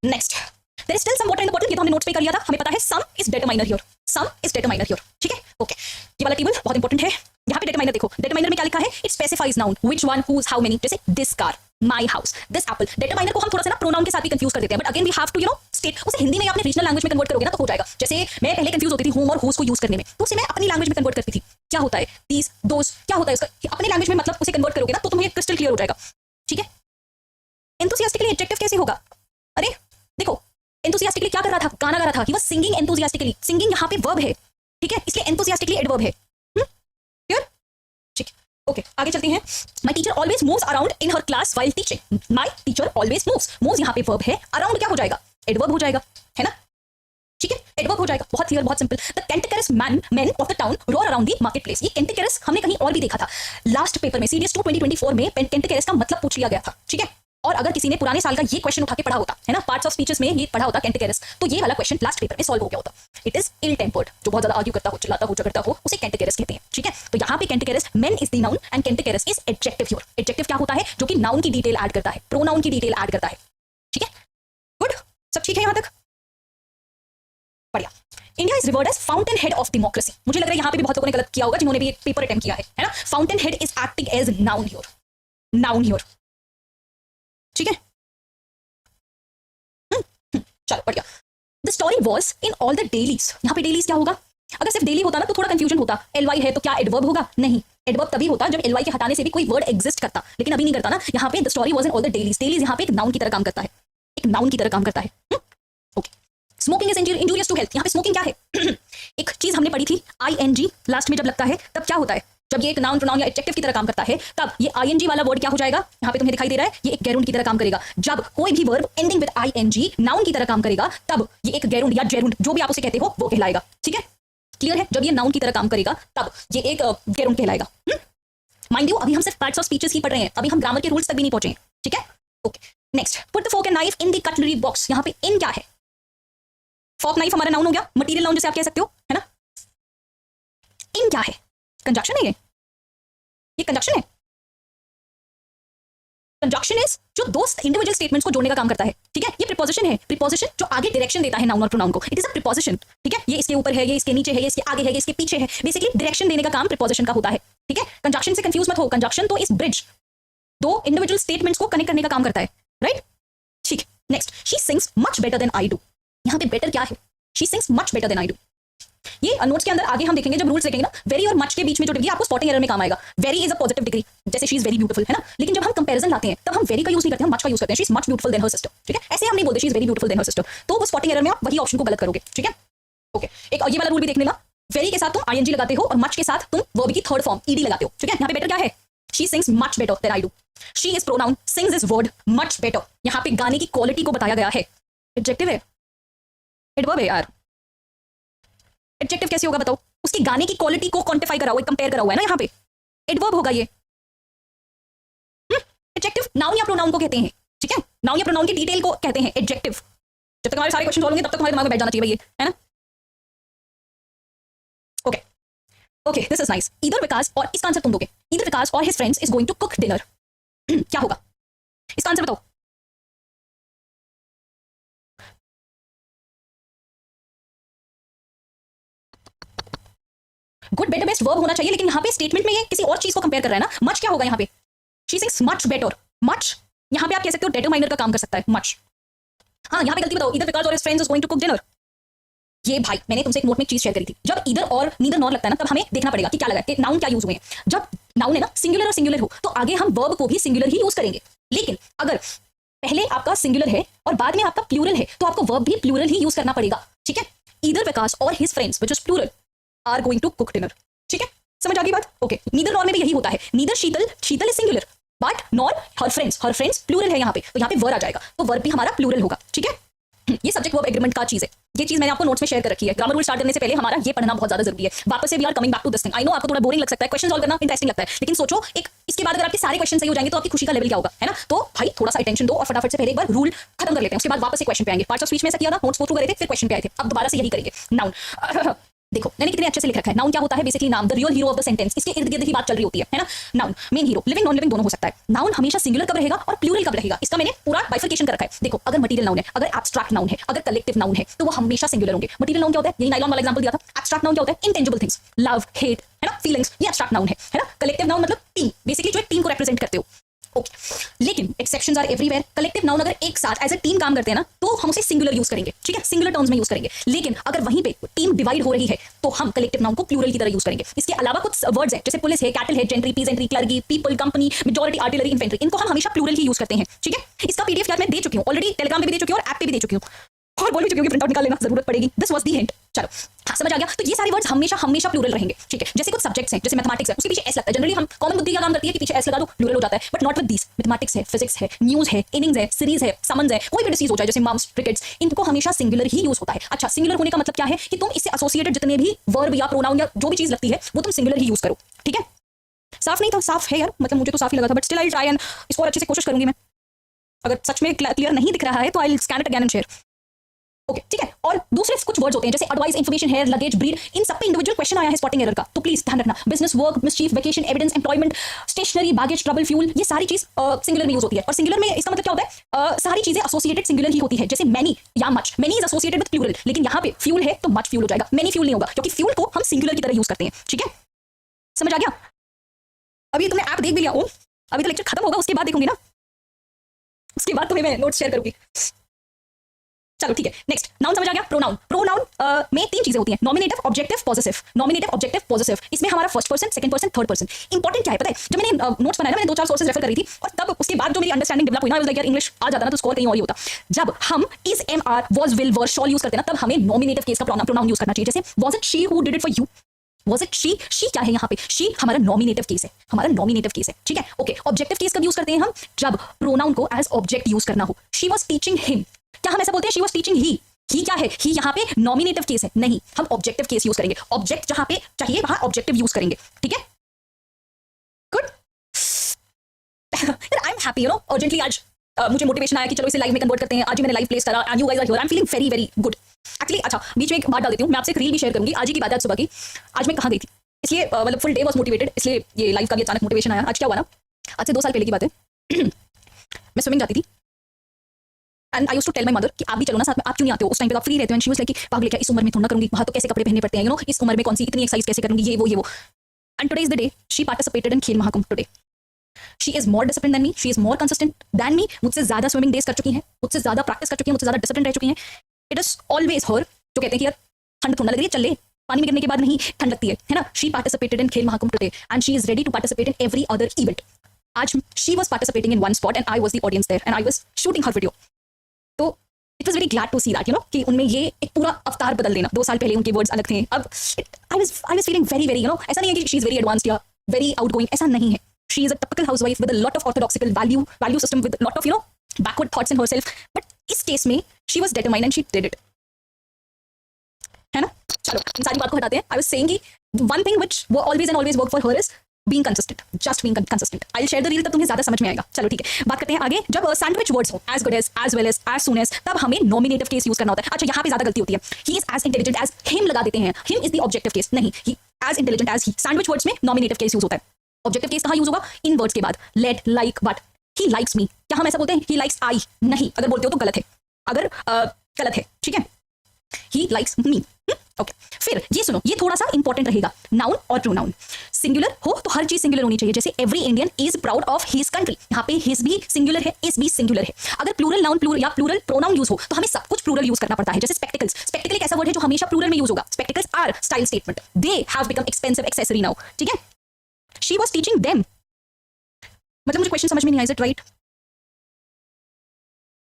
Next, there is still some water in the bottle. ये तो हमने नोट्स पे कर लिया था, हमें पता है सम is determiner here, some is determiner here, ठीक है? ओके, ये वाला टेबल बहुत इंपॉर्टेंट है। यहाँ पे डिटरमाइनर देखो, डिटरमाइनर में क्या लिखा है? It specifies noun, which one, whose, how many. जैसे this car, my house, this apple. Determiner को हम थोड़ा सा ना प्रोनाउन के साथ भी कंफ्यूज कर देते हैं, but again we have to state. उसे हिंदी में या अपने रीजनल लैंग्वेज में कन्वर्ट करोगे ना तो हो जाएगा। जैसे मैं पहले कंफ्यूज होती थी होम और हुज को यूज करने में, तो उसे मैं अपनी लैंग्वेज में कन्वर्ट करती थी। क्या होता है? दीस, दोस, क्या होता है इसका? अपने लैंग्वेज में मतलब उसे कन्वर्ट करोगे ना तो तुम्हें क्रिस्टल क्लियर हो जाएगा, ठीक है? एंथुसियास्टिकली एडजेक्टिव कैसे होगा? अरे देखो, एंथुसियास्टिकली क्या कर रहा था? गाना गा रहा था। He was singing enthusiastically. Singing यहाँ पे वर्ब है, ठीक है? इसलिए एंथुसियास्टिकली एडवर्ब है। क्लियर? ठीक, ओके आगे चलते हैं। My teacher always moves around in her class while teaching. My teacher always moves, moves यहाँ पे वर्ब है, अराउंड क्या हो जाएगा? एडवर्ब हो जाएगा, है ना? ठीक है, एडवर्ब हो जाएगा। बहुत क्लियर, बहुत simple. The cantankerous men of the town roar around the market place. ये कैंटिकरस हमने कहीं और भी देखा था, लास्ट पेपर में सीडीएस 2 2024 में कैंटिकरस का मतलब पूछ लिया गया था, ठीक है? और अगर किसी ने पुराने साल का ये क्वेश्चन उठा के पढ़ा होता है ना, पार्ट्स ऑफ स्पीचेस में ये पढ़ा होता कैंटिकरस, तो ये वाला क्वेश्चन लास्ट पेपर में सॉल्व हो गया होता। इट इज इल टेम्पर्ड, जो बहुत ज्यादा आर्ग्यू करता हो, चिल्लाता हो, झगड़ता हो, उसे कैंटिकरस कहते हैं, ठीक है? तो यहाँ पे cantankerous men is the noun and cantankerous is adjective here. Adjective क्या होता है? जो कि नाउन की डिटेल ऐड करता है, प्रोनाउन की डिटेल ऐड करता है, ठीक है? गुड, सब ठीक है यहाँ तक? बढ़िया। India is revered as fountain head of democracy. मुझे लग रहा है यहाँ पे भी बहुत लोगों ने गलत किया होगा जिन्होंने भी एक पेपर अटेम्प्ट किया है ना? Fountain head is acting as noun here, noun here, ठीक है? चलो बढ़िया। The story was in all the dailies. यहाँ पे डेलीज क्या होगा? अगर सिर्फ डेली होता ना तो थोड़ा कंफ्यूजन होता। एलवाई है तो क्या एडवर्ब होगा? नहीं, एडवर्ब तभी होता जब एलवाई के हटाने से भी कोई वर्ड एग्जिस्ट करता, लेकिन अभी नहीं करता ना। यहाँ पे the story was in all the dailies, dailies यहाँ पे एक नाउन की तरह काम करता है, एक नाउन की तरह काम करता है। Okay, smoking is injurious to health. यहाँ पे स्मोकिंग क्या है? एक चीज हमने पढ़ी थी, आईएनजी लास्ट में जब लगता है तब क्या होता है? जब ये एक नाउन प्रोनाउन या एडजेक्टिव की तरह काम करता है तब ये आईएनजी वाला वर्ड क्या हो जाएगा? यहाँ पे तुम्हें दिखाई दे रहा है, ये एक गेरुंड की तरह काम करेगा। जब कोई भी verb ending with ING noun की तरह काम करेगा तब ये एक गेरुंड या जेरुंड, जो भी आप उसे कहते हो, वो कहलाएगा, ठीक है? क्लियर है? जब ये नाउन की तरह काम करेगा तब ये एक गेरुंड कहलाएगा। माइंड यू, अभी हम सिर्फ पार्ट्स ऑफ स्पीचेस ही पढ़ रहे हैं, अभी हम ग्रामर के रूल्स तक भी नहीं पहुंचे, ठीक है? Okay, next, put the fork and knife in the cutlery box. यहाँ पे इन क्या है? फोर्क नाइफ हमारा नाउन हो गया, मटेरियल नाउन जैसे आप कह सकते हो, है ना? इन क्या है? कंजक्शन है ये कंजक्शन है। कंजक्शन इज जो दो इंडिविजुअल स्टेटमेंट्स को जोड़ने का काम करता है, ठीक है? ये प्रीपोजिशन है, प्रीपोजिशन जो आगे डायरेक्शन देता है नाउन और प्रोनाउन को। इट इज अ प्रीपोजिशन, ठीक है? ये इसके ऊपर है, ये इसके नीचे है, ये इसके आगे है, ये इसके पीछे है। बेसिकली डायरेक्शन देने का काम प्रीपोजिशन का होता है, ठीक है? कंजक्शन से कंफ्यूज मत हो, कंजक्शन तो इस ब्रिज, दो इंडिविजुअल स्टेटमेंट्स को कनेक्ट करने का काम करता है, राइट? ठीक, next, she sings much better than I do. यहाँ पे बेटर क्या है? She sings much better than I do. ये नोट्स के अंदर आगे हम देखेंगे, जब रूल्स देखेंगे ना, वेरी और मच के बीच में जो डिग्री आपको स्पॉटिंग एरर में काम आएगा। Very is a positive degree, जैसे शी इज वेरी ब्यूटीफुल, है ना? लेकिन जब हम कंपैरिजन लाते हैं तब हम वेरी का यूज नहीं करते, हम मच का यूज करते हैं। She is much beautiful than her sister, ठीक है? ऐसे हम नहीं बोलते she is very beautiful than her sister, तो वो स्पॉटिंग एरर में आप वही ऑप्शन को गलत करोगे, ठीक है? ओके, एक ये वाला रूल भी देख लेना, वेरी के साथ तुम आईएनजी लगाते हो और मच के साथ तुम वर्ब की थर्ड फॉर्म ईडी लगाते हो, ठीक है? यहाँ पे बेटर क्या है? She sings much better than I do. She is pronoun, sings is word, much better यहाँ पे गाने की क्वालिटी को बताया गया है। एडजेक्टिव है, एडवर्ब है यार। एडजेक्टिव कैसे होगा बताओ? उसकी गाने की क्वालिटी को क्वांटिफाई करा हुआ है, कंपेयर करा हुआ है ना, यहाँ पे एडवर्ब होगा ये। एडजेक्टिव नाउन या प्रोनाउन को कहते हैं, ठीक है? नाउन या प्रोनाउन की डिटेल को कहते हैं एडजेक्टिव। जब तक हमारे सारे क्वेश्चन सॉल्व होंगे तब तक हमारे दिमाग में बैठ जाना चाहिए ये, है ना? Okay okay, this is nice. Either Vikas, और इसका आंसर तुम दोगे, ईदर विकास और his friends is going to cook dinner. क्या होगा इसका आंसर बताओ? गुड बेटर बेस्ट वर्ब होना चाहिए, लेकिन यहाँ पे स्टेटमेंट में ये किसी और चीज को कंपेयर कर रहा है ना। मच क्या होगा यहाँ पे? She sings much better. Much यहाँ पे आप कह सकते हो डिटरमाइनर का काम कर सकता है, मच। हाँ, यहाँ पे गलती बताओ, ईदर विकास और his friends is going to cook dinner. ये भाई मैंने तुमसे एक नोट में चीज शेयर करी थी, जब ईदर और नीदर नॉर लगता है ना तब हमें देखना पड़ेगा कि क्या लगा, कि नाउन क्या यूज हुए हैं। जब नाउन है ना सिंगुलर और सिंगुलर हो तो आगे हम वर्ब को भी सिंगुलर ही यूज करेंगे, लेकिन अगर पहले आपका सिंगुलर है और बाद में आपका प्लूरल है तो आपको वर्ब भी प्लूरल ही यूज करना पड़ेगा, ठीक है? ईदर विकास और his friends which is plural are going to cook dinner. ठीक है, समझ आ गई बात? ओके, नीदर नॉर में भी यही होता है, neither Sheetal, Sheetal is singular but nor her friends plural है यहाँ पे, तो यहाँ पे वर्ब आ जाएगा, तो वर्ब भी हमारा प्लूरल होगा। ठीक है, ये सब्जेक्ट वर्ब एग्रीमेंट का चीज है, ये चीज मैंने आपको नोट्स में शेयर कर रखी है। ग्रामर रूल स्टार्ट करने से पहले हमारा ये पढ़ना बहुत ज्यादा जरूरी है। वापस से we are coming back to this thing. I know आपको थोड़ा बोरिंग लग सकता है, क्वेश्चन सॉल्व करना इंटरेस्टिंग लगता है, लेकिन सोचो एक इसके बाद अगर आपके सारे क्वेश्चन सही हो जाएंगे तो आपकी खुशी का लेवल क्या होगा, है ना? तो भाई थोड़ा सा अटेंशन दो और फटाफट से पहले एक बार रूल खत्म कर लेते हैं, उसके बाद वापस से क्वेश्चन पे आएंगे। पार्ट्स ऑफ स्पीच में ऐसा किया था, नोट्स गो थ्रू करे थे, फिर क्वेश्चन पे आए थे, अब दोबारा से यही करेंगे। नाउन देखो मैंने कितने अच्छे से लिख रखा है। नाउन क्या होता है? बेसिकली नाम, the real hero of the sentence, इसके इर्द गिर्द ही बात चल रही होती है ना? Noun main hero, living non living दोनों हो सकता है। नाउन हमेशा सिंगुलर कब रहेगा और प्लूरल कब रहेगा, इसका मैंने पूरा बाइफर्केशन कर रखा है। देखो अगर मटीरियल नाउन है, अगर एब्स्ट्रैक्ट नाउन है, अगर कलेक्टिव नाउन है, तो वो हमेशा सिंगुलर होंगे। मटीरियल नाउन क्या होता है? यही नाइलॉन वाला एग्जांपल दिया था। एब्स्ट्रैक्ट नाउन क्या होता है? इंटेंजिबल थिंग्स, लव, हेट, है ना, फीलिंग्स, ये एब्स्ट्रैक्ट नाउन है ना? कलेक्टिव नाउन मतलब टीम, बेसिकली जो एक टीम को रिप्रेजेंट करते हो। ओके, लेकिन exceptions are everywhere. Collective noun अगर एक साथ एज ए टीम काम करते हैं ना, तो हम उसे सिंगुलर यूज करेंगे, ठीक है, सिंगुलर टर्म्स में यूज करेंगे। लेकिन अगर वहीं पे टीम डिवाइड हो रही है तो हम कलेक्टिव नाउन को प्लूरल की तरह यूज करेंगे। इसके अलावा कुछ वर्ड्स है जैसे पुलिस है, कैटल है, gentry, peasantry, clergy, people, company, majority, artillery, infantry, इनको हम हमेशा प्लूरल ही यूज करते हैं। ठीक है, इसका पीडीएफ यार मैं दे चुकी हूँ ऑलरेडी, टेलीग्राम पे भी दे चुकी हूँ और ऐप पे भी दे चुकी हूँ और बोल भी चुकी हूँ कि प्रिंट आउट निकाल लेना, जरूरत पड़ेगी। This was the hint. चलो हाँ, समझ आ गया? तो ये सारे वर्ड्स हमेशा हमेशा प्लूरल रहेंगे। ठीक है, जैसे कुछ सब्जेक्ट्स हैं, जैसे मैथमेटिक्स है, उसके पीछे एस लगता है। जनरली हम कॉमन बुद्धि का काम करती है कि पीछे एस लगा दो, प्लूरल हो जाता है, but not with this. Mathematics है, फिजिक्स है, न्यूज है, इनिंग्स है, सीरीज है, समन्स है, कोई भी डिसीज हो जाए जैसे मम्स, क्रिकेट्स, इनको हमेशा सिंगुलर ही यूज होता है। अच्छा, सिंगुलर होने का मतलब क्या है कि तुम इससे एसोसिएटेड जितने भी वर्ब या प्रोनाउन या जो भी चीज लगती है वो तुम सिंगुलर ही यूज करो। ठीक है, साफ नहीं था? साफ है यार, मतलब मुझे तो साफ ही लगा था, but still I try and इसको और अच्छे से कोशिश करूंगी मैं। अगर सच में क्लियर नहीं दिख रहा है तो I will scan it again and share. Okay, ठीक है। और दूसरे कुछ वर्ड्स होते हैं जैसे advice, information, hair, luggage, bread, इन सब पे इंडिविजुअल क्वेश्चन आया है स्पॉटिंग एरर का, तो प्लीज ध्यान रखना। Business, work, mischief, vacation, evidence, employment, stationery, baggage, trouble, fuel, ये सारी चीज सिंगुलर में यूज होती है। और सिंगुलर में इसका मतलब क्या होता है? सारी चीजें एसोसिएटेड सिंगुलर ही होती है, जैसे मैनी या मच। Many is associated with plural, लेकिन यहाँ पे फ्यूल है तो मच फ्यूल हो जाएगा, मैनी फ्यूल नहीं होगा, क्योंकि फ्यूल को हम सिंगुलर की तरह यूज करते हैं। ठीक है, समझ आ गया? अभी तुमने ऐप देख भी लिया हो, अभी तो लेक्चर खत्म होगा, उसके बाद देखूंगी ना, उसके बाद तुम्हें मैं नोट्स शेयर करूंगी। चलो ठीक है, नेक्स्ट नाउन समझ आ गया। प्रोनाउन, प्रोनाउन में तीन चीजें होती हैं, nominative, objective, possessive. Nominative, objective, possessive, इसमें हमारा first person, second person, third person. Important क्या है पता है? जब मैंने नोट्स बनाया ना, मैंने 2-4 सोर्सेज रेफर करी थी और तब उसके बाद जो मेरी अंडरस्टैंडिंग डेवलप हुई ना, लाइक यार इंग्लिश आ जाता ना तो स्कोर कहीं और ही होता। जब हम is, am, are, was, will, were, shall use करते हैं ना, तब हमें नॉमिनेटिव केस का प्रोनाउन यूज करना चाहिए। जैसे was it she who did it for you, Was it she? she क्या है यहाँ पे? she हमारा नॉमिनेटिव केस है, हमारा नॉमिनेटिव केस है। ठीक है, ओके। ऑब्जेक्टिव केस कब यूज करते हैं हम? जब प्रोनाउन को एज ऑब्जेक्ट यूज करना हो। she was teaching him, क्या हम ऐसा बोलते हैं? she was teaching he? ही क्या है? ही यहाँ पे नॉमिनेटिव केस है, नहीं, हम ऑब्जेक्टिव केस यूज करेंगे। ऑब्जेक्ट जहां पे चाहिए वहां ऑब्जेक्टिव यूज करेंगे। ठीक है, good. I am happy, you know, urgently आज मुझे मोटिवेशन आया कि चलो इसे लाइव में कन्वर्ट करते हैं। आज ही मैंने लाइव प्लेस करा and you guys are here, I am feeling very very good actually. अच्छा, बीच में एक बात डाल देती हूँ, मैं आपसे एक रील भी शेयर करूंगी। आज ही की बात है, आज सुबह की। आज मैं कहाँ गई थी, इसलिए मतलब फुल डे वाज मोटिवेटेड, इसलिए ये लाइव का भी अचानक मोटिवेशन आया। आज क्या हुआ ना, आज से 2 साल पहले की बात है। मैं स्विमिंग जाती थी and I used to tell my mother कि आप भी चलो ना साथ में, आप क्यों नहीं आते हो? उस टाइम पे आप फ्री रहते हो। एंड शी वाज लाइक, पागल क्या, इस उम्र में थोड़ा करूंगी, वहां तो कैसे कपड़े पहनने पड़ते हैं, यू नो, इस उम्र में कौन सी इतनी एक्सरसाइज कैसे करूंगी, ये वो। And today is the day she participated in Khel Mahakumbh today. She is more discipline than me, she is more consistent than me, मुझसे ज्यादा स्विमिंग डेज कर चुकी हैं, मुझसे ज्यादा प्रैक्टिस कर चुकी हैं, मुझसे ज्यादा डिसिप्लिन रह चुकी हैं। इट इज ऑलवेज हर जो कहते हैं कि यार ठंड थोड़ा लग रही है, चल ले, पानी में गिरने के बाद नहीं ठंड लगती है ना। She participated in Khel Mahakumbh today and she is ready to participate in every other event. आज she was participating in one spot and I was the audience there and I was shooting her video. तो it was very glad to see that, you know, कि उनमें ये एक पूरा अवतार बदल देना। 2 साल पहले उनके वर्ड्स अलग थे, अब I was feeling very very, you know, ऐसा नहीं है कि शी इज वेरी एडवांस्ड या वेरी आउटगोइंग, ऐसा नहीं है। She is a typical housewife with a lot of orthodoxical value system, with lot of, you know, backward thoughts in herself, but इस case में she was determined and she did it, है ना। चलो इन सारी बात को हटाते हैं। आई वाज सेइंग कि वन थिंग व्हिच वो always and always work for her is being consistent, just being consistent. I will share the reel, तब तुम्हें ज्यादा समझ में आएगा। चलो ठीक है, बात करते हैं आगे। जब सैंडविच वर्ड्स हो, as good as well as soon as, तब हमें नॉमिनेटिव केस यूज करना होता है। अच्छा, यहाँ पे ज्यादा गलती होती है, he is as intelligent as him लगा देते हैं, him is the objective case, नहीं, he as intelligent as he. Sandwich words में नॉमिनेटिव केस यूज होता है। ऑब्जेक्टिव केस कहाँ यूज होगा? इन वर्ड्स के बाद, let, like, but. He likes me, क्या हम ऐसा बोलते हैं? ही लाइक्स आई, नहीं, अगर बोलते हो तो गलत है, अगर गलत है। ठीक है, ही लाइक्स मी। ओके, फिर ये सुनो, ये थोड़ा सा इंपॉर्टेंट रहेगा। नाउन और प्रोनाउन सिंगुलर हो तो हर चीज सिंगुलर होनी चाहिए। जैसे every Indian is proud of his country, यहाँ पे हिज भी सिंगुलर है, इज भी सिंगुलर है। अगर प्लूरल नाउन प्लूरल या प्लूरल प्रोनाउन यूज हो तो हमें सब कुछ प्लूरल यूज करना पड़ता है। जैसे स्पेक्टिकल्स, स्पेक्टिकल एक ऐसा वर्ड है जो हमेशा प्लूरल में यूज होगा। Spectacles are style statement, they have become expensive accessory now. ठीक है, शी वाज टीचिंग देम, मतलब मुझे क्वेश्चन समझ में नहीं आया, इज इट राइट?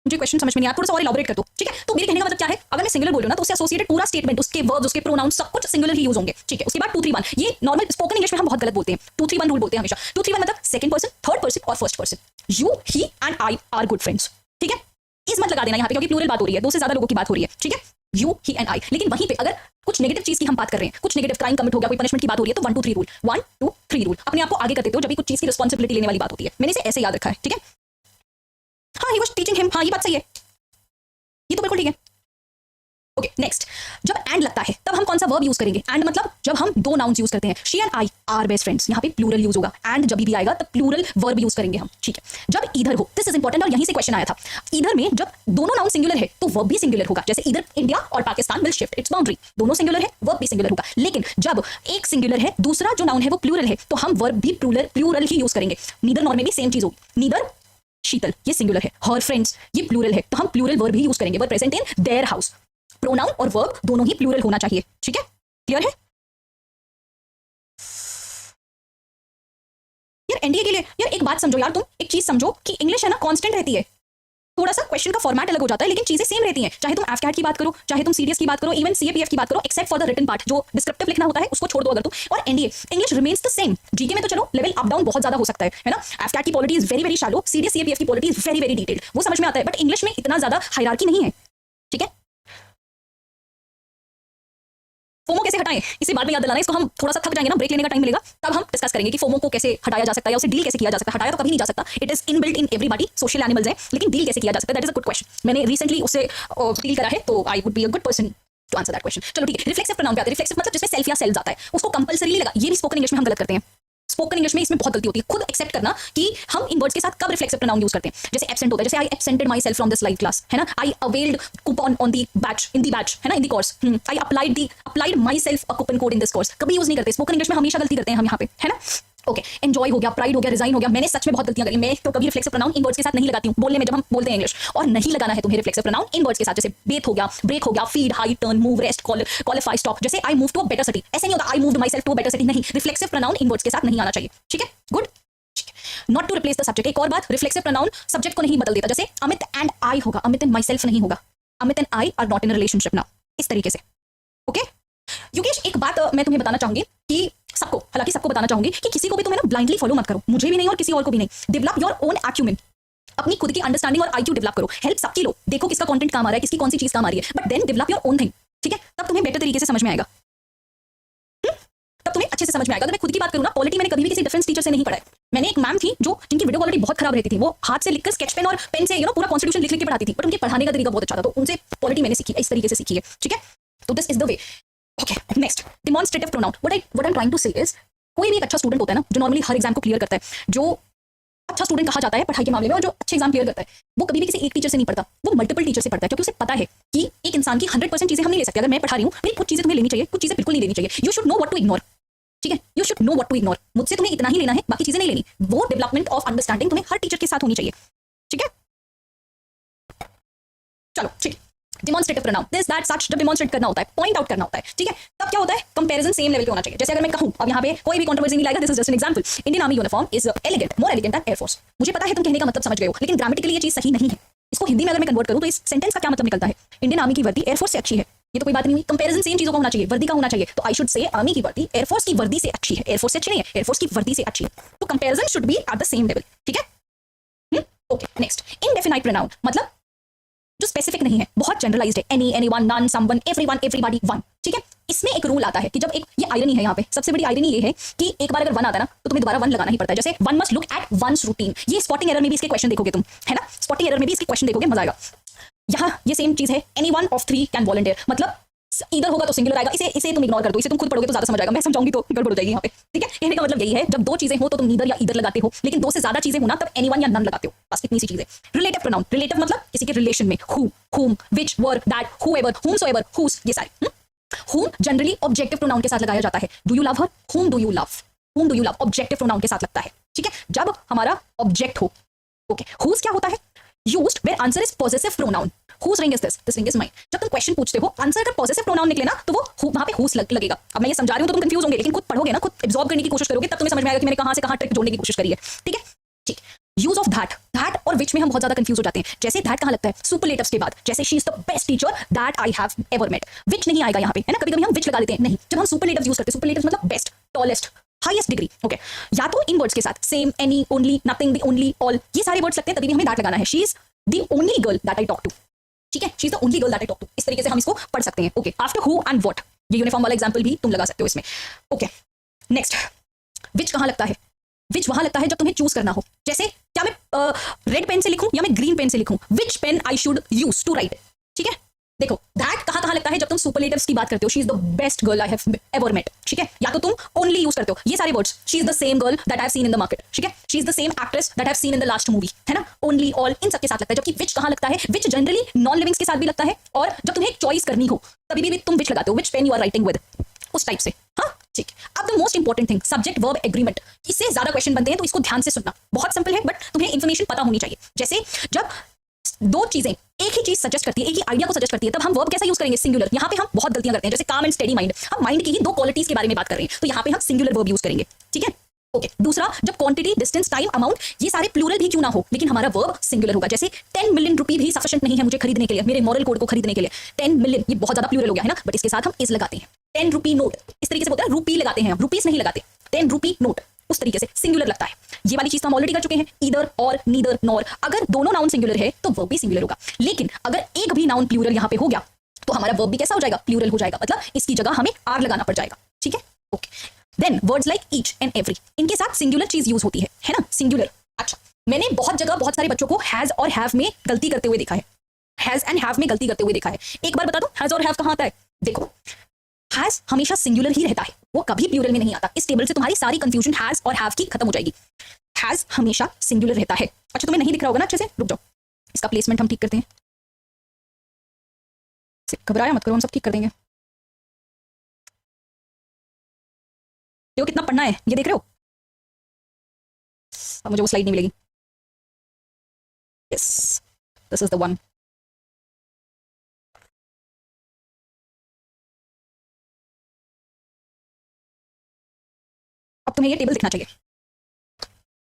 मुझे क्वेश्चन समझ में नहीं आया, थोड़ा सा और इलैबोरेट कर दो, ठीक है। तो मेरे कहने का मतलब क्या है, अगर मैं सिंगुलर बोल रही हूं ना तो उससे एसोसिएटेड पूरा स्टेटमेंट, उसके वर्ब्स, उसके प्रोनाउन सब कुछ सिंगुलर ही यूज होंगे, ठीक है। उसके बाद 2 3 1, ये नॉर्मल स्पोकन इंग्लिश में हम बहुत गलत बोलते हैं, 2 3 1 रूल बोलते हैं हमेशा। 2 3 1 मतलब सेकंड पर्सन, थर्ड पर्सन और first person. You, he and I R good friends, ठीक है। इस मत लगा देना यहाँ पे, क्योंकि प्लूरल बात हो रही है, 2 से ज्यादा लोगों की बात हो रही है, ठीक है। You, he and I. लेकिन वहीं पे अगर कुछ नेगेटिव चीज की हम बात कर रहे हैं, कुछ नेगेटिव क्राइम कमिट हो गया, कोई पनिशमेंट की बात हो रही है, तो 1 2 3 रूल, 1 2 3 रूल अपने आप को आगे कर देते हो जब भी कुछ चीज की रिस्पांसिबिलिटी लेने वाली बात होती है। मैंने इसे ऐसे याद रखा है, ठीक है। हाँ, ही वाज टीचिंग हिम, हाँ ये बात सही है, ये तो बिल्कुल ठीक है। ओके नेक्स्ट, जब एंड लगता है तब हम कौन सा वर्ब यूज करेंगे? एंड मतलब जब हम 2 नाउन्स यूज करते हैं, she and I R best friends, यहाँ पे प्लूरल यूज होगा। एंड जब भी आएगा तब प्लूरल वर्ब यूज करेंगे हम, ठीक है। जब इधर हो, दिस इज इंपॉर्टेंट और यहीं से क्वेश्चन आया था, इधर में जब दोनों नाउन सिंगुलर है तो वर्ब भी सिंगुलर होगा। जैसे इधर इंडिया और Pakistan will shift it's boundary, दोनों सिंगुलर है, वर्ब भी सिंगुलर होगा। लेकिन जब एक सिंगुलर है, दूसरा जो नाउन है वो प्लूरल है, तो हम वर्ब भी प्लूरल ही यूज करेंगे। नीदर नॉर में भी सेम चीज होगी, नीदर शीतल ये सिंगुलर है, हर फ्रेंड्स ये प्लूरल है, तो हम प्लूरल वर्ब ही यूज करेंगे। Were present in their house, pronoun और वर्ब दोनों ही प्लूरल होना चाहिए, ठीक है। क्लियर है यार? एनडीए के लिए यार एक बात समझो यार, तुम एक चीज समझो कि इंग्लिश है ना कांस्टेंट रहती है, थोड़ा सा क्वेश्चन का फॉर्मेट अलग हो जाता है लेकिन चीजें सेम रहती हैं। चाहे तुम एफकैट की बात करो, चाहे तुम सीडीएस की बात करो, इवन सीएपीएफ की बात करो, except for the written part, जो डिस्क्रिप्टिव लिखना होता है उसको छोड़ दो अगर तुम, और NDA English remains the same. GK में तो चलो लेवल अप डाउन बहुत ज्यादा हो सकता है ना। एफकैट की polity is very very shallow, CDS CAPF की polity is very very detailed, वो समझ में आता है, बट इंग्लिश में इतना ज्यादा हायरार्की नहीं है, ठीक है। फोमो कैसे हटाएं, इसे बाद में याद दिलाना है, इसको हम थोड़ा सा थक जाएंगे ना, ब्रेक लेने का टाइम मिलेगा तब हम डिस्कस करेंगे कि फोमो को कैसे हटाया जा सकता है या उसे डील कैसे किया जा सकता है। हटाया तो कभी नहीं जा सकता, it is inbuilt in everybody, social animals हैं, लेकिन डील कैसे किया जा सकता है, that is a good question. मैंने रिसेंटली उससे डील करा है, तो I would be a good person to answer that question. चलो ठीक है, रिफ्लेक्सिव प्रोनाउन क्या है? रिफ्लेक्सिव मतलब जिसमें सेल्फ या सेल्फ आता है, उसको कंपल्सरी लगा, ये भी स्पोकन इंग्लिश में हम गलत करते हैं। स्पोकन इंग्लिश में इसमें बहुत गलती होती है, खुद एक्सेप्ट करना कि हम इन वर्ड्स के साथ कब रिफ्लेक्सिव प्रोनाउन यूज करते हैं। जैसे एब्सेंट होता है, जैसे I absented myself from this live class, है ना। I availed coupon on the batch, in the batch, है ना, in the course. I applied myself a coupon code in this course, कभी use नहीं करते। Spoken English में हमेशा गलती करते हैं हम यहाँ पे, है ना। ओके, एंजॉय हो गया, प्राइड हो गया, रिजाइन हो गया, मैंने सच में बहुत गलतियां करी। मैं तो कभी रिफ्लेक्सिव प्रोनाउन इन वर्ड्स के साथ नहीं लगाती हूँ बोलने में, जब हम बोलते हैं इंग्लिश, और नहीं लगाना है तुम्हें रिफ्लेक्सिव प्रोनाउन इन वर्ड्स के साथ। जैसे बेथ हो गया, ब्रेक हो गया, feed, hide, turn, move, rest, qualify, stop. जैसे I move to a better city, ऐसे नहीं होता I moved myself to a better city, नहीं, रिफ्लेक्सिव प्रोनाउन इन वर्ड्स के साथ नहीं आना चाहिए, ठीक है। Good, not to replace the subject. एक और बात, रिफ्लेक्सिव प्रोनाउन सब्जेक्ट को नहीं बदल देता। जैसे अमित एंड आई होगा, अमित एंड माई सेल्फ नहीं होगा, Amit and I R not in relationship now, इस तरीके से। ओके योगेश, एक बात मैं तुम्हें बताना चाहूंगी कि सबको, हालांकि सबको बताना चाहूंगी कि किसी को भी तुम्हें ना ब्लाइंडली फॉलो मत करो, मुझे भी नहीं और किसी और को भी नहीं। डेवलप योर ओन एक्यूमेन, अपनी खुद की अंडरस्टैंडिंग और आईक्यू डेवलप करो। हेल्प सबकी लो, देखो किसका कंटेंट काम आ रहा है, किसकी कौन सी चीज काम आ रही है, but then develop your own thing, ठीक है। तब तुम्हें बेटर तरीके से समझ में आएगा, तब तुम्हें अच्छे से समझ में आएगा। अगर मैं खुद की बात करूँ ना, पॉलिटी मैंने कभी भी किसी डिफेंस टीचर से नहीं पढ़ा है। मैंने एक मैम थी जो जिनकी वीडियो क्वालिटी बहुत खराब रहती थी, वो हाथ से लिखकर स्केच पेन और पेन से पूरा कॉन्स्टिट्यूशन लिख के पढ़ाती थी, बट उनके पढ़ाने का तरीका बहुत अच्छा था, तो उनसे पॉलिटी मैंने सीखी, इस तरीके से सीखी है, ठीक है। तो this is the way. Okay next, demonstrative pronoun. What I am trying to say is, कोई भी एक अच्छा स्टूडेंट होता है ना, जो नॉर्मली हर एग्जाम को क्लियर करता है, जो अच्छा स्टूडेंट कहा जाता है पढ़ाई के मामले में, और जो अच्छे एग्जाम क्लियर करता है, वो कभी भी किसी एक टीचर से नहीं पढ़ता, वो मल्टीपल टीचर से पढ़ता है, क्योंकि उसे पता है कि एक इंसान की 100% चीजें हम नहीं ले सकते। अगर मैं पढ़ा रही हूँ, मेरी कुछ चीजें तुम्हें लेनी चाहिए, कुछ चीजें बिल्कुल नहीं लेनी चाहिए। You should know what to ignore, ठीक है, you should know what to ignore. मुझसे तुम्हें इतना ही लेना है, बाकी चीजें नहीं लेनी। वो डेवलपमेंट ऑफ अंडरस्टैंडिंग तुम्हें हर टीचर के साथ होनी चाहिए, ठीक है। चलो ठीक है, demonstrative pronoun, this that such, जब डिमॉन्स्ट्रेट करना होता है, पॉइंट आउट करना होता है, ठीक है, तब क्या होता है, कंपैरिजन सेम लेवल पे होना चाहिए। जैसे अगर मैं कहूं, अब यहाँ पे कोई भी कंट्रोवर्सी नहीं लाएगा, this is just an example, Indian army uniform is elegant, more elegant than air force. मुझे पता है तुम कहने का मतलब समझ गए हो, लेकिन ग्रामेटिकली ये चीज सही नहीं है। इसको हिंदी में अगर मैं कन्वर्ट करूं तो इस सेंटेंस का क्या मतलब निकलता है, इंडियन आर्मी की वर्दी एयरफोर्स से अच्छी है, ये तो कोई बात नहीं हुई। कंपैरिजन सेम चीजों का होना चाहिए, वर्दी का होना चाहिए, तो आई शुड से आर्मी की वर्दी एयरफोर्स की वर्दी से अच्छी है, एयरफोर्स से अच्छी नहीं है, एयरफोर्स की वर्दी से अच्छी है। तो comparison should be at the same level, ठीक है। ओके नेक्स्ट, इनडेफिनाइट प्रोनाउन मतलब जो स्पेसिफिक नहीं है, बहुत जनरलाइज्ड है, any, anyone, none, someone, everyone, everybody, one, ठीक है। इसमें एक रूल आता है कि जब एक, ये आयरनी है यहाँ पे, सबसे बड़ी आयरनी ये है कि एक बार अगर वन आता है ना, तो तुम्हें दोबारा वन लगाना ही पड़ता है। जैसे one must look at one's routine, ये स्पॉटिंग एरर में भी इसके क्वेश्चन देखोगे तुम, है ना, स्पॉटिंग एरर में भी इसके क्वेश्चन देखोगे, मजा आएगा। यहाँ ये सेम चीज है, any one of three can volunteer, मतलब इधर होगा तो सिंगुलर आएगा, इसे तुम इग्नोर कर दो, इसे तुम खुद पढ़ोगे तो ज्यादा समझ आएगा, मैं समझाऊंगी तो गड़बड़ हो जाएगी यहाँ पे, ठीक है। कहने का मतलब यही है, जब दो चीजें हो तो तुम नीदर या इधर लगाते हो, लेकिन दो से ज्यादा चीजें हो ना, तब एनीवन या नन लगाते हो, बस इतनी सी चीज है। रिलेटिव प्रोनाउन, रिलेटिव मतलब किसी के रिलेशन में, who, whom, which, were, that, whoever, whomsoever, whose, ये सारे। whom जनरली ऑब्जेक्टिव प्रोनाउन के साथ लगाया जाता है, do you love her, whom do you love, whom do you love objective pronoun के साथ लगता है, ठीक है, जब हमारा ऑब्जेक्ट हो। ओके, whose क्या होता है, used where answer is possessive pronoun, whose ring is this ring is mine। जब तुम क्वेश्चन पूछते हो, आंसर अगर पॉसेसिव प्रोनाउन निकले ना, तो वो वहां पे whose लगेगा। अब मैं ये समझा रही हूं तो तुम कंफ्यूज होंगे, लेकिन खुद पढ़ोगे ना, खुद एब्जॉर्ब करने की कोशिश करोगे, तब तुम्हें समझ में आएगा कि मैंने कहां से कहां ट्रिक जोड़ने की कोशिश करी है, ठीक है। ठीक, यूज ऑफ दैट और विच में हम बहुत ज्यादा कंफ्यूज हो जाते हैं। जैसे दैट कहाँ लगता है? सुपरलेटिव्स के बाद, जैसे she is the best teacher that I have ever met. Which नहीं आएगा यहाँ पे, है ना? कभी कभी हम विच लगा देते हैं, नहीं, जब हम सुपरलेटिव्स यूज करते हैं, सुपरलेटिव्स मतलब best, tallest, highest degree, okay, या तो इन वर्ड्स के साथ same, any, only, nothing, the only, all, ये सारे वर्ड्स लगते हैं, तभी भी हमें दैट लगाना है। She is the only girl that I talk to, ठीक है, she is the only girl that I talk to, इस तरीके से हम इसको पढ़ सकते हैं। Okay, after who and what, ये यूनिफॉर्म वाला एग्जांपल भी तुम लगा सकते हो इसमें। ओके, नेक्स्ट, विच कहाँ लगता है? विच वहां लगता है जब तुम्हें चूज करना हो। जैसे क्या मैं रेड पेन से लिखूं या मैं ग्रीन पेन से लिखूं, which pen I should use to write, ठीक है। देखो, दैट कहाँ कहाँ लगता है जब तुम सुपरलेटिव्स की बात करते हो, she is the best girl I have ever met, ठीक है, या तो तुम ओनली यूज करते हो ये सारे words, she is the same girl that I have seen in the market, ठीक है, she is the same actress that I have seen in the last movie, है ना, ओनली, ऑल, इन सब के साथ लगता है। जबकि विच कहाँ लगता है? विच जनरली नॉन लिविंग्स के साथ भी लगता है, और जब तुम्हें एक चॉइस करनी हो तभी भी तुम विच लगाते हो, which pen you are writing with, उस टाइप से। हाँ, ठीक। अब the most important thing, subject verb agreement. इससे ज्यादा क्वेश्चन बनते हैं, तो इसको ध्यान से सुनना। बहुत सिंपल है, बट तुम्हें इंफॉर्मेशन पता होनी चाहिए। जैसे जब दो चीजें एक ही चीज सजेस्ट करती है, एक ही आइडिया को सजेस्ट करती है, तब हम वर्ब कैसा यूज करेंगे? सिंगुलर। यहाँ पे हम बहुत गलतियां करते हैं, जैसे काम एंड स्टेडी माइंड। हम माइंड की ही दो क्वालिटीज के बारे में बात कर रहे हैं, तो यहाँ पे हम सिंगुलर वर्ब यूज करेंगे, ठीक है। ओके, दूसरा, जब क्वांटिटी, डिस्टेंस, टाइम, अमाउंट, ये सारे प्लूरल भी क्यों ना हो, लेकिन हमारा वर्ब सिंगुलर होगा। जैसे 10 मिलियन रुपी भी सफिशिएंट नहीं है मुझे खरीदने के लिए, मेरे मॉरल कोड को खरीदने के लिए। 10 मिलियन, ये बहुत ज्यादा प्लूरल हो गया, है ना, बट इसके साथ हम इज लगाते हैं। 10 रुपी नोट, इस तरीके से बोलते हैं, रुपी लगाते हैं हम, रुपीस नहीं लगाते। 10 रुपी नोट, उस तरीके से सिंगुलर लगता है। ये वाली चीज तो हम ऑलरेडी कर चुके हैं, ईदर, और, नीदर, नॉर। अगर दोनों नाउन सिंगुलर है तो वर्ब भी सिंगुलर होगा, लेकिन अगर एक भी नाउन प्लूरल यहाँ पे हो गया तो हमारा वर्ब भी कैसा हो जाएगा? प्लूरल हो जाएगा, मतलब इसकी जगह हमें आर लगाना पड़ जाएगा, ठीक है। Okay, than words like each and every, इनके साथ सिंगुलर चीज यूज होती है ना, सिंगुलर। अच्छा, मैंने बहुत जगह बहुत सारे बच्चों को हैज और हैव में गलती करते हुए देखा है, हैज एंड हैव में गलती करते हुए देखा है। एक बार बता दो, हैज और हैव कहाँ आता है? देखो, हैज हमेशा सिंगुलर ही रहता है, वो कभी प्लूरल में नहीं आता। इस टेबल से तुम्हारी सारी कंफ्यूजन हैज और हैव की खत्म हो जाएगी। हैज हमेशा सिंगुलर रहता है। अच्छा, तुम्हें नहीं दिख रहा होगा ना अच्छे से, रुक जाओ, इसका प्लेसमेंट हम ठीक करते हैं। घबराया मत करो, हम सब ठीक कर देंगे। देखो कितना पढ़ना है, ये देख रहे हो? अब मुझे वो स्लाइड नहीं मिलेगी। Yes, this is the one. अब तुम्हें ये टेबल दिखना चाहिए,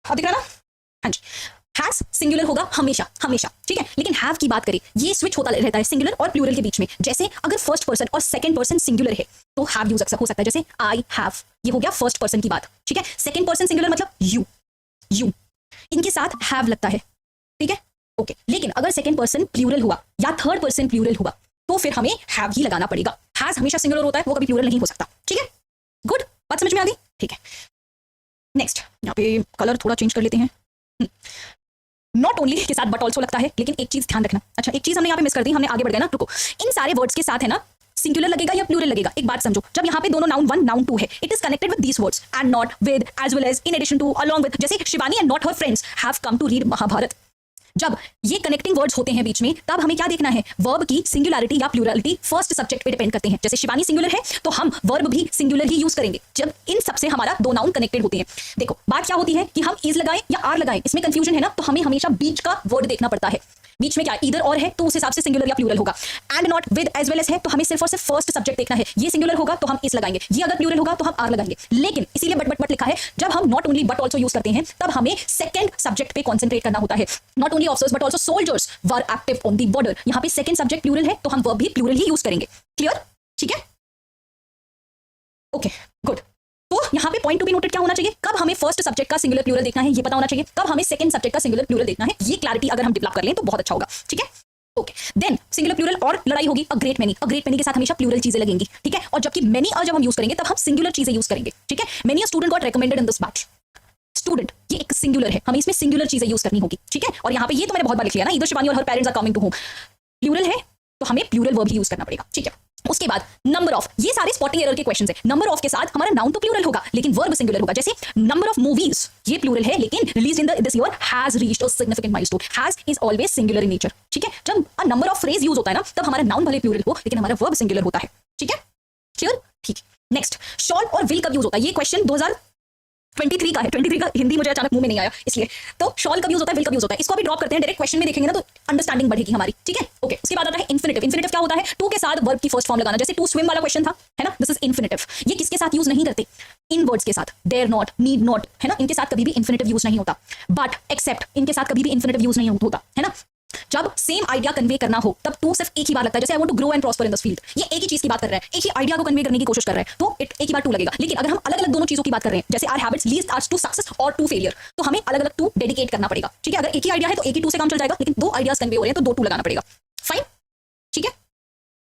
अब दिख रहा ना? हाँ जी, हैज सिंगुलर होगा हमेशा हमेशा, ठीक है। लेकिन हैव की बात करें, ये स्विच होता रहता है सिंगुलर और प्लूरल के बीच में। जैसे अगर फर्स्ट पर्सन और सेकंड पर्सन सिंगुलर है तो हैव यूज हो सकता है, जैसे आई हैव, ये हो गया फर्स्ट पर्सन की बात, ठीक है। सेकंड पर्सन सिंगुलर मतलब यू, यू, इनके साथ हैव लगता है, ठीक है। ओके, लेकिन अगर सेकंड पर्सन प्लूरल हुआ या थर्ड पर्सन प्लूरल हुआ तो फिर हमें हैव ही लगाना पड़ेगा। हैज हमेशा सिंगुलर होता है, वो कभी प्लूरल नहीं हो सकता, ठीक है। गुड, बात समझ में आ गई? ठीक है। नेक्स्ट, यहाँ पे कलर थोड़ा चेंज कर लेते हैं। नॉट ओनली के साथ बट ऑल्सो लगता है, लेकिन एक चीज ध्यान रखना। अच्छा, एक चीज हमने यहाँ पे मिस कर दी, हमने आगे बढ़ गए ना, रुको। इन सारे वर्ड्स के साथ है ना, सिंगुलर लगेगा या प्लूरल लगेगा, एक बात समझो। जब यहाँ पे दोनों नाउन 1 नाउन 2 है, it is connected with these words, and not, with, as well as, in addition to, along with. जैसे Shivani and not her friends have come to read Mahabharat. जब ये कनेक्टिंग वर्ड्स होते हैं बीच में, तब हमें क्या देखना है? वर्ब की सिंगुलैरिटी या प्लूरलिटी फर्स्ट सब्जेक्ट पे डिपेंड करते हैं। जैसे शिवानी सिंगुलर है तो हम वर्ब भी सिंगुलर ही यूज करेंगे जब इन सबसे हमारा दो नाउन कनेक्टेड होते हैं। देखो, बात क्या होती है कि हम इज लगाएं या आर लगाएं, इसमें कंफ्यूजन है ना, तो हमें हमेशा बीच का वर्ड देखना पड़ता है। बीच में क्या, इधर और है तो उस हिसाब से सिंगुलर या प्लूरल होगा। And not, with, as well as है तो हमें सिर्फ और सिर्फ फर्स्ट सब्जेक्ट देखना है। ये सिंगुलर होगा तो हम इस लगाएंगे, ये अगर प्लूरल होगा तो हम आर लगाएंगे। लेकिन इसीलिए बट लिखा है, जब हम not only but also use करते हैं तब हमें सेकंड सब्जेक्ट पे कॉन्सेंट्रेट करना होता है। Not only officers but also soldiers were active on the border. यहाँ पे सेकंड सब्जेक्ट प्लूरल है तो हम वर्ब भी प्लूरल ही यूज करेंगे। क्लियर? ठीक है, ओके, गुड। तो यहाँ पे पॉइंट टू बी नोटेड क्या होना चाहिए? कब हमें फर्स्ट सब्जेक्ट का सिंगुलर प्लूरल देखना है ये पता होना चाहिए, कब हमें सेकंड सब्जेक्ट का सिंगुलर प्लूरल देखना है, ये क्लैरिटी अगर हम डेवलप कर लें तो बहुत अच्छा होगा, ठीक है। ओके, देन सिंगुलर प्लूरल और लड़ाई होगी a great many. A great many के साथ हमेशा प्लूरल चीजें लगेंगी, ठीक है। और जबकि मेनी अ जब हम यूज करेंगे तब हम सिंगुलर चीजें यूज करेंगे, ठीक है। Many a student got recommended in this batch. Student ये एक सिंगुलर है, हमें इसमें सिंगुलर चीजें यूज करनी होगी, ठीक है। और यहाँ पे ये तो मैंने बहुत बार लिख लिया ना, इधर शिवानी और her parents are coming to home. Plural है तो हमें प्लूरल वर्ब ही यूज करना पड़ेगा, ठीक है। उसके बाद नंबर ऑफ, ये सारे स्पॉटिंग एरर के क्वेश्चन है। नंबर ऑफ के साथ हमारा नाउन तो प्लूरल होगा लेकिन वर्ब सिंगुलर होगा। जैसे नंबर ऑफ मूवीज, ये प्लूरल है लेकिन release in this year has reached a significant milestone. Has is always singular in nature, ठीक है। जब a number of phrase use होता है ना, तब हमारा नाउन भले प्लूरल हो लेकिन हमारा वर्ब सिंगुलर होता है, ठीक है। क्लियर? ठीक। नेक्स्ट, शॉल और विल कब यूज होता है? ये क्वेश्चन 2023 का है। 23 का हिंदी मुझे अचानक मुंह में नहीं आया इसलिए। तो शॉल कब यूज होता है, विल कब यूज होता है, इसको भी ड्रॉप करते हैं, डायरेक्ट क्वेश्चन में देखेंगे ना तो अंडरस्टैंडिंग बढ़ेगी हमारी, ठीक है। ओके, उसके बाद आता है इन्फिनिटिव। इन्फिनिटिव क्या होता है? टू के साथ वर्ब की फर्स्ट फॉर्म लगाना। जैसे टू स्विम वाला क्वेश्चन था, है ना, दिस इज इन्फिनिटिव। ये किसके साथ यूज नहीं करते? इन वर्ड्स के साथ देयर नॉट, नीड नॉट, है ना, इनके साथ कभी भी इंफिनिटिव यूज नहीं होता. बट एक्सेप्ट, इनके साथ कभी भी इंफिनिटिव यूज नहीं होता, है ना. जब सेम आइडिया कन्वे करना हो तब टू सिर्फ एक ही बार लगता है. जैसे I want to grow and prosper in this field, ये एक ही चीज की बात कर रहे हैं, एक ही आइडिया को कन्वे करने की कोशिश कर रहे हैं, तो एक ही बार टू लगेगा. लेकिन अगर हम अलग अलग दोनों चीजों की बात कर रहे हैं, जैसे our habits leads us to success और टू फेलियर, तो हमें अलग अलग टू डेडिकेट करना पड़ेगा. ठीक है, अगर एक ही आइडिया है तो एक ही टू से काम चल जाएगा, लेकिन दो आइडियाज कन्वे हो रहे हैं तो दो टू लगाना पड़ेगा. फाइन, ठीक है,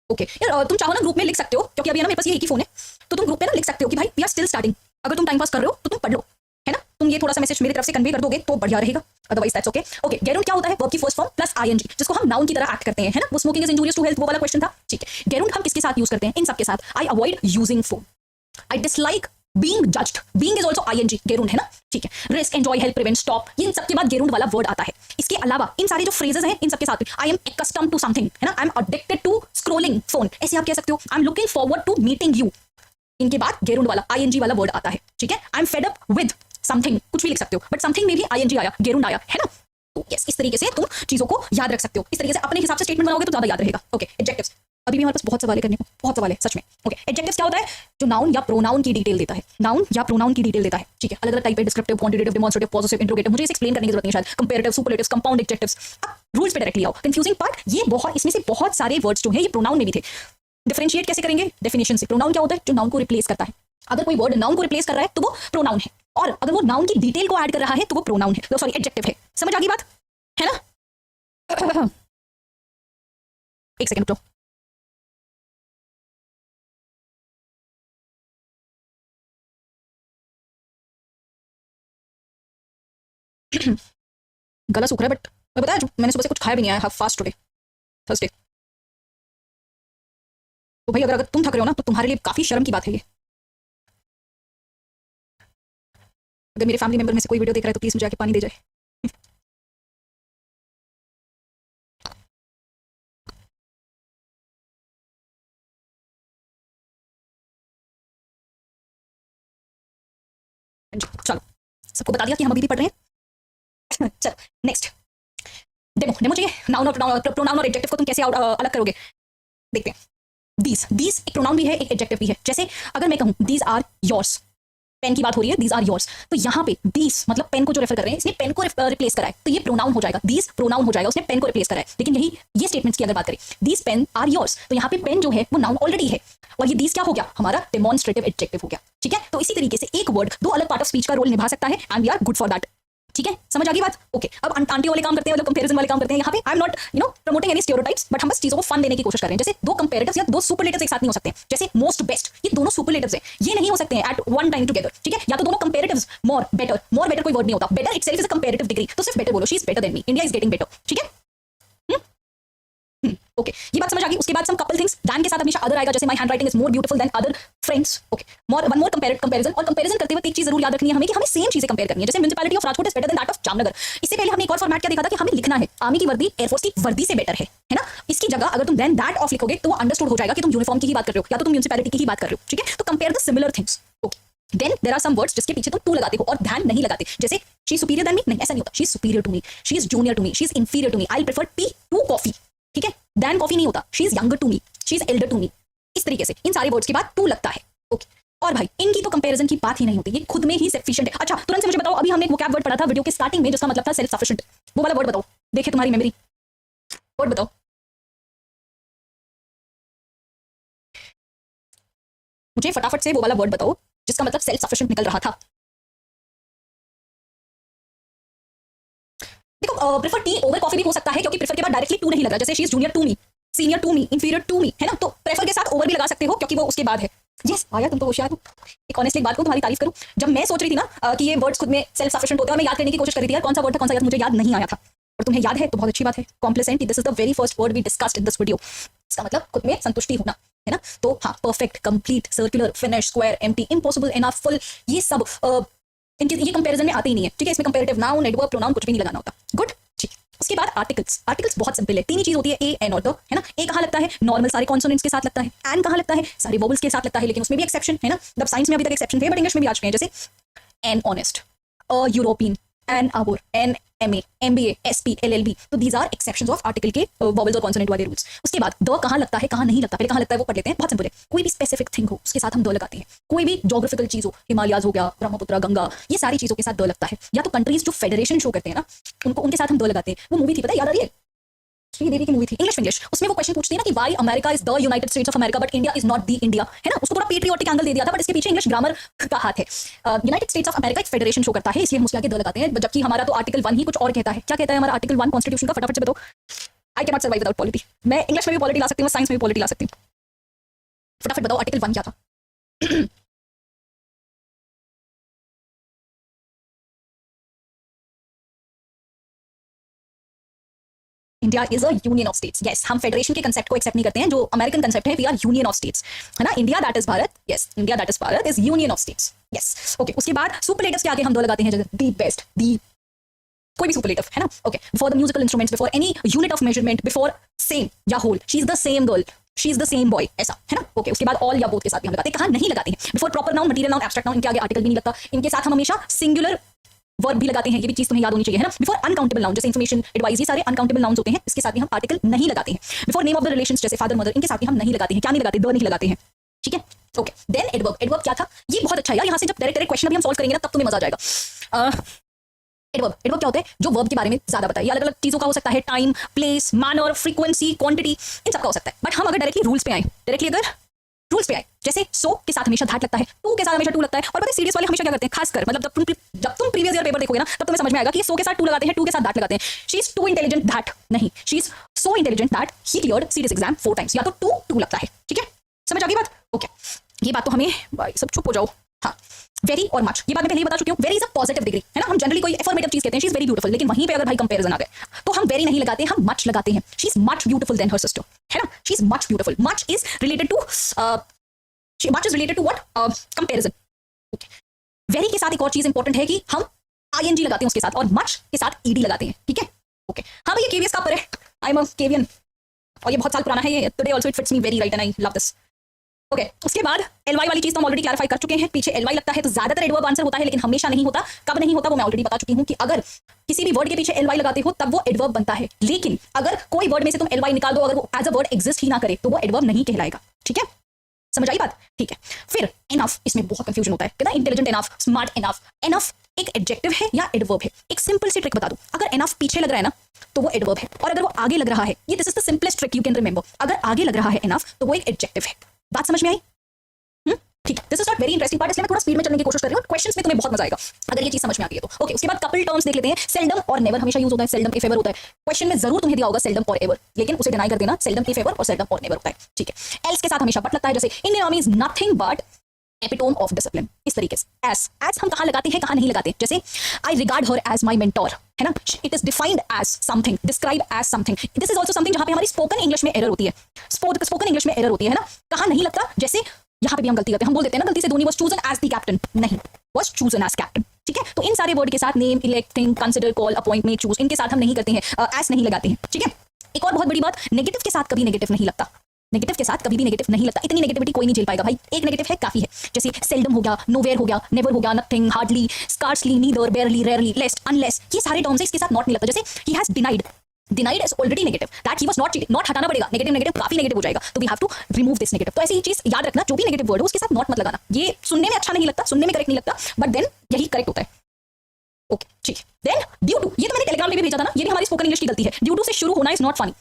ओके. यार तुम चाहो ना ग्रुप में लिख सकते हो, क्योंकि अभी ना मेरे पास ये एक ही फोन है, तो तुम ग्रुप में ना लिख सकते हो कि भाई वी आर स्टिल स्टार्टिंग. अगर तुम टाइम पास कर रहे हो तो तुम पढ़ लो, है ना. तुम ये थोड़ा सा मैसेज मेरी तरफ से कन्वे कर दोगे तो बढ़िया रहेगा, otherwise that's okay. Okay, gerund क्या होता है? वर्ब की फर्स्ट फॉर्म प्लस आईएनजी, जिसको हम नाउन की तरह एक्ट करते हैं, है ना. वो smoking is injurious to health, वो वाला क्वेश्चन था. ठीक है, गेरुंड हम किसके साथ यूज करते हैं? इन सबके साथ. I avoid using phone, I dislike being judged, being is also ING, gerund, है ना. ठीक है, risk, enjoy, help, prevent, stop, ये इन सबके बाद गेरुंड वाला वर्ड आता है. इसके अलावा इन सारे जो फ्रेजेस हैं इन सबके साथ I am accustomed to something, है ना. I am addicted to scrolling phone, ऐसे आप कह सकते हो. I am looking forward to meeting you, इनके बाद गेरुंड वाला आईएनजी वाला वर्ड आता है. ठीक है, I am fed up with something, कुछ भी लिख सकते हो, बट समथिंग में भी आईएनजी आया, गेरुंड आया, है ना. तो यस, इस तरीके से तुम चीजों को याद रख सकते हो. इस तरीके से अपने हिसाब से स्टेटमेंट बनाओगे तो ज्यादा याद रहेगा. ओके, एडजेक्टिव्स, अभी भी हमारे पास बहुत सवाल है करने को, बहुत सवाल है सच में. ओके, एडजेक्टिव्स क्या होता है? जो नाउन या प्रोनाउन की डिटेल देता है, नाउन या प्रोनाउन की डिटेल देता है. ठीक है, अलग अलग टाइप है, descriptive, quantitative, demonstrative, positive, interrogative. मुझे इसे एक्सप्लेन करने की जरूरत नहीं है शायद. Comparative, superlatives, compound adjectives. अब रूल्स पे डायरेक्टली आओ. कंफ्यूजिंग पार्ट ये बहुत, इसमें से बहुत सारे वर्ड्स जो है ये प्रोनाउन में भी थे. डिफरेंशिएट कैसे करेंगे? डेफिनेशन से. प्रोनाउन क्या होता है? जो नाउन को रिप्लेस करता है. अगर कोई वर्ड नाउन को रिप्लेस कर रहा है तो वो प्रोनाउन है, और अगर वो नाउन की डिटेल को ऐड कर रहा है तो वो प्रोनाउन है, सॉरी एडजेक्टिव है. समझ आ गई बात, है ना. एक सेकंड रुको. गला सूख रहा है, बट मैं बताया जो मैंने सुबह से कुछ खाया भी नहीं है. Fast today, Thursday. तो भाई अगर तुम थक रहे हो ना तो तुम्हारे लिए काफी शर्म की बात है ये. अगर मेरे फैमिली मेंबर में से कोई वीडियो देख रहा है तो प्लीज मुझे आके पानी दे जाए. चलो, सबको बता दिया कि हम अभी भी पढ़ रहे हैं. चलो नेक्स्ट, डेमो. डेमो चाहिए. नाउन और प्रोनाउन और एडजेक्टिव को तुम कैसे अलग करोगे देखते हैं. दीज एक प्रोनाउन भी है, एक एडजेक्टिव भी है. जैसे अगर मैं कहूं दीज आर योर्स, पेन की बात हो रही है, दीज आर योर्स, तो यहाँ पे दीज मतलब पेन को जो रेफर कर रहे हैं, इसने पेन को रिप्लेस करा है, तो ये प्रोनाउन हो जाएगा. दीज प्रोनाउन हो जाएगा, उसने पेन को रिप्लेस करा है. लेकिन यही ये स्टेटमेंट्स की अगर बात करें, दीज पेन आर योर्स, तो यहाँ पे पेन जो है वो नाउन ऑलरेडी है, और ये दीज क्या हो गया? हमारा डेमोन्स्ट्रेटिव एडजेक्टिव हो गया. ठीक है, तो इसी तरीके से एक वर्ड दो अलग पार्ट ऑफ स्पीच का रोल निभा सकता है, and we are good for that. ठीक है, समझ आ गई बात. ओके, अब आंटी वाले काम करते हैं, मतलब कंपैरिजन वाले काम करते हैं. यहाँ पे आई am not promoting any stereotypes, but हम बस चीजों को फन देने की कोशिश कर रहे हैं. जैसे दो कंपैरेटिव्स या दो सुपरलेटिव्स एक साथ नहीं हो सकते. जैसे मोस्ट बेस्ट, ये दोनों सुपरलेटिव्स हैं, ये नहीं हो सकते हैं एट वन टाइम टुगेदर. ठीक है, या तो दोनों कंपैरेटिव्स. मोर बेटर कोई वर्ड नहीं होता. Better itself is a comparative degree, तो सिर्फ बेटर बोलो, she is better than me, India is getting better. ठीक है, ओके, ये बात समझ आ गई. उसके बाद सम कपल थिंग्स. दैन के साथ हमेशा अदर आएगा, जैसे my handwriting is more beautiful then other friends. Okay, one more comparison. और कंपैरिजन करते वक्त एक चीज जरूर याद रखनी है हमें कि हमें सेम चीजें कंपेयर करनी है. जैसे municipality of Rajkot is better than that of Jamnagar. इससे पहले हमने एक और फॉर्मेट क्या देखा था कि हमें लिखना है आर्मी की वर्दी एयरफोर्स की वर्दी से बेटर है ना. इसकी जगह अगर तुम देन दैट ऑफ लिखोगे तो वो अंडरस्टूड हो जाएगा कि तुम यूनिफॉर्म की ही बात कर रहे हो या तो तुम म्युनिसिपैलिटी की ही बात कर रहे हो. ठीक है, तो compare the similar things. Okay, then there are some words जिसके पीछे तुम टू लगाते हो और ध्यान नहीं लगाते. जैसे she is superior than me, नहीं ऐसा नहीं होता. She is superior to me, she is junior to me, she is inferior to me, I prefer tea to coffee. ठीक है, देन कॉफी नहीं होता. She is younger to me, she is elder to me. इस तरीके से इन सारे words के बाद टू लगता है. ओके, और भाई इनकी तो कंपैरिजन की बात ही नहीं होती, ये खुद में ही सफिशिएंट है. अच्छा, तुरंत से मुझे बताओ, अभी हमने एक वोकैब वर्ड पढ़ा था वीडियो के स्टार्टिंग में जिसका मतलब था सेल्फ सफिशिएंट. वो वाला वर्ड बताओ, देखिए तुम्हारी मेमोरी. वर्ड बताओ, मुझे फटाफट से वो वाला वर्ड बताओ जिसका मतलब सेल्फ सफिशिएंट निकल रहा था. देखो, प्रेफर टी ओवर कॉफी भी हो सकता है, क्योंकि प्रेफर के बाद डायरेक्टली टू नहीं लग रहा. जैसे she is junior to me, senior to me, inferior to me, है ना. तो प्रेफर के साथ ओवर भी लगा सकते हो क्योंकि वो उसके बाद है. यस, आया तुम तो होशियार हो. एक ऑनेस्टली बात को तुम्हारी तारीफ करूं, जब मैं सोच रही थी ना कि ये वर्ड्स खुद में सेल्फ सफिशिएंट होते हैं, और मैं याद करने की कोशिश कर रही थी यार कौन सा वर्ड था, कौन सा मुझे याद नहीं आया था, और तुम्हें याद है तो बहुत अच्छी बात है. Complacent, this is the very first word we discussed in this video. इसका मतलब खुद में संतुष्टि होना, है ना. तो हाँ, perfect, complete, circular, finish, square, empty, impossible, enough, full, ये सब इनके ये कंपैरिजन में आते ही नहीं है. ठीक है, इसमें कंपैरेटिव नाउन, एडवर्ब, प्रोनाउन कुछ भी नहीं लगाना होता. गुड. ठीक, उसके बाद आर्टिकल्स. आर्टिकल्स बहुत सिंपल है, तीन ही चीज होती है, ए, एन और द, है ना. ए कहाँ लगता है? नॉर्मल सारे कॉन्सोनेंट्स के साथ लगता है. एन कहाँ लगता है? सारे वोवेल्स के साथ लगता है, लेकिन उसमें भी एक्सेप्शन है ना. मतलब साइंस में अभी तक एक्सेप्शन थे, बट इंग्लिश में भी आ चुके हैं. जैसे an honest, a European, an hour, an MA, MBA, SP, LLB, तो these are exceptions of article के vowels और consonant वाले rules. उसके बाद द कहाँ लगता है कहाँ नहीं लगता, पहले कहाँ लगता है वो पढ़ लेते हैं, बहुत सिंपल है। कोई भी स्पेसिफिक थिंग हो उसके साथ हम द लगाते हैं। कोई भी जोग्राफिकल चीज हो, हिमालयाज हो गया, ब्रह्मपुत्र, गंगा, ये सारी चीजों के साथ द लगता है। या तो कंट्रीज जो फेडरेशन शो करते हैं ना, उनके साथ हम द लगाते हैं। वो मूवी थी पता है, याद आ रही है, श्रीदेवी की मूवी थी, इंग्लिश, उसमें वो क्वेश्चन पूछती है ना कि why America is the United states of America but India is not the India, है ना। उसको थोड़ा पेट्रियोटिक एंगल दे दिया था, बट इसके पीछे इंग्लिश ग्रामर का हाथ है। यूनाइटेड स्टेट्स ऑफ अमेरिका एक फेडरेशन शो करता है, इसलिए हम उसके आगे द लगाते हैं, जबकि हमारा तो आर्टिकल 1 ही कुछ और कहता है। क्या कहता है हमारा आर्टिकल 1 कॉन्स्टिट्यूशन का, फटाफट से बताओ। आई can not survive without polity. मैं इंग्लिश में भी पॉलिटी ला सकती हूँ, साइंस में भी पॉलिटी ला सकती हूँ। फटाफट बताओ आर्टिकल 1 क्या था। India is a union of states. Yes, हम फेडरेशन के कंसेप्ट को एक्सेप्ट नहीं करते हैं, जो अमेरिकन कंसेप्ट है, we are union of states, है ना। India that is Bharat, yes, India that is Bharat is union of states, yes, okay. उसके बाद सुपरलेटिव्स के आगे हम दो लगाते हैं, जैसे दी बेस्ट, दी कोई भी सुपरलेटिव, है ना, okay. Before the musical instruments, before any unit of measurement, before same या whole, she is the same girl, she is the same boy, ऐसा, है ना, ओके। उसके बाद ऑल या बोथ के साथ भी हम लगाते हैं। कहाँ नहीं लगाते हैं, before proper noun, material noun, abstract noun, इनके आगे आर्टिकल भी नहीं लगता। इनके साथ हम हमेशा सिंगुलर वर्ब भी लगाते हैं, ये भी चीज तुम्हें याद होनी चाहिए, है ना। बिफोर अनकाउंटेबल नाउन, जैसे इन्फॉर्मेशन, एडवाइस, ये सारे अनकाउंटेबल नाउन्स होते हैं, इसके साथ भी हम आर्टिकल नहीं लगाते हैं। Before name of the relations, जैसे फादर मदर, इनके साथ भी हम नहीं लगाते हैं। क्या नहीं लगाते, द नहीं लगाते हैं, ठीक है, ओके। देन एडवर्ब, एडवर्ब क्या था, ये बहुत अच्छा है यार, यहाँ से जब डायरेक्ट क्वेश्चन भी हम सॉल्व करेंगे ना, तब तुम्हें मजा आ जाएगा। एडवर्ब, एडवर्ब क्या होता है, जो वर्ब के बारे में ज्यादा बताए। ये अलग अलग चीजों का हो सकता है, time, place, manner, frequency, quantity, इन सब का हो सकता है। बट हम अगर डायरेक्टली रूल्स पे आए, डायरेक्टली अगर रूल्स पे आए, जैसे सो के साथ हमेशा दैट लगता है, टू के साथ हमेशा टू लगता है। और पता है सीरियस वाले हमेशा क्या करते हैं, खासकर मतलब जब तुम प्रीवियस ईयर पेपर देखोगे ना, तब तुम्हें समझ में आएगा कि सो के साथ टू लगाते हैं, टू के साथ दैट लगाते हैं। She is too intelligent that नहीं, she is so intelligent that he cleared serious exam 4 times, या तो टू टू लगता है, ठीक है, समझ आ गई बात, ओके। ये बात तो हमें, भाई सब चुप हो जाओ, हाँ। वेरी और मच, ये बात मैं पहले ही बता चुकी हूँ। Very is a positive degree, है ना। हम जनरली कोई एफर्मेटिव चीज कहते हैं, शी इज वेरी ब्यूटीफुल, लेकिन वहीं पे अगर भाई कंपैरिजन आ गए तो हम वेरी नहीं लगाते, हम मच लगाते हैं। She is much beautiful than her sister, है ना, she is much beautiful. Much is related to much is related to what, comparison, okay. Very के साथ एक और चीज इंपॉर्टेंट है कि हम आईएनजी लगाते हैं उसके साथ, और मच के साथ ईडी लगाते हैं, ठीक है, ओके। हाँ भाई, ये केवीएस का पर है, आई एम अ केवियन, और ये बहुत साल पुराना है, ये today also it fits me very right and I love this, okay. उसके बाद एलवाई वाली चीज तो हम ऑलरेडी क्लैरिफाई कर चुके हैं। पीछे एलवाई लगता है तो ज्यादातर एडवर्ब आंसर होता है, लेकिन हमेशा नहीं होता। कब नहीं होता वो मैं ऑलरेडी बता चुकी हूँ, कि अगर किसी भी वर्ड के पीछे एलवाई लगाते हो तब वो एडवर्ब बनता है, लेकिन अगर कोई वर्ड में से तुम एलवाई निकाल दो, अगर वो एज अ वर्ड एग्जिस्ट ही ना करे, तो वो एडवर्ब नहीं कहलाएगा, ठीक है, समझ आई बात, ठीक है। फिर इनफ, इसमें बहुत कंफ्यूजन होता है, कहता है intelligent enough, smart enough. Enough एक एडजेक्टिव है या एडवर्ब है? एक सिंपल सी ट्रिक बता दूं, अगर इनफ पीछे लग रहा है ना, तो वो एडवर्ब है, और अगर वो आगे लग रहा है, ये this is the simplest trick you can remember, अगर आगे लग रहा है इनफ तो वो एक एडजेक्टिव है। बात समझ में आई? ठीक है, this is not very interesting part, इसलिए मैं थोड़ा स्पीड में चलने की कोशिश कर रही हूँ। क्वेश्चंस में तुम्हें बहुत मजा आएगा अगर ये चीज समझ में आ गई है तो, ओके। उसके बाद कपल टर्म्स देख लेते हैं। सेल्डम और नेवर हमेशा यूज होता है, सेल्डम इफ एवर होता है। क्वेश्चन में जरूर तुम्हें दिया होगा सेल्डम और एवर, लेकिन उसे डिनाई कर देना, सेल्डम इफ एवर और सेल्डम और नेवर होता है, ठीक है। एल्स के साथ हमेशा बट लगता है, जैसे Indian army is nothing but epitome of discipline, इस तरीके से। एज हम कहाँ लगाते हैं, कहाँ नहीं लगाते, जैसे I regard her as my mentor, है ना, it is defined as something, describe as something. This is also something जहां पे हमारी स्पोकन इंग्लिश में एरर होती है, स्पोकन इंग्लिश में एरर होती है ना, कहाँ नहीं लगता, जैसे यहाँ पे भी हम गलती करते हैं, हम बोल देते हैं ना गलती से, Dhoni was chosen as the captain, नहीं, वाज चूजन एज कैप्टन, ठीक है। तो इन सारे वर्ड के साथ name, elect, think, consider, call, appoint, make, choose, इनके साथ हम नहीं करते हैं, एज नहीं लगाते हैं, ठीक है। एक और बहुत बड़ी बात, नेगेटिव के साथ कभी नेगेटिव नहीं लगता, नेगेटिव के साथ कभी भी नेगेटिव नहीं लगता। इतनी नेगेटिविटी कोई नहीं झेल पाएगा भाई, एक नेगेटिव है काफी है, जैसे सेल्डम हो गया, नोवेयर हो गया, नेवर हो गया, nothing, hardly, scarcely, neither, barely, rarely, lest, unless, ये सारे टर्म्स इसके साथ नॉट नहीं लगता। जैसे he has denied, denied is already negative, that he was not cheating, not हटाना पड़ेगा, नेगेटिव नेगेटिव काफी नेगेटिव हो जाएगा, तो we have to remove this negative. तो ऐसी चीज याद रखना, जो भी नेगेटिव वर्ड हो उसके साथ नॉट मत लगाना। ये सुनने में अच्छा नहीं लगता, सुनने में करेक्ट नहीं लगता, बट देन यही करेक्ट होता है, ओके, ठीक है। देन ड्यू टू, ये तो मैंने टेलीग्राम पे भी भेजा था ना, ये भी हमारी स्पोकन इंग्लिश की गलती है। ड्यू टू से शुरू होना is not funny,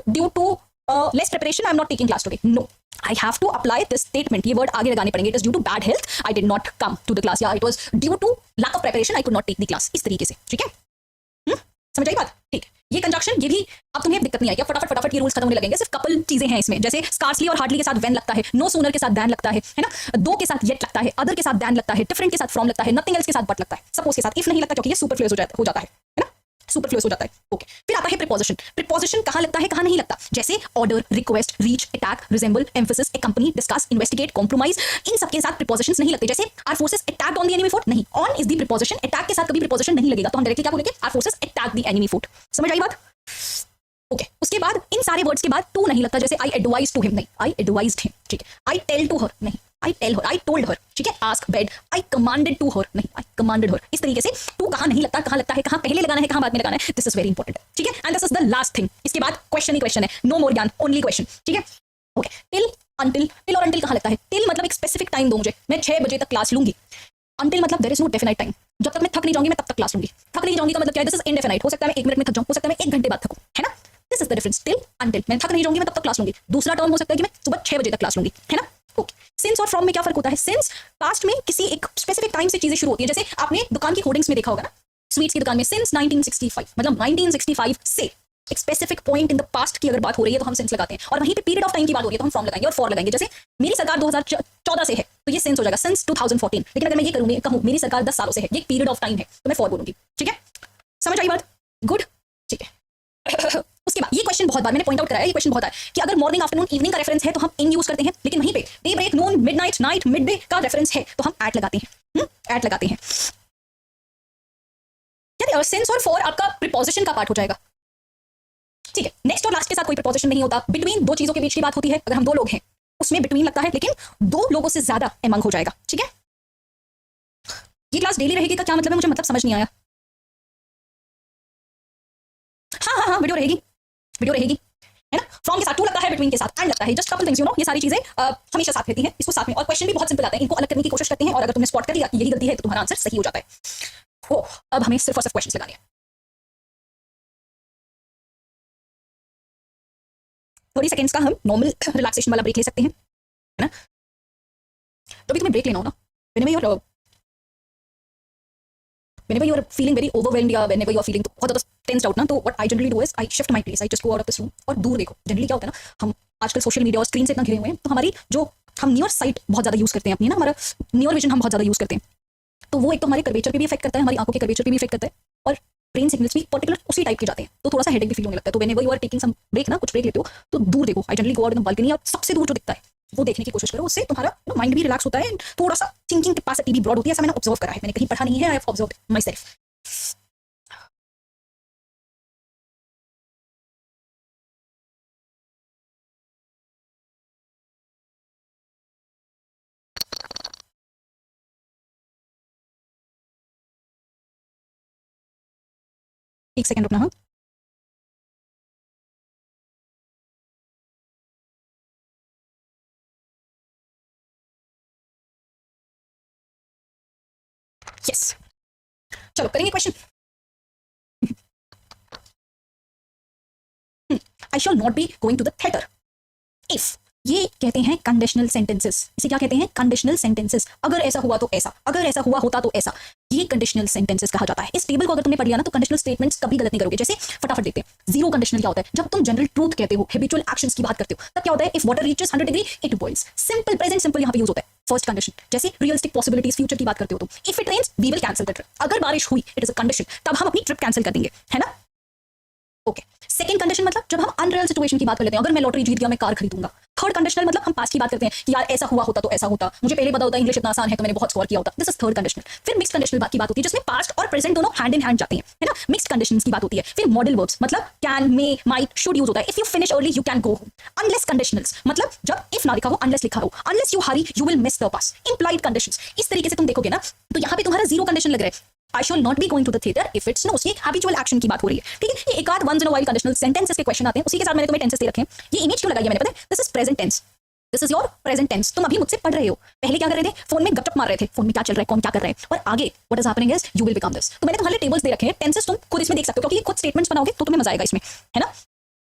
due to less preparation I am not taking class today, no, I have to apply this statement, ये वर्ड आगे लगाने पड़ेंगे। It is due to bad health I did not come to the class, या it was due to lack of preparation I could not take the class, इस तरीके से, ठीक है, समझ आई बात, ठीक। ये कंजक्शन, ये भी अब तुम्हें दिक्कत नहीं आएगी, फटाफट फटाफट ये रूल्स खत्म होने लगेंगे। सिर्फ कपल चीजें हैं इसमें, जैसे स्कार्सली और हार्डली के साथ व्हेन लगता है, नो सूनर के साथ दैन लगता है ना, दो के साथ येट लगता है, अदर के साथ दैन लगता है, डिफरेंट के साथ फ्रॉम लगता है, नथिंग एल्स के साथ बट लगता है, सपोज के साथ इफ नहीं लगता, क्योंकि ये सुपरफ्लुअस हो जाता है ना, सुपरफ्लुअस हो जाता है, ओके। फिर आता है प्रीपोजिशन, प्रीपोजिशन कहाँ लगता है, कहाँ नहीं लगता, जैसे order, request, reach, attack, resemble, emphasis, accompany, discuss, investigate, compromise, इन सब के साथ प्रीपोजिशंस नहीं लगते। जैसे our forces attacked on the enemy fort, नहीं, on is the preposition, attack के साथ कभी प्रीपोजिशन नहीं लगेगा, तो हम डायरेक्टली क्या बोलेंगे, our forces attack the enemy fort. समझ आई बात? ओके उसके बाद इन सारे वर्ड्स के बाद टू नहीं लगता, जैसे आई एडवाइज टू हिम, नहीं आई एडवाइज्ड हिम, ठीक है। आई टेल टू हर, नहीं I tell her, I told her, ठीक है। Asked, I commanded to her, नहीं आई कमांडेड हर। इस तरीके से टू कहाँ नहीं लगता, कहाँ लगता है, कहाँ पहले लगाना है, कहाँ बाद में लगाना है, दिस इज वेरी इंपॉर्टेंट, ठीक है। And this is the last thing, इसके बाद क्वेश्चन ही क्वेश्चन है, नो मोर ज्ञान, ओनली क्वेश्चन, ठीक है। ओके टिल, अनटिल, टिल और अनटिल कहाँ लगता है, टिल मतलब एक स्पेसिफिक टाइम दो मुझे, मैं 6 बजे तक क्लास लूंगी। अनटिल मतलब there is no definite time, जब तक मैं थक नहीं जाऊंगी मैं तब तक क्लास लूंगी। थक नहीं जाऊंगी का मतलब क्या है, दिस इज इनडेफिनाइट, हो सकता है मैं 1 मिनट में थक जाऊं, हो सकता है मैं 1 घंटे बाद थकूं, है ना। This is the difference, till until, मैं थक नहीं जाऊंगी मैं तब तक क्लास लूंगी। दूसरा टर्म हो सकता है कि मैं सुबह 6 बजे तक क्लास लूंगी, है ना। ओके सिंस और फ्रॉम में क्या फर्क होता है, सिंस पास्ट में किसी एक स्पेसिफिक टाइम से चीजें शुरू होती है, जैसे आपने दुकान की होर्डिंग्स में देखा होगा ना, स्वीट्स की दुकान में सिंस 1965, मतलब 1965 से एक specific point in the past की अगर बात हो रही है तो हम सिंस लगाते हैं, और वहीं पे पीरियड ऑफ टाइम की बात हो रही है तो हम फ्रॉम लगाएंगे और फॉर लगाएंगे। जैसे मेरी सरकार 2014 से है तो ये सिंस हो जाएगा, सिंस 2014। लेकिन अगर मैं ये करूंगी, कहूं मेरी सरकार 10 सालों से है, ये एक पीरियड ऑफ टाइम है, तो मैं फॉर बोलूंगी, ठीक है। समझ आई बात, गुड, ठीक है। उसके बाद ये क्वेश्चन बहुत बार मैंने पॉइंट आउट कराया, ये क्वेश्चन बहुत है कि अगर मॉर्निंग आफ्टरनून इवनिंग का रेफरेंस है तो हम इन यूज करते हैं, लेकिन वहीं पे डे ब्रेक, नून, मिडनाइट, नाइट, मिडडे का रेफरेंस है तो हम एट लगाते हैं, एट लगाते हैं। क्या सेंस और फॉर आपका प्रीपोजिशन का पार्ट हो जाएगा, ठीक है। नेक्स्ट और लास्ट के साथ कोई प्रीपोजिशन नहीं होता, बिटवीन दो चीजों के बीच की बात होती है, अगर हम 2 लोग हैं उसमें बिटवीन लगता है, लेकिन 2 लोगों से ज्यादा एमंग हो जाएगा, ठीक है। ये क्लास डेली रहेगी का क्या मतलब है, मुझे मतलब समझ नहीं आया। हाँ हाँ हाँ वीडियो रहेगी, वीडियो रहेगी, है ना। फ्रॉम के साथ टू लगता है, बिटवीन के साथ एंड लगता है, just couple things you know, ये सारी चीजें हमेशा साथ रहती हैं इसको साथ में। और क्वेश्चन भी बहुत सिंपल आते हैं, इनको अलग करने की कोशिश करते हैं, और अगर तुमने स्पॉट कर लिया कि यही गलती है तो तुम्हारा आंसर सही हो जाता है। ओ अब हमें सिर्फ और सिर्फ क्वेश्चन लगाने हैं। थोड़ी सेकंड्स का हम नॉर्मल रिलैक्सेशन वाला ब्रेक ले सकते हैं, है ना। तो भी तुम्हें ब्रेक लेना हो ना, whenever you are feeling very overwhelmed या whenever you are feeling बहुत ज़्यादा tensed out ना, तो what I generally do is I shift my place, I just go out of this room और दूर देखो। जनरली क्या होता है ना, हम आजकल सोशल मीडिया और स्क्रीन से इतना घिरे हुए हैं, तो हमारी जो हम नियर साइट बहुत ज़्यादा यूज़ करते हैं अपनी ना, हमारा नियर विजन हम बहुत ज़्यादा यूज़ करते हैं, तो वो एक तो हमारे कर्वेचर पे भी इफेक्ट करता है, हमारी आंखों के कर्वेचर पे भी इफेक्ट करता है, और ब्रेन सिग्नल्स भी पर्टिकुलर उसी टाइप के जाते हैं, तो थोड़ा सा हेडेक भी फील होने लगता है। तो whenever you are taking some break ना, कुछ ब्रेक लेते हो तो दूर देखो। I generally go out in the balcony, और सबसे दूर जो दिखता है वो देखने की कोशिश करो, उससे तुम्हारा माइंड भी रिलैक्स होता है, थोड़ा सा थिंकिंग कैपेसिटी भी ब्रॉड होती है। ऐसा मैंने ऑब्जर्व करा है, मैंने कहीं पढ़ा नहीं है, I have observed myself. एक सेकंड रुकना, हाँ। यस चलो करेंगे question. I shall not be going to the theatre if, ये कहते हैं कंडीशनल सेंटेंसेस। इसे क्या कहते हैं, कंडीशनल सेंटेंसेस। अगर ऐसा हुआ तो ऐसा, अगर ऐसा हुआ होता तो ऐसा, ये कंडीशनल सेंटेंसेस कहा जाता है। इस टेबल को अगर तुमने पढ़ लिया ना, तो कंडीशनल स्टेटमेंट्स कभी गलत नहीं करोगे। जैसे फटाफट देखते हैं, जीरो कंडीशनल क्या होता है, जब तुम जनरल ट्रूथ कहते हो, हैबिचुअल एक्शंस की बात करते हो, तब क्या होता है, if water reaches 100 degree it boils. Simple present simple यहाँ पे यूज होता है फर्स्ट कंडीशन। जैसे रियलिस्टिक पॉसिबिलिटीज, फ्यूचर की बात करते हो तो if it rains we will cancel the trip, अगर बारिश हुई इट इज अ कंडीशन, तब हम अपनी ट्रिप कैंसिल कर देंगे, है ना। ओके सेकंड कंडीशन मतलब जब हम अनरियल सिचुएशन की बात कर लेते हैं, अगर मैं लॉटरी जीत गया मैं कार खरीदूंगा। थर्ड कंडीशनल मतलब हम पास्ट की बात करते हैं कि यार ऐसा हुआ होता तो ऐसा होता, मुझे पहले पता होता इंग्लिश इतना आसान है तो मैंने बहुत स्कोर किया होता। This is third conditional. फिर मिक्स कंडीशनल की बात होती है, जिसमें पास्ट और प्रेजेंट दोनों हैंड इन हैंड जाते हैं, है ना। मिक्स कंडीशंस की बात होती है। फिर मॉडल वर्ब्स मतलब can, may, might, should use होता है। If you finish early you can go home. Unless conditionals मतलब जब इफ ना लिखा हो अनलेस लिखा हो, unless you Hari you will miss the bus. Implied conditions. इस तरीके से तुम देखोगे ना, तो यहाँ पे तुम्हारा जीरो कंडीशन लग रहा है, I shall not be going to the theater if it's snows। ये हैबिचुअल एक्शन की बात हो रही है, ठीक है। ये एक आध once in a while conditional sentences के क्वेश्चन आते हैं, उसी के साथ मैंने तुम्हें टेंसेस दे रखे हैं। ये इमेज क्यों लगाई है मैंने, पता है, this is present tense, this is your present tense. तुम अभी मुझसे पढ़ रहे हो, पहले क्या कर रहे थे, फोन में गपशप मार रहे थे, फोन में क्या चल रहा है, कौन क्या कर रहा है, और आगे what is happening is you will become this. तो मैंने तुम्हारे टेबल्स दे रखे हैं, टेंसेस तुम खुद इसमें देख सकते हो, क्योंकि खुद स्टेटमेंट्स बनाओगे तो तुम्हें मजा आएगा इसमें, है ना।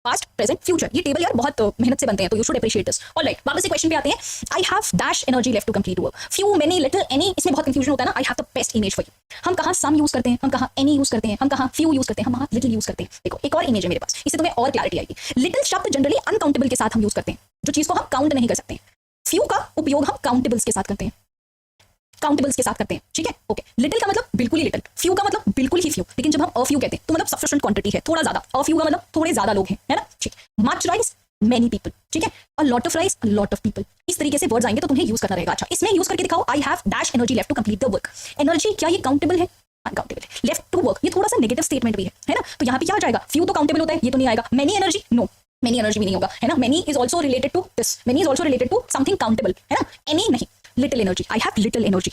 पास्ट प्रेजेंट फ्यूचर, ये टेबल यार बहुत मेहनत से बनते हैं, तो you should appreciate this. Alright वापस से क्वेश्चन पे आते हैं। I have dash energy left to complete work, few, many, little, any, इसमें बहुत कंफ्यूजन होता है ना। I have the best image for you. हम कहाँ सम यूज करते हैं, हम कहाँ एनी यूज करते हैं, हम कहाँ फ्यू यूज करते हैं, हम कहाँ लिटिल यूज करते हैं। देखो एक और इमेज है मेरे पास, इससे तुम्हें और क्लैरिटी आएगी। लिटिल शब्द जनरली अनकाउंटेबल के साथ हम यूज करते हैं, जो चीज को हम काउंट नहीं कर सकते। फ्यू का उपयोग हम काउंटेबल्स के साथ करते हैं, काउंटेबल्स के साथ करते हैं, ठीक है। ओके लिटिल का मतलब बिल्कुल ही लिटिल, फ्यू का मतलब बिल्कुल ही फ्यू। लेकिन जब हम अ फ्यू कहते हैं तो मतलब सफिशिएंट क्वांटिटी है, थोड़ा ज्यादा। अ फ्यू का मतलब थोड़े ज्यादा लोग हैं, है ना, ठीक। मच राइस, मेनी पीपल, ठीक है। अ lot of rice, a lot of people. इस तरीके से वर्ड्स आएंगे तो तुम्हें यूज करना रहेगा। अच्छा इसमें यूज करके दिखाओ, I have dash energy left to complete the work. Energy क्या ये काउंटेबल है, अनकाउंटेबल है। लेफ्ट टू वर्क, ये थोड़ा सा नेगेटिव स्टेटमेंट भी है ना। तो यहाँ पे क्या आ जाएगा, फ्यू तो काउंटेबल होता है, ये तो नहीं आएगा। Many energy, no, many energy भी नहीं होगा, है ना। Many is also related to this, many is also related to something countable, है ना। एनी नहीं, little energy, I have little energy,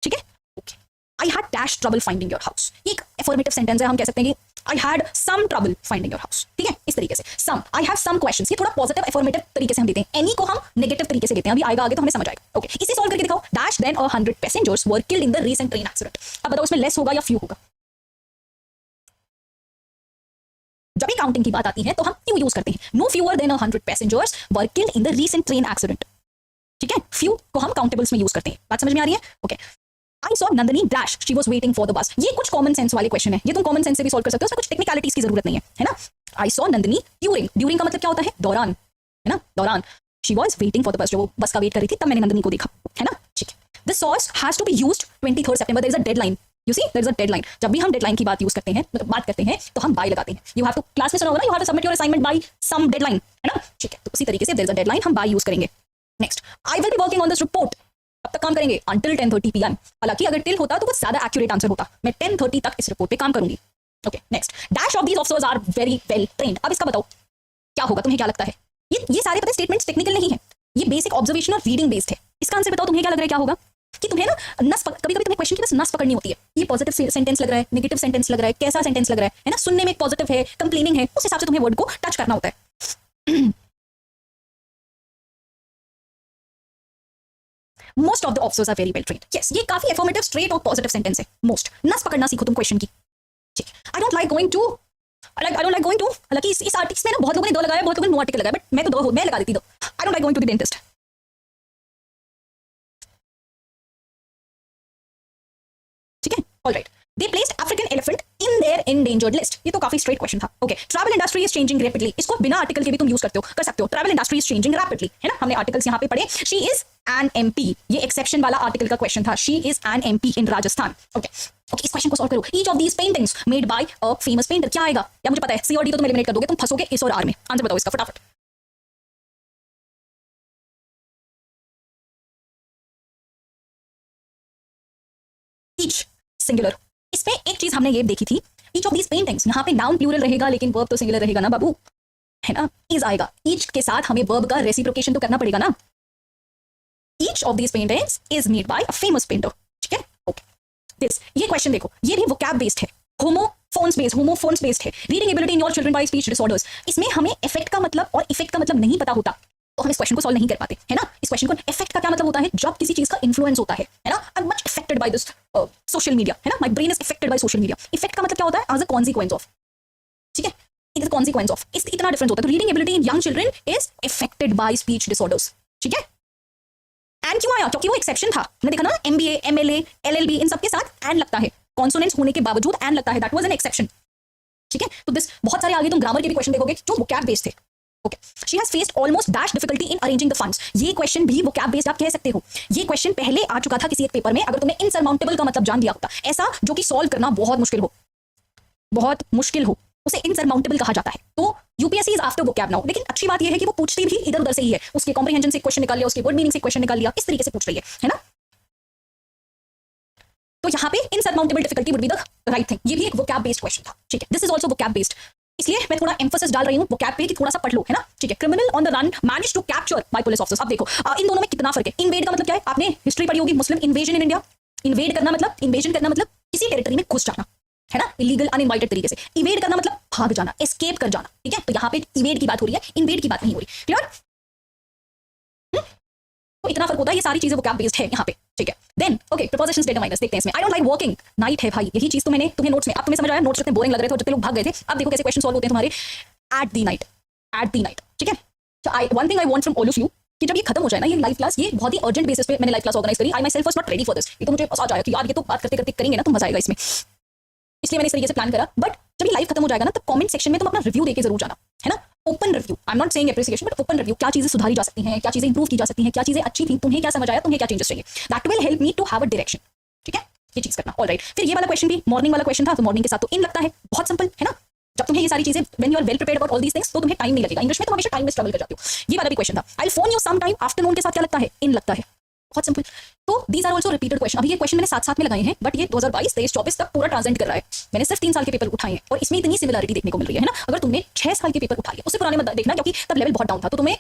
ठीक है। Okay, I had dash trouble finding your house, ये एक अफर्मेटिव सेंटेंस है, हम कह सकते हैं कि I had some trouble finding your house, ठीक है। इस तरीके से सम, आई हैव सम क्वेश्चंस, ये थोड़ा पॉजिटिव अफर्मेटिव तरीके से हम देते हैं। एनी को हम नेगेटिव तरीके से देते हैं, अभी आएगा आगे तो हमें समझ आएगा। ओके, इसे सॉल्व करके दिखाओ। Dash then 100 passengers were killed in the recent train accident. अब बताओ इसमें लेस होगा या फ्यू होगा। जब भी काउंटिंग की बात आती है तो हम फ्यू यूज करते हैं। No fewer than 100 passengers were killed in the recent train accident, ठीक है। फ्यू को हम काउंटेबल्स में यूज करते हैं, बात समझ में आ रही है। Okay, I saw Nandini dash she was waiting for the bus. ये कुछ कॉमन सेंस वाले क्वेश्चन है, ये तुम कॉमन सेंस से भी सॉल्व कर सकते हो, इसमें कुछ टेक्निकलिटीज की जरूरत नहीं है ना। I saw Nandini during, during का मतलब क्या होता है, दौरान, है ना, दौरान। She was waiting for the bus, जो वो बस का वेट कर रही थी, तब मैंने नंदनी को देखा, है ना, ठीक है। This sauce has to be used 23 September, there is a deadline, you see there is a deadline. जब भी हम डेडलाइन की बात यूज करते हैं, मतलब बात करते हैं, तो हम बाय लगाते हैं। यू हैव टू, क्लास में सुना होगा ना, you have to submit your assignment by some deadline, है ना, ठीक है। तो उसी तरीके से देयर इज अ डेडलाइन, हम बाय यूज करेंगे। Next, I will be working on this report, अब तक काम करेंगे until 10:30 PM। हालांकि अगर टिल होता तो वो ज्यादा एक्यूरेट आंसर होता, मैं 10:30 तक इस रिपोर्ट पे काम करूंगी। Okay, next, dash of these officers are very well trained. अब इसका बताओ क्या होगा, तुम्हें क्या लगता है। ये सारे पता स्टेटमेंट्स टेक्निकल नहीं है, ये बेसिक ऑब्जर्वेशन और रीडिंग बेस्ड है। इसका आंसर बताओ, तुम्हें क्या लग रहा है क्या होगा। कि तुम्हें ना नस, कभी कभी तुम्हें क्वेश्चन की बस नस पकड़नी होती है। ये पॉजिटिव सेंटेंस लग रहा है, नेगेटिव सेंटेंस लग रहा है, कैसा सेंटेंस लग रहा है ना। सुनने में एक पॉजिटिव है, कंप्लेनिंग है, उस हिसाब से तुम्हें वर्ड को टच करना होता है। Most of the officers are very well trained. Yes, ये काफी affirmative, straight और positive sentence है। Most, नस पकड़ना सीखो तुम क्वेश्चन की, ठीक। I don't like going to, I don't like going to, हालांकि इस आर्टिकल में ना बहुत लोगों ने दो लगाया, बहुत लोगों ने नो आर्टिकल लगाया, बट मैं तो दो, मैं लगा देती दो। I don't like going to the dentist, ठीक है। All right. They placed African elephant in their endangered list. ये तो काफी स्ट्रेट क्वेश्चन था। Okay, travel industry is changing rapidly, इसको बिना आर्टिकल के भी तुम यूज कर सकते हो। Travel industry is changing rapidly, है ना, हमने आर्टिकल्स यहाँ पे पढ़े। शी इज एन एमपी, ये एक्सेप्शन वाला आर्टिकल का क्वेश्चन था। She is an MP in Rajasthan. Okay okay, इस क्वेश्चन को सॉल्व करो। Each of these paintings made by a famous painter, क्या आएगा, या मुझे पता है सी और डी तो तुम एलिमिनेट कर दोगे, तुम फंसोगे इस और आर में। आंसर बताओ इसका फटाफट। ईच सिंगुलर, इसमें एक चीज हमने ये देखी थी, ईच ऑफ दीज पेंटिंग्स, यहाँ पे नाउन प्लूरल रहेगा लेकिन वर्ब तो सिंगुलर रहेगा ना बाबू, है ना। इज आएगा, ईच के साथ हमें वर्ब का रेसिप्रोकेशन तो करना पड़ेगा ना। Each of these paintings is made by a famous painter, ठीक है। ओके, दिस, ये क्वेश्चन देखो, ये भी वोकैब बेस्ड है, होमोफोन्स बेस्ड है। Reading ability in your children bye speech disorders, इसमें हमें इफेक्ट का मतलब और इफेक्ट का मतलब नहीं पता होता तो हम इस क्वेश्चन को सॉल्व नहीं कर पाते, है ना। इस क्वेश्चन को इफेक्ट का क्या मतलब होता है, जब किसी चीज का इन्फ्लुएंस होता है ना। I am much affected by this social media, है ना, my brain is affected by social media. Effect का मतलब क्या होता है, एज अ कॉन्सिक्वेंस ऑफ, ठीक है, इट इज कॉन्सिक्वेंस ऑफ, इतना डिफरेंस होता है। तो reading ability in young children is affected bye speech disorders, ठीक है। एंड क्यों आया, क्योंकि वो एक्सेप्शन था। मैंने देखा ना, एमबीए, एमएलए, एलएलबी, इन सबके साथ एंड लगता है, कॉन्सोनेंट्स होने के बावजूद एंड लगता है, दैट वाज एन एक्सेप्शन, ठीक है। तो दिस, बहुत सारे आगे तुम ग्रामर के भी क्वेश्चन देखोगे जो वोकैब बेस्ड थे। Okay, she has faced almost dash difficulty in arranging the funds, ये क्वेश्चन भी वोकैब बेस्ड आप कह सकते हो। ये क्वेश्चन पहले आ चुका था किसी एक पेपर में, अगर तुमने इनसरमाउंटेबल का मतलब जान दिया होता, ऐसा जो कि सॉल्व करना बहुत मुश्किल हो, उसे इनसरमाउंटेबल कहा जाता है। तो UPSC is after vocab now, लेकिन अच्छी बात यह है कि वो पूछती भी इधर उधर से ही है, उसके कॉम्प्रिहेंशन से क्वेश्चन निकाल लिया, उसके वर्ड मीनिंग से क्वेश्चन निकाल लिया, इस तरीके से पूछ रही है ना। तो यहाँ पे insurmountable difficulty would be the right thing, ये भी एक वोकैब बेस्ड क्वेश्चन था, ठीक है। This is also vocab based, इसलिए मैं थोड़ा एम्फोसिस डाल रही हूँ वोकैब पे कि थोड़ा सा पढ़ लो, है ना, ठीक है। Criminal on the run manage to capture by police officers, अब देखो इन दोनों में कितना फर्क है। इन्वेड का मतलब क्या है, आपने हिस्ट्री पढ़ी होगी, मुस्लिम इन्वेजन इन इंडिया। इन्वेड करना मतलब, इन्वेजन करना मतलब किसी टेरिटरी में घुस जाना, है ना, इलीगल अनइनवाइटेड तरीके से। इवेड करना मतलब भाग जाना, एस्केप कर जाना, ठीक है। तो यहाँ पे इवेड की बात हो रही है, इन्वेड की बात नहीं हो रही, क्लियर। तो इतना फर्क होता है, ये सारी चीजें वोकैब बेस्ड है यहाँ पे, ठीक है। देन ओके, प्रीपोजिशंस डिटरमाइनर्स देखते हैं इसमें। I don't like working night है भाई, यही चीज तो मैंने तुम्हें नोट्स में, अब तुम्हें समझ आया, नोट्स कितने बोरिंग लग रहे थे और जितने लोग भाग गए थे, अब देखो कैसे क्वेश्चन सॉल्व होते हैं तुम्हारे एट दी नाइट, ठीक है। So one thing I want from all of you कि जब ये खत्म हो जाए ना, ये लाइव क्लास, ये बहुत ही अर्जेंट बेसिस पे मैंने लाइव क्लास ऑर्गेनाइज करी। I myself was not ready for this, ये तो मुझे आ जाएगा कि यार ये तो बात करते करते करेंगे ना तो मजा आएगा इसमें, इसलिए मैंने इस तरीके से प्लान करा। बट जब ये लाइव खत्म हो जाएगा ना, तब कमेंट सेक्शन में तुम अपना रिव्यू देके जरूर जाना, है ना। Open review, I am not saying appreciation, but open review, क्या चीजें सुधारी जा सकती हैं, क्या चीजें इंप्रूव की जा सकती हैं, क्या चीजें अच्छी थी, तुम्हें क्या समझ आया, तुम्हें क्या चेंजेस चाहिए, that will help me to have a direction, ठीक है। ये चीज करना, ऑलराइट। फिर ये वाला क्वेश्चन भी मॉर्निंग वाला क्वेश्चन था, तो मॉर्निंग के साथ तो इन लगता है, बहुत सिंपल, है ना। जब तुम्हें ये सारी चीजें, when you are well prepared about all these things, तो तुम्हें टाइम नहीं लगेगा। इंग्लिश में तुम हमेशा टाइम में स्ट्रगल कर जाते हो। ये वाला भी क्वेश्चन था। I will phone you some time, afternoon के साथ क्या लगता है, इन लगता है, बहुत सिंपल। तो these are also repeated question. अभी ये क्वेश्चन मैंने साथ साथ में लगाए हैं, बट ये 2022 23 24 तक पूरा ट्रांसलेट कर रहा है। मैंने सिर्फ 3 साल के पेपर उठाए हैं और इसमें इतनी सिमिलरिटी देखने को मिल रही है ना। अगर तुमने 6 साल के पेपर उठा लिया, उससे पुराने मत देखना, क्योंकि तब लेवल बहुत डाउन था, तो तुम्हें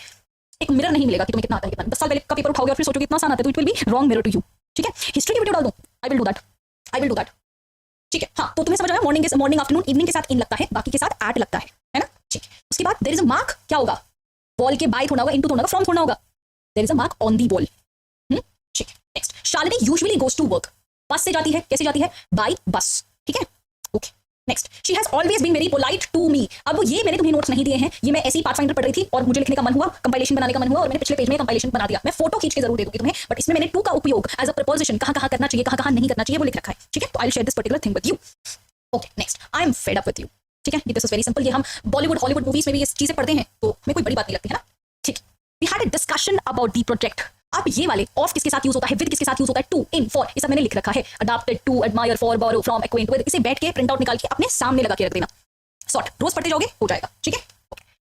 एक मिरर नहीं मिलेगा कि तुम्हें कितना आता है कितना। 10 साल पहले का पेपर उठाओगे और फिर सोचोगे कितना आसान आता है, तो it will be wrong mirror to you. ठीक है, हिस्ट्री की वीडियो डाल दो, I will do that, I will do that. ठीक है, हाँ, तो तुम्हें समझ आया। मॉर्निंग आफ्टरनून इवनिंग के साथ इन लगता है, बाकी के साथ एट लगता है ना। ठीक है, उसके बाद देयर इज अ मार्क, क्या होगा, वॉल के बाय थोड़ा होगा, इनटू थोड़ा होगा, फ्रॉम थोड़ा होगा, there is a mark on the wall. ठीक है, next, Shalini usually goes to work, bus से जाती है, कैसे जाती है, बाय बस। ठीक है, okay. Next, she has always been very polite to me. अब ये मैंने तुम्हें नोट्स नहीं दिए हैं, ये मैं ऐसी पार्ट फाइंडर पढ़ रही थी और मुझे लिखने का मन हुआ, कंपाइलेशन बनाने का मन हुआ और मैंने पिछले पेज में कंपाइलेशन बना दिया। मैं फोटो खींच के जरूर दे दूंगी तुम्हें, बट इसमें मैंने टू का उपयोग एज अ प्रपोजिशन कहां कहां करना चाहिए, कहां कहां नहीं करना चाहिए, वो लिख रखा है। ठीक है, तो I will share this particular thing with you. Okay, next, I am fed up with you. ठीक है, दिस इज वेरी सिंपल। ये हम बॉलीवुड हॉलीवुड मूवीज में भी ये चीजें पढ़ते हैं, तो हमें कोई बड़ी बात नहीं लगती है ना। ठीक, we had a discussion about the project. अब ये वाले ऑफ किसके साथ यूज होता है, विद किसके साथ यूज होता है, टू, इन, फॉर, ये सब मैंने लिख रखा है। Adopted, to, admire, for, borrow, from, acquaint with. इसे बैठ के प्रिंट आउट निकाल के अपने सामने लगा के रख देना, सॉर्ट, रोज पढ़ते जाओगे, हो जाएगा। ठीक है,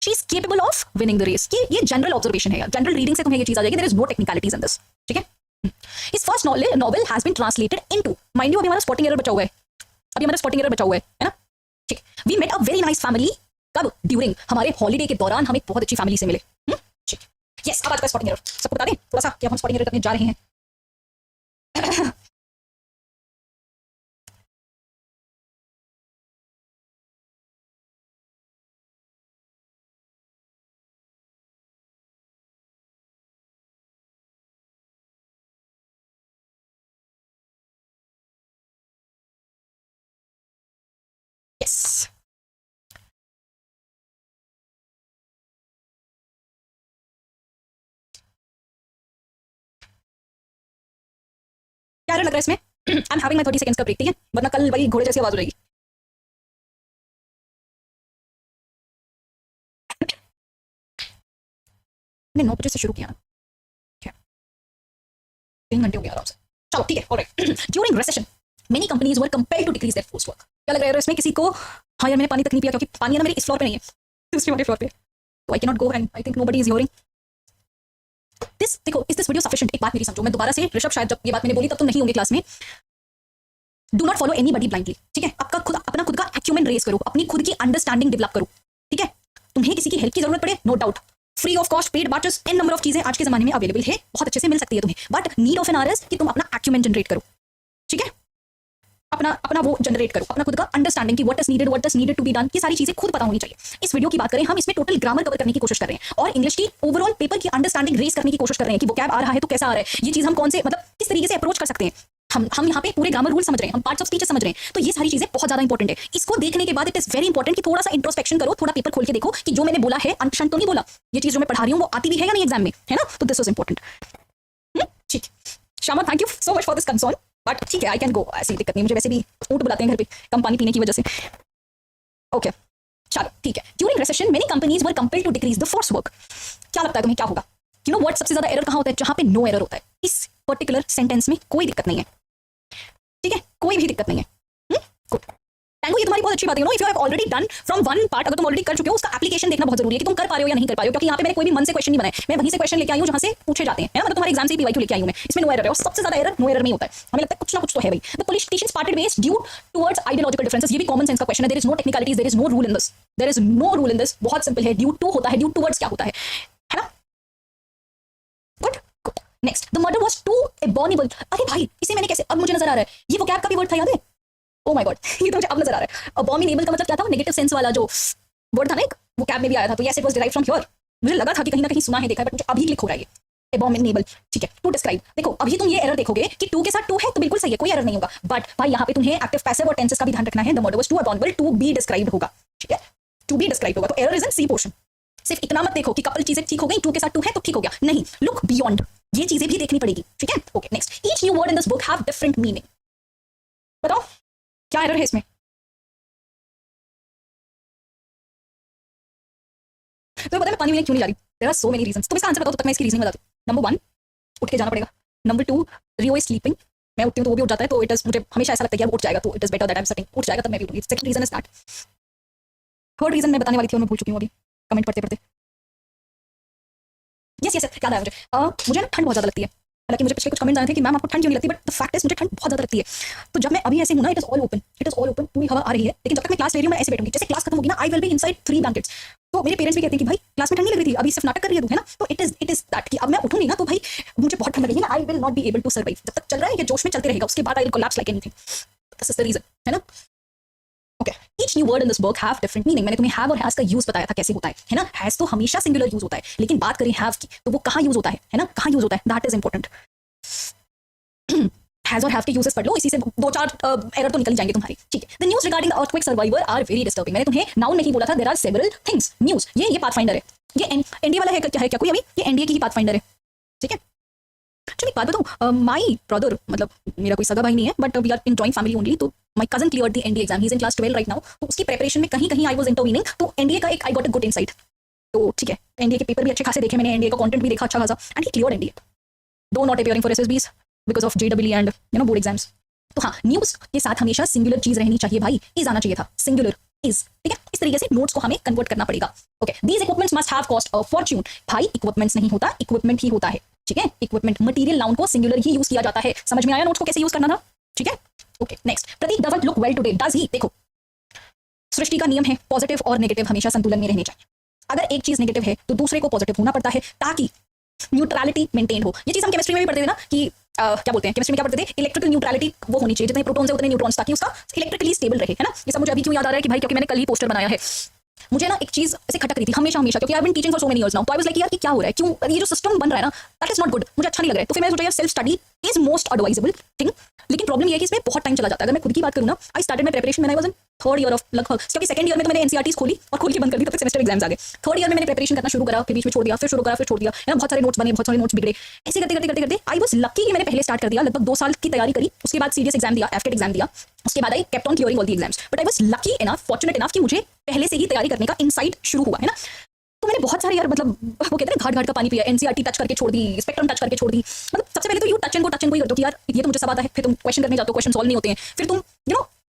she is capable of winning the race. ये जनरल ऑब्जर्वेशन है, जनरल रीडिंग से तुम्हें ये चीज आ जाएगी। There is no technicalities in this. ठीक है, his first novel has been translated into, mind you अभी हमारा स्पॉटिंग एरर बचा हुआ है, अभी हमारा स्पॉटिंग एरर बचा हुआ है ना। ठीक, we met a very nice family, कब, ड्यूरिंग, हमारे हॉलीडे के दौरान हम एक बहुत अच्छी फैमिली से मिले। ठीक, यस, अब आज का स्पॉटिंग एरर सबको बता दें थोड़ा सा कि हम स्पॉटिंग एरर करने जा रहे हैं। यस, क्या एरर लग रहा है इसमें? I am having my 30 seconds का ब्रेक, ठीक है, वरना कल वही घोड़े जैसी आवाज हो जाएगी। मैंने 9 बजे से शुरू किया ना, ठीक है, 3 घंटे हो गए आराम से। चलो ठीक है, alright. During recession many companies were compelled to decrease their force work. क्या लग रहा है इसमें किसी को? हाँ यार, मैंने पानी तक नहीं पिया, क्योंकि पानी ना मेरे इस फ्लोर पे नहीं है, दूसरे वाले फ्लोर पे, तो आई can not go and I think nobody is hearing this. देखो, इज दिस वीडियो सफिशिएंट? एक बात मेरी समझो, मैं दोबारा से, ऋषभ शायद जब ये बात मैंने बोली तब तुम नहीं होंगे क्लास में। Do not follow anybody blindly. ठीक है, आपका खुद अपना खुद का एक्यूमेंट रेज करो, अपनी खुद की अंडरस्टैंडिंग डेवलप करो। ठीक है, तुम्हें किसी की हेल्प की जरूरत पड़े, no doubt, free of cost, paid batches, N number of चीजें आज के जमाने में अवेलेबल है, बहुत अच्छे से मिल सकती है तुम्हें, but need of an hour is कि तुम अपना एक्यूमेंट जनरेट करो। ठीक है, अपना अपना वो जनरेट करो, अपना खुद का अंडरस्टैंडिंग की what is needed to be done, ये सारी चीजें खुद पता होनी चाहिए। इस वीडियो की बात करें हम, इसमें टोटल ग्रामर कवर करने की कोशिश कर रहे हैं और इंग्लिश की ओवरऑल पेपर की अंडरस्टैंडिंग रेज करने की कोशिश कर रहे हैं कि वोकैब आ रहा है तो कैसा आ रहा है, ये चीज हम कौन से, मतलब किस तरीके से अप्रोच कर सकते हैं। हम यहाँ पे पूरे ग्रामर रूल समझ रहे हैं, हम पार्ट्स ऑफ स्पीच समझ रहे हैं, तो ये सारी चीजें बहुत ज्यादा इंपॉर्टेंट है। इसको देखने के बाद इट इज वेरी इंपॉर्टेंट कि थोड़ा सा इंट्रोस्पेक्शन करो, थोड़ा पेपर खोल के देखो कि जो मैंने बोला है अनशन तो नहीं बोला, ये चीज जो मैं पढ़ा रही हूँ वो आती भी है या नहीं एग्जाम में, है ना। तो दिस इज इंपॉर्टेंट। ठीक, Shyama, thank you so much for this concern, but ठीक है, आई कैन गो, ऐसी दिक्कत नहीं, मुझे वैसे भी ऊँट बुलाते हैं घर पे कम पानी पीने की वजह से। ओके, चलो ठीक है। During recession many companies were compelled to decrease the force work. क्या लगता है तुम्हें क्या होगा? यू नो व्हाट, सबसे ज्यादा एरर कहाँ होता है? जहां पे नो एरर होता है। इस पर्टिकुलर सेंटेंस में कोई दिक्कत नहीं है, ठीक है, कोई भी दिक्कत नहीं है। गुड, टैंगो, ये तुम्हारी बहुत अच्छी बात है। No, if you have already done from one part, अगर तुम ऑलरेडी कर चुके हो, उसका एप्लीकेशन देखना बहुत जरूरी है कि तुम कर पा रहे हो या नहीं कर पा रहे हो, क्योंकि यहाँ पे मैंने कोई भी मन से क्वेश्चन नहीं बनाए, मैं वहीं से क्वेश्चन लेके आई हूँ जहाँ से पूछे जाते हैं, है ना। मतलब तुम्हारे एग्जाम से पीवाईक्यू लेके आई हूँ मैं, इसमें नो एरर है, और सबसे ज्यादा एरर नो एरर में होता है। हमें लगता है कुछ ना कुछ तो है भाई। The politicians parted ways due towards ideological differences, ये भी कॉमन सेंस का क्वेश्चन है। There is no technicalities, there is no rule in this, there is no rule in this, बहुत सिंपल है। ड्यू टू होता है, ड्यू टुवर्ड्स क्या होता है ना। Good good, next, the murder was too abominable. अरे भाई, इसे मैंने कैसे, अब मुझे नजर आ रहा है, ये वो क्या का भी वर्ड था, याद है? ओ माय गॉड, ये तो मुझे अब नजर आ रहा है। अबॉमिनेबल का मतलब क्या था? नेगेटिव सेंस वाला जो वर्ड था ना, एक वो कैब में भी आया था, तो yes it was derived from here. मुझे लगा था कि कहीं ना कहीं सुना है, देखा है, बट मुझे अभी क्लिक हो रहा है ये एबॉमिनेबल। ठीक है, टू डिस्क्राइब। देखो अभी तुम ये एरर देखोगे कि टू के साथ टू है तो बिल्कुल सही है, कोई एरर नहीं होगा, बट भाई यहाँ पे तुम्हें एक्टिव पैसिव और टेंसेस का भी ध्यान रखना है। The murder was too abominable, to be described होगा। ठीक है, टू बी डिस्क्राइब होगा, तो error is in C portion. सिर्फ इतना मत देखो कि कपल चीजें ठीक हो गई, टू के साथ टू है तो ठीक हो गया, नहीं, लुक बियॉन्ड, ये चीजें भी देखनी पड़ेगी। ठीक है, okay, next, each new word in this book have different meaning. बताओ क्या एरर है इसमें? तो पता है मैं पानी में क्यों नहीं जा रही? There are so many reasons. तुम इसका आंसर बताओ, तब तक मैं इसकी रीजनिंग बता दूं। नंबर 1, उठ के जाना पड़ेगा। नंबर 2, रियो इज स्लीपिंग, मैं उठती हूँ तो वो भी उठ जाता है, तो इट इज, मुझे हमेशा ऐसा लगता है कि यार उठ जाएगा, तो it is better that I am sitting, उठ जाएगा तब मैं भी उठूंगी। Second reason is that. Third reason मैं बताने वाली थी और मैं भूल चुकी हूँ अभी, कमेंट पढ़ते पढ़ते। यस यस, याद आया मुझे। मुझे ना ठंड बहुत ज्यादा लगती है हालांकि मुझे पिछले कुछ कमेंट्स आए थे कि मैम आपको ठंड क्यों नहीं लगती, बट द फैक्ट इज मुझे ठंड बहुत ज्यादा लगती है। तो जब मैं अभी ऐसे हूं ना, इट इज ऑल ओपन, पूरी हवा आ रही है, लेकिन जब तक मैं क्लास ले रही हूँ मैं ऐसे बैठूंगी, जैसे क्लास खत्म होगी ना, I will be inside 3 blankets. तो मेरे पेरेंट्स भी कहते हैं कि भाई क्लास में ठंड नहीं लग रही थी, अभी सिर्फ नाटक कर रही है तू, है ना। तो इट इज दैट कि अब मैं उठूंगी ना तो भाई मुझे बहुत ठंड लगेगी ना, I will not be able to survive. जब तक चल रहा है ये जोश में चलते रहेगा, उसके बाद I will collapse like anything. This is the reason, है ना। Okay, each new word in this book have different meaning. मैंने तुम्हें हैव और हैज का यूज बताया था कैसे होता है ना। हैज तो हमेशा सिंगुलर यूज होता है, लेकिन बात करें हैव की तो वो कहाँ यूज होता है ना, कहाँ यूज होता है, दैट इज इंपॉर्टेंट। हैज और हैव के यूजेस पढ़ लो, इसी से 2-4 एरर तो निकल जाएंगे तुम्हारी, ठीक है। The news regarding the earthquake survivor are very disturbing. मैंने तुम्हें नाउन नहीं बोला था, there are several things. News ये पाथफाइंडर है, ये एनडीए वाला है क्या कोई, अभी ये एनडीए की ही पाथफाइंडर है, ठीक है। चलिए एक बात बताऊं, माई ब्रदर, मतलब मेरा कोई सगा भाई नहीं है, but we are in joint family only. तो my cousin cleared the NDA exam, he is in class 12 right now. तो उसकी प्रिपरेशन में कहीं कहीं आई वाज इंटरवीनिंग, तो एनडीए का एक I got a good insight. तो ठीक है, एनडीए के पेपर भी अच्छे खासे देखे मैंने, एनडीए का कंटेंट भी देखा अच्छा खासा, and he cleared NDA, though not appearing for SSBs because of JW and board exams. तो हाँ, न्यूज के साथ हमेशा सिंगुलर चीज रहनी चाहिए भाई, इज आना चाहिए था, सिंगुलर इज, ठीक है। इस तरीके से नोट्स को हमें कन्वर्ट करना पड़ेगा। Okay, these equipments must have cost a Fortune. भाई इक्विपमेंट्स नहीं होता, इक्विपमेंट ही होता है, ठीक है। इक्विपमेंट मटेरियल नाउन को सिंगुलर ही यूज किया जाता है। समझ में आया नोट्स को कैसे यूज करना था, ठीक है। Okay, next, Prateek doesn't look well today, does he. देखो, सृष्टि का नियम है, पॉजिटिव और नेगेटिव हमेशा संतुलन में रहने चाहिए। अगर एक चीज नेगेटिव है तो दूसरे को पॉजिटिव होना पड़ता है, ताकि न्यूट्रलिटी मेंटेन हो। ये चीज हम केमिस्ट्री में भी पढ़ते थे ना कि क्या बोलते हैं, केमिस्ट्री में क्या पढ़ते थे, इलेक्ट्रिकल न्यूट्रलिटी वो होनी चाहिए, जितने प्रोटॉन्स है उतने न्यूट्रॉन्स, ताकि उसका इलेक्ट्रिकली स्टेबल रहे, है ना। ये सब मुझे अभी क्यों याद आ रहा है कि भाई, क्योंकि मैंने कल ही पोस्टर बनाया है। मुझे ना एक चीज ऐसे खटक रही थी हमेशा, क्योंकि I have been teaching for so many years now. तो आई वाज लाइक यार कि क्या हो रहा है, क्यों ये जो सिस्टम बन रहा है ना, दैट इज नॉट गुड, मुझे अच्छा नहीं लग रहा है। तो फिर मैंने सोचा यार self study is most advisable thing. लेकिन प्रॉब्लम ये है कि इसमें बहुत टाइम चला जाता है। अगर मैं खुद की बात करूँ ना, I started my preparation when I was in 3rd year of लगभग, क्योंकि 2nd ईयर में तो मैंने एनसीईआरटीज खोली और खोल के बंद कर दी, तब तक सेमेस्टर एग्जाम्स आ गए। 3rd ईयर में मैंने प्रिपरेशन करना शुरू करा, फिर बीच में छोड़ दिया, फिर शुरू करा, फिर छोड़ दिया, है ना। बहुत सारे नोट्स बने, बहुत सारे नोट्स बिगड़े, ऐसे करते करते करते करते आई वाज लकी कि मैंने पहले स्टार्ट कर दिया। लगभग 2 साल की तैयारी करी, उसके बाद सीरियस एग्जाम दिया, एफकेट एग्जाम दिया, उसके बाद I kept on clearing all the exams. But I was lucky enough, fortunate enough कि मुझे पहले से ही तैयारी करने का इनसाइट शुरू हुआ, है ना। तो मैंने बहुत सारे यार, मतलब वो कहते हैं घाट घाट का पानी पिया, एनसीईआरटी टच करके छोड़ दी, स्पेक्ट्रम टच करके छोड़ दी। मतलब सबसे पहले तो यू टच एंड गो ही करते हो कि यार ये तो मुझे सब आता है, फिर तुम क्वेश्चन करने जाते हो, क्वेश्चन सॉल्व नहीं होते हैं, फिर तुम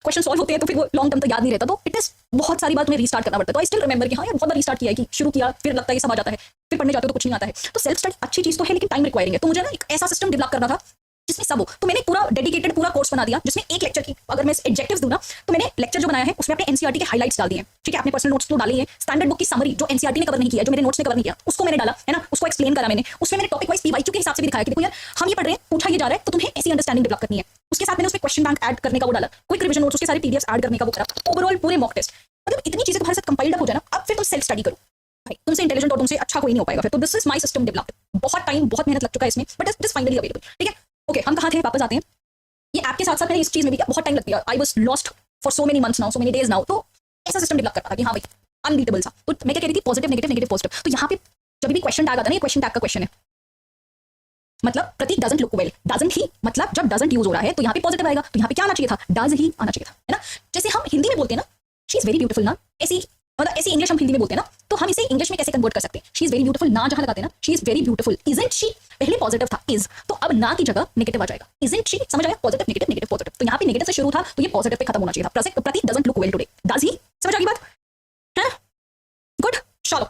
क्वेश्चन सॉल्व होते हैं तो फिर वो लॉन्ग टर्म तक याद नहीं रहता। तो इट इज बहुत सारी बात तुम्हें रीस्टार्ट करना पड़ता है। तो आई स्टिल रिमेंबर कि हाँ यार बहुत बार रीस्टार्ट किया है, कि शुरू किया, फिर लगता है ये सब आ जाता है, फिर पढ़ने जाते हो तो कुछ नहीं आता है। तो सेल्फ स्टडी अच्छी चीज तो है, लेकिन टाइम रिक्वायरिंग है। तो मुझे ना एक ऐसा सिस्टम डेवलप करना था जिसमें सब हो। तो मैंने पूरा डेडिकेटेड पूरा कोर्स बना दिया, जिसमें एक लेक्चर की अगर मैं एडजेक्टिव्स दूं ना, तो मैंने लेक्चर जो बनाया है उसमें अपने एनसीईआरटी के हाइलाइट्स डाल दिए, ठीक है। अपने पर्सनल नोट्स तो डाले हैं, स्टैंडर्ड बुक की समरी जो एनसीईआरटी ने कवर नहीं किया, जो मेरे नोट्स ने कवर नहीं किया, उसको मैंने डाला, है ना। उसको एक्सप्लेन करा मैंने, उसमें मैंने टॉपिक वाइज पीवाईक्यू के हिसाब से भी दिखाया कि देखो यार हम ये पढ़ रहे हैं, पूछा ये जा रहा है, तो तुम्हें ऐसी अंडरस्टैंडिंग डेवलप करनी है। उसके साथ मैंने उसमें क्वेश्चन बैंक ऐड करने का वो डाला, क्विक रिवीजन नोट्स, उसके सारे पीडीएफ्स ऐड करने का वो करा, ओवरऑल पूरे मॉक टेस्ट। मतलब इतनी चीजें तुम्हारे साथ कंपाइल्ड हो जाए ना, अब फिर तुम सेल्फ स्टडी करो भाई, तुमसे इंटेलिजेंट और तुमसे अच्छा कोई नहीं हो पाएगा फिर। तो this is my system developed, बहुत टाइम बहुत मेहनत लग चुका है इसमें, but it is finally available, ठीक है। ओके, हम कहाँ थे, वापस आते हैं। ये ऐप के साथ साथ मैंने इस चीज में भी बहुत टाइम लग गया, I was lost for so many months now, so many days now. तो ऐसा सिस्टम डेवलप करता था कि हाँ भाई अनबीटेबल सा। तो मैं क्या कह रही थी, पॉजिटिव नेगेटिव नेगेटिव पॉजिटिव। तो यहाँ पे जब भी क्वेश्चन टैग आता है ना, ये क्वेश्चन टैग का क्वेश्चन है, मतलब Prateek doesn't look well, doesn't he मतलब जब डजंट यूज हो रहा है तो यहाँ पे पॉजिटिव आएगा। तो यहाँ पे क्या आना चाहिए था, डज ही आना चाहिए था, है ना। जैसे हम हिंदी में बोलते हैं ना, शी इज वेरी ब्यूटीफुल ना, ऐसी मतलब ऐसी इंग्लिश हम हिंदी में बोलते हैं ना, तो हम इसे इंग्लिश में कैसे कन्वर्ट कर सकते हैं। शी इज वेरी ब्यूटीफुल, ना जहां लगाते हैं ना, she is very beautiful, isn't she, पहले पॉजिटिव था इज, तो अब ना की जगह नेगेटिव आ जाएगा, इजंट शी। समझ आया, पॉजिटिव नेगेटिव नेगेटिव पॉजिटिव। तो यहाँ पे नेगेटिव से शुरू था तो ये पॉजिटिव पे खत्म होना चाहिए था। Prateek doesn't look well today, does he. समझ आ गई बात, है ना। गुड, चलो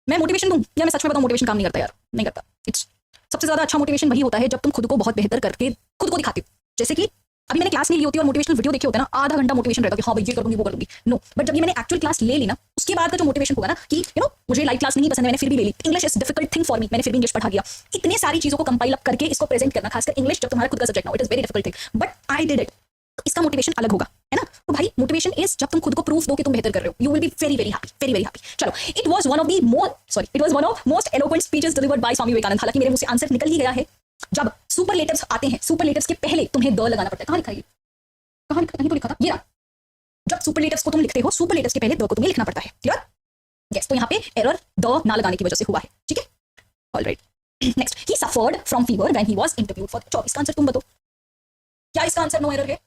मैं मोटिवेशन दूं या मैं सच में बताऊं, मोटिवेशन काम नहीं करता यार, नहीं करता। इट्स सबसे ज्यादा अच्छा मोटिवेशन वही होता है जब तुम खुद को बहुत बेहतर करके खुद को दिखाते हो। जैसे कि अभी मैंने क्लास नहीं ली होती और मोटिवेशनल वीडियो देखे होते ना, आधा घंटा मोटिवेशन रहता कि हाँ भाई ये करूंगी वो करूंगी, नो। बट जब ये मैंने एक्चुअल क्लास ले ली ना, उसके बाद का जो मोटिवेशन होगा ना कि मुझे लाइव क्लास नहीं पसंद है, मैंने फिर भी ले ली, English is difficult thing for me, मैंने फिर भी इंग्लिश पढ़ा गया। इतनी सारी चीजों को कंपाइल अप करके इसको प्रेजेंट करना, खासकर इंग्लिश जब तुम्हारा खुद का सब्जेक्ट ना हो, it is very difficult thing, but I did it. तो इसका मोटिवेशन अलग होगा, है ना। तो भाई मोटिवेशन इज जब तुम खुद को प्रूफ दो कि तुम बेहतर कर रहे हो, you will be very very happy, very very happy. चलो, it was one of most eloquent speeches delivered by Swami Vivekananda. हालांकि मेरे मुंह से आंसर निकल ही गया है। जब सुपरलेटिव्स आते हैं, सुपरलेटिव्स के पहले तुम्हें द लगाना पड़ता है। कहां लिखा है ये, कहीं तो लिखा था, ये रहा। जब सुपरलेटिव्स को तुम लिखते हो, सुपरलेटिव्स के पहले द को तुम्हें लिखना पड़ता है, क्लियर। यस, तो यहाँ पे एरर द ना लगाने की वजह से हुआ है, ठीक है। Alright, next, he suffered from fever when he was interviewed for the job. इसका आंसर तुम बताओ, क्या इसका आंसर नो एरर है।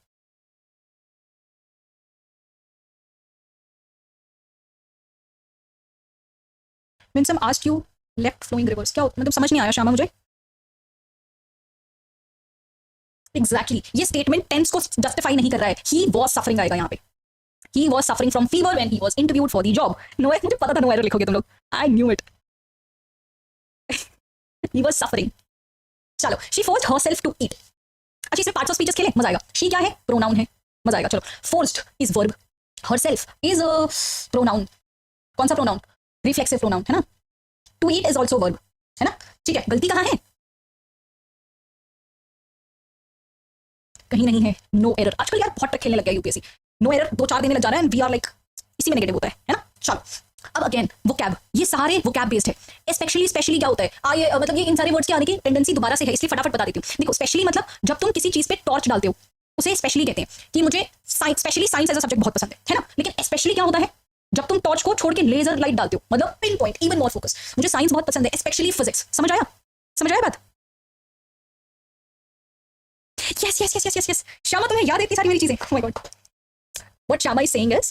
Winsome asked you left flowing rivers, क्या मतलब समझ नहीं आया श्यामा मुझे। एग्जैक्टली ये स्टेटमेंट टेंस को जस्टिफाई नहीं कर रहा है। ही वॉज सफरिंग आएगा यहाँ पे, he was suffering from fever when he was interviewed for the job. No, मुझे पता था नो एरर लिखोगे तुम लोग, I knew it. He was suffering, चलो, she forced herself to eat. अच्छा, इसमें पार्ट्स ऑफ स्पीचेस खेले, मजा आएगा। शी क्या है? प्रोनाउन है, मजा आएगा। चलो, forced is verb, herself is pronoun. कौन सा प्रोनाउन? रिफ्लेक्सिव प्रोनाउन है ना। To eat is also verb, है ना। ठीक है, गलती कहाँ है? कहीं नहीं है। No error. आजकल यार बहुत टक खेलने लग गया यूपीएससी। नो एरर 2-4 देने लग जा रहा है एंड वी आर लाइक इसी में नेगेटिव होता है ना। चलो, अब अगेन वोकैब, ये सारे वोकैब बेस्ड है। स्पेशली, स्पेशली क्या होता है? मतलब ये इन सारे वर्ड्स के आने की टेंडेंसी दोबारा से है, इसलिए फटाफट बता देती हूँ। देखो, स्पेशली मतलब जब तुम किसी चीज पे टॉर्च डालते हो उसे स्पेशली कहते हैं। कि मुझे specially science as a subject बहुत पसंद है ना। लेकिन स्पेशली क्या होता है? जब तुम टॉर्च को छोड़ के लेजर लाइट डालते हो, मतलब pin point, even more focus. मुझे साइंस बहुत पसंद है, स्पेशली फिजिक्स। समझ आया? समझ आया बात? Yes yes yes yes yes. Shyama, तुम्हें याद है इतनी सारी मेरी चीजें? Oh my god. What Shyama is saying is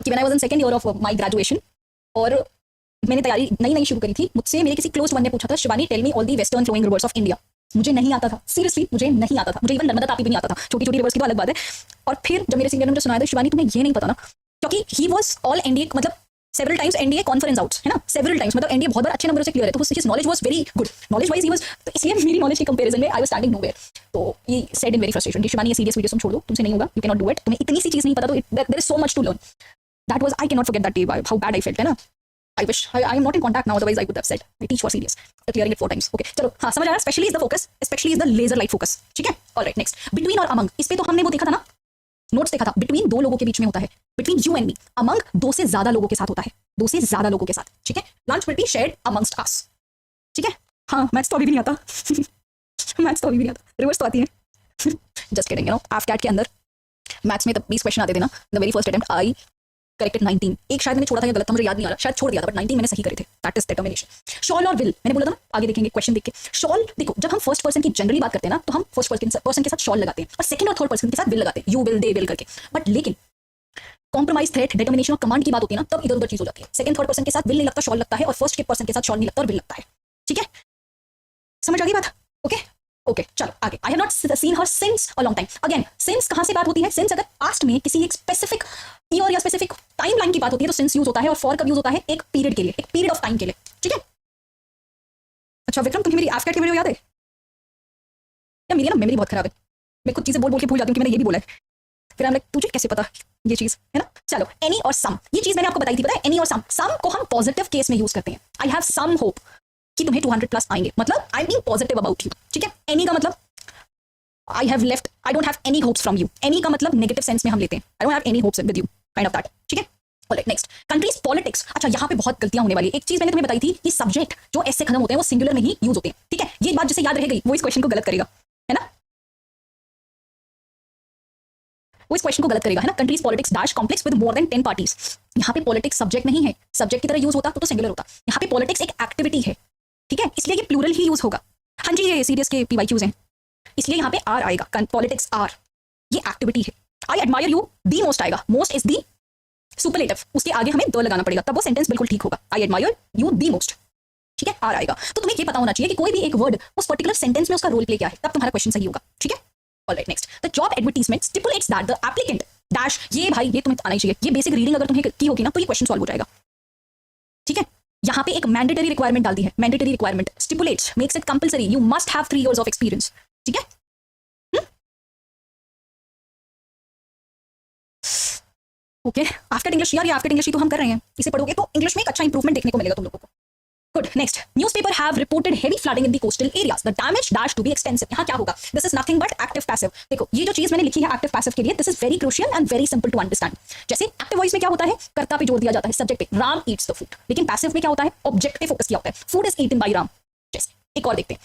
कि when I was in second year of my graduation और मैंने तैयारी नई नई शुरू करी थी, मुझसे मेरे किसी क्लोज वन ने पूछा था, Shivani tell me all the western flowing rivers of India. मुझे नहीं आता था, सीरियसली मुझे नहीं आता था। मुझे इवन नर्मदा तापी भी नहीं आता था, छोटी छोटी रिवर्स की तो अलग बात है। और फिर जब मेरे सीनियर ने मुझे सुनाया था, शिवानी तुम्हें ये नहीं पता ना, क्योंकि ही वाज ऑल एनडीए, मतलब several times NDA conference outs, है ना। सेवरल टाइम्स मतलब एनडीए बहुत बार अच्छे नंबरों से क्लियर है, तो his knowledge was very good. Knowledge wise he was, तो इसलिए मेरी नॉलेज के कंपैरिजन में आई वाज स्टैंडिंग नोवेयर। तो he said in very frustration कि शिवानी ये सीरियस वीडियो तुम छोड़ दो, तुमसे नहीं होगा, you can not do it. तुम्हें इतनी सी चीज नहीं पता, तो there is so much to learn. That was, I can not forget that day, how bad I felt, है ना। I wish I am not in contact now, otherwise I would have said I teach for serious. Clearing it 4 times. Okay, चलो, हाँ समझ आया। Especially is the focus, especially is the laser light focus. ठीक है, all right, next. Between और among, इस पे तो हमने वो देखा था ना, नोट्स देखा था। Between दो लोगों के बीच में होता है, between you and me. Among दो से ज्यादा लोगों के साथ होता है, दो से ज्यादा लोगों के साथ। ठीक है, lunch will be shared amongst us. ठीक है, हाँ मैथ्स तो अभी भी नहीं आता। मैथ्स तो अभी भी नहीं आता, रिवर्स तो आती है। Just kidding, you know, AFCAT के अंदर मैथ्स में तब 20 क्वेश्चन आते थे ना। The very first attempt I corrected 19। एक शायद मैंने छोड़ा था या गलत था, मुझे याद नहीं आ रहा, शायद छोड़ दिया था, बट 19 मैंने सही करे थे। That is determination. शॉल और विल मैंने बोला था ना, आगे देखेंगे क्वेश्चन देख के। शॉल देखो, जब हम फर्स्ट पर्सन की जनरली बात करते हैं ना, तो हम फर्स्ट पर्सन के साथ शॉल लगाते हैं और सेकंड और थर्ड पर्सन के साथ विल लगाते हैं, यू विल, दे विल करके। बट लेकिन कॉम्प्रोमाइज, थ्रेट, डिटर्मिनेशन और कमांड की बात होती है ना, तब इधर उधर चीज हो जाती है। सेकंड थर्ड पर्सन के साथ विल नहीं लगता, शॉल लगता है, और फर्स्ट के पर्सन के साथ शॉल नहीं लगता और विल लगता है। ठीक है, समझ आ गई बात? ओके ओके, चलो आगे। I have not seen her since a long time. Again, since कहां से बात होती है? सिंस अगर पास्ट में किसी एक स्पेसिफिक ईयर या स्पेसिफिक टाइमलाइन की बात होती है तो सिंस यूज होता है, और फॉर कब यूज होता है? एक पीरियड के लिए, एक पीरियड ऑफ टाइम के लिए। ठीक है, अच्छा विक्रम, तुम्हें मेरी AFCAT की वीडियो याद है? या मेरी ना मेमोरी बहुत खराब है, मैं कुछ चीजें बोल बोल के भूल जाती हूँ कि मैंने ये भी बोला है। फिर हम लाइक, तुझे कैसे पता ये चीज, है ना। चलो, एनी और सम, ये चीज मैंने आपको बताई थी, पता है? एनी और सम, सम को हम पॉजिटिव केस में यूज करते हैं। आई हैव सम होप कि तुम्हें 200+ आएंगे, मतलब I am being positive about you. ठीक है, एनी का मतलब I have left, I don't have any hopes from you. Any का मतलब नेगेटिव सेंस में हम लेते हैं, I don't have any hopes with you, kind of that. ठीक है, ऑलराइट, नेक्स्ट। Countries politics. अच्छा, यहाँ पे बहुत गलतियां होने वाली है। एक चीज मैंने तुम्हें बताई थी कि सब्जेक्ट जो एस से खत्म होते हैं वो सिंगुलर में ही यूज होते हैं। ठीक है, ये बात जिसे याद रह गई वो इस क्वेश्चन को गलत करेगा, है ना, वो इस क्वेश्चन को गलत करेगा, है ना। Countries politics dash complex with more than 10 parties. यहाँ पे पॉलिटिक्स सब्जेक्ट नहीं है, सब्जेक्ट की तरह यूज होता तो सिंगुलर होता। यहाँ पे पॉलिटिक्स एक एक्टिविटी है, ठीक है, इसलिए ये प्लूरल ही यूज होगा। हाँ जी, ये सीरियस के PYQs हैं, इसलिए यहाँ पे आर आएगा। पॉलिटिक्स आर, ये एक्टिविटी है। I admire you, the most आएगा, मोस्ट इज दी सुपरलेटिव, उसके आगे हमें द लगाना पड़ेगा, तब वो सेंटेंस बिल्कुल ठीक होगा। I admire you the most. ठीक है, आर आएगा। तो तुम्हें ये पता होना चाहिए कि कोई भी एक वर्ड उस पर्टिकुलर सेंटेंस में उसका रोल प्ले क्या है, तब तुम्हारा क्वेश्चन सही होगा। ठीक है, alright, next. The job advertisement stipulates that the applicant dash, ये भाई ये तुम्हें आना ही चाहिए, ये बेसिक रीडिंग अगर तुम्हें की होगी ना तो ये क्वेश्चन सॉल्व हो जाएगा। ठीक है, यहाँ पे एक मैंडेटरी रिक्वायरमेंट डाल दी है, mandatory requirement stipulates makes it compulsory, you must have 3 years of experience. ठीक है, ओके। आफ्टर इंग्लिश, यार ये आफ्टर इंग्लिश ही तो हम कर रहे हैं, इसे पढ़ोगे तो इंग्लिश में एक अच्छा इंप्रूवमेंट देखने को मिलेगा तुम लोगों को। Good, next. Newspaper have reported heavy flooding in the coastal areas, the damage dash to be extensive. यहाँ क्या होगा? This is nothing but active passive. देखो, ये जो चीज मैंने लिखी है एक्टिव पैसिव के लिए, this is very crucial and very simple to understand. जैसे एक्टिव वॉइस में क्या होता है? कर्ता पे जोर दिया जाता है, सब्जेक्ट पे, राम ईट्स द फूड। लेकिन पैसिव में क्या होता है? ऑब्जेक्ट पे फोकस किया होता है, food is eaten by Ram. जैसे एक और देखते हैं,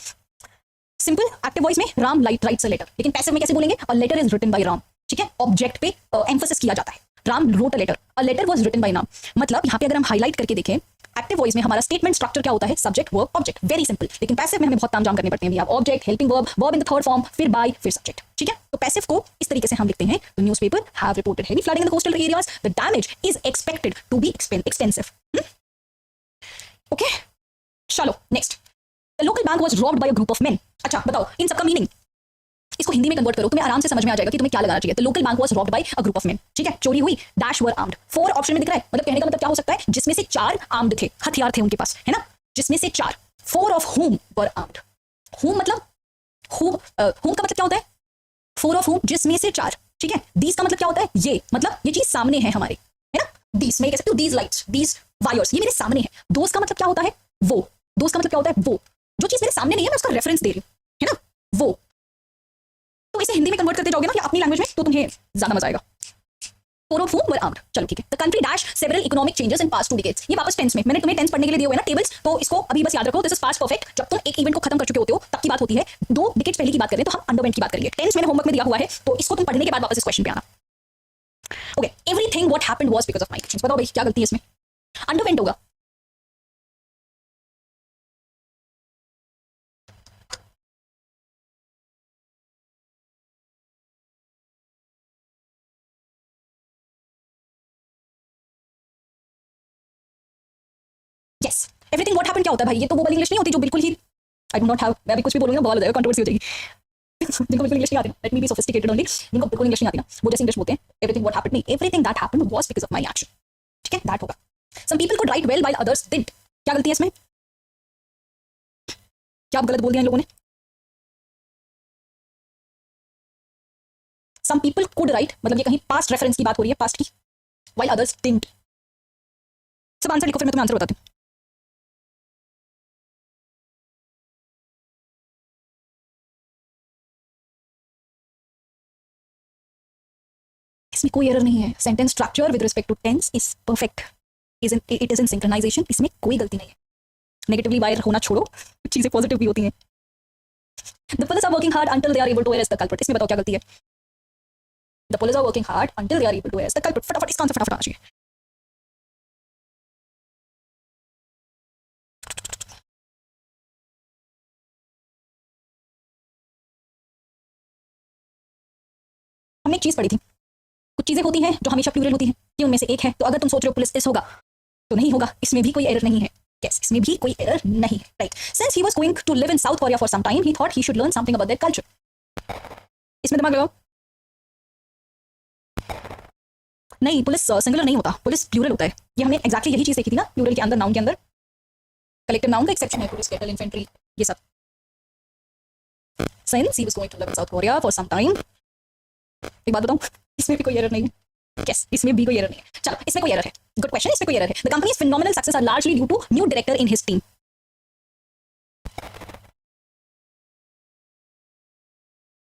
सिंपल एक्टिव वॉइस में राम राइट्स अ लेटर, लेकिन पैसिव में कैसे बोलेंगे? A letter is written by Ram. ठीक है, ऑब्जेक्ट पे एम्फोसिस किया जाता है, Ram wrote a letter, a letter was written by Ram. मतलब यहाँ पे अगर हम हाईलाइट करके देखें, एक्टिव वॉइस में हमारा स्टेटमेंट स्ट्रक्चर क्या होता है? Subject verb object, very simple. लेकिन पैसिव में हमें बहुत तामझाम करने पड़ते हैं, आप object, helping verb, verb in the third form, फिर बाय, फिर सब्जेक्ट। ठीक है, तो पैसिव को इस तरीके से हम लिखते हैं, तो newspaper have reported heavy flooding in the coastal areas, the damage is expected to be extensive. Okay, चलो next. The local bank was robbed by a group of men. अच्छा बताओ, इन सबका मीनिंग इसको हिंदी में कन्वर्ट करो, तुम्हें आराम से समझ में आ जाएगा कि तुम्हें क्या लगाना चाहिए। तो local bank was robbed by a group of men. ठीक है, चोरी हुई, डैश वर आर्म्ड। 4 ऑप्शन में दिख रहा है, मतलब कहने का मतलब क्या हो सकता है? जिसमें से 4 आर्म्ड थे, हथियार थे उनके पास, है ना, जिसमें से 4, 4 of whom were armed. whom मतलब whom का मतलब क्या होता है? फोर ऑफ whom, जिसमें से चार, ठीक है। these का मतलब क्या होता है? ये मतलब ये चीज सामने है हमारे, है ना। these मैं कह सकती हूँ these lights, these wires, ये मेरे सामने है। those का मतलब क्या होता है? वो। those का मतलब क्या होता है? वो जो चीज मेरे सामने नहीं है, मैं उसका रेफरेंस दे रही हूँ, है ना, वो। तो इसे हिंदी में कन्वर्ट करते जाओगे ना या अपनी लैंग्वेज में, तो तुम्हें ज्यादा मजा आएगा। Four of whom were armed। चलो ठीक है। The country dashed several economic changes in past 2 decades। ये वापस टेंस में, मैंने तुम्हें टेंस पढ़ने के लिए दिए हुए ना टेबल्स, तो इसको अभी बस याद रखो। This is past perfect. जब तुम एक इवेंट को खत्म कर चुके होते हो तब की बात होती है। 2 डिकेड्स पहले की बात करें तो हम अंडरवेंट की बात करेंगे। टेंस मैंने होमवर्क में दिया हुआ है, तो इसको तुम पढ़ने के बाद वापस इस क्वेश्चन पे आना। Okay, everything what happened was because of my actions. बताओ भाई क्या गलती है इसमें? अंडरवेंट होगा। यस, एवरीथिंग व्हाट हैपेंड क्या होता है भाई? ये तो वो वाली इंग्लिश नहीं होती जो बिल्कुल ही, आई डू नॉट हैव, मैं अभी कुछ भी बोलूंगी ना बवाल हो जाएगा, कंट्रोवर्सी हो जाएगी। जिनको बिल्कुल इंग्लिश नहीं आती ना, let me be sophisticated only, जिनको बिल्कुल इंग्लिश नहीं आती ना, वो जैसे इंग्लिश बोलते हैं एवरीथिंग व्हाट हैपेंड, नहीं, everything that happened was because of my action. ठीक है, दैट होगा। Some people could write well while others didn't. क्या गलती है इसमें? क्या आप गलत बोल दिया इन लोगों ने? सम पीपल कुड राइट मतलब ये कहीं पास्ट रेफरेंस की बात हो रही है, पास्ट की, व्हाइल अदर्स डिडंट। सब आंसर लिखो, फिर मैं तुम्हें आंसर बताती हूँ। इसमें कोई एरर नहीं है। Sentence structure with respect to tense is perfect, it is in synchronization, इसमें कोई गलती नहीं है। नेगेटिवली वायर होना छोड़ो, चीजें पॉजिटिव भी होती हैं। The police are working hard until they are able to arrest the culprit. इसमें बताओ क्या गलती है? The police are working hard until they are able to arrest the culprit. फटाफट इसका आंसर फटाफट आना चाहिए। हमने एक चीज पढ़ी थी, कुछ चीजें होती हैं जो हमेशा प्लूरल होती हैं, ये उनमें से एक है। तो अगर तुम सोच रहे हो पुलिस इस होगा, तो नहीं होगा, इसमें भी कोई एरर नहीं है। यस, इसमें भी कोई एरर नहीं है, right. Since he was going to live in South Korea for some time, he thought he should learn something about their culture. इसमें दिमाग लगाओ। नहीं, पुलिस सिंगुलर नहीं होता, पुलिस प्लूरल होता है। ये हमने एग्जैक्टली यही चीज देखी थी ना, प्लूरल के अंदर, नाउन के अंदर। कलेक्टिव नाउन का एक्सेप्शन है पुलिस, कैटल, इन्फेंट्री, ये सब। Since he was going to live in South Korea for some time, एक बात बताऊं, इसमें भी कोई एरर नहीं है। यस, इसमें भी कोई एरर नहीं है। चलो, इसमें कोई एरर है, गुड क्वेश्चन, इसमें कोई एरर है। The company's phenomenal success are largely due to new director in his team.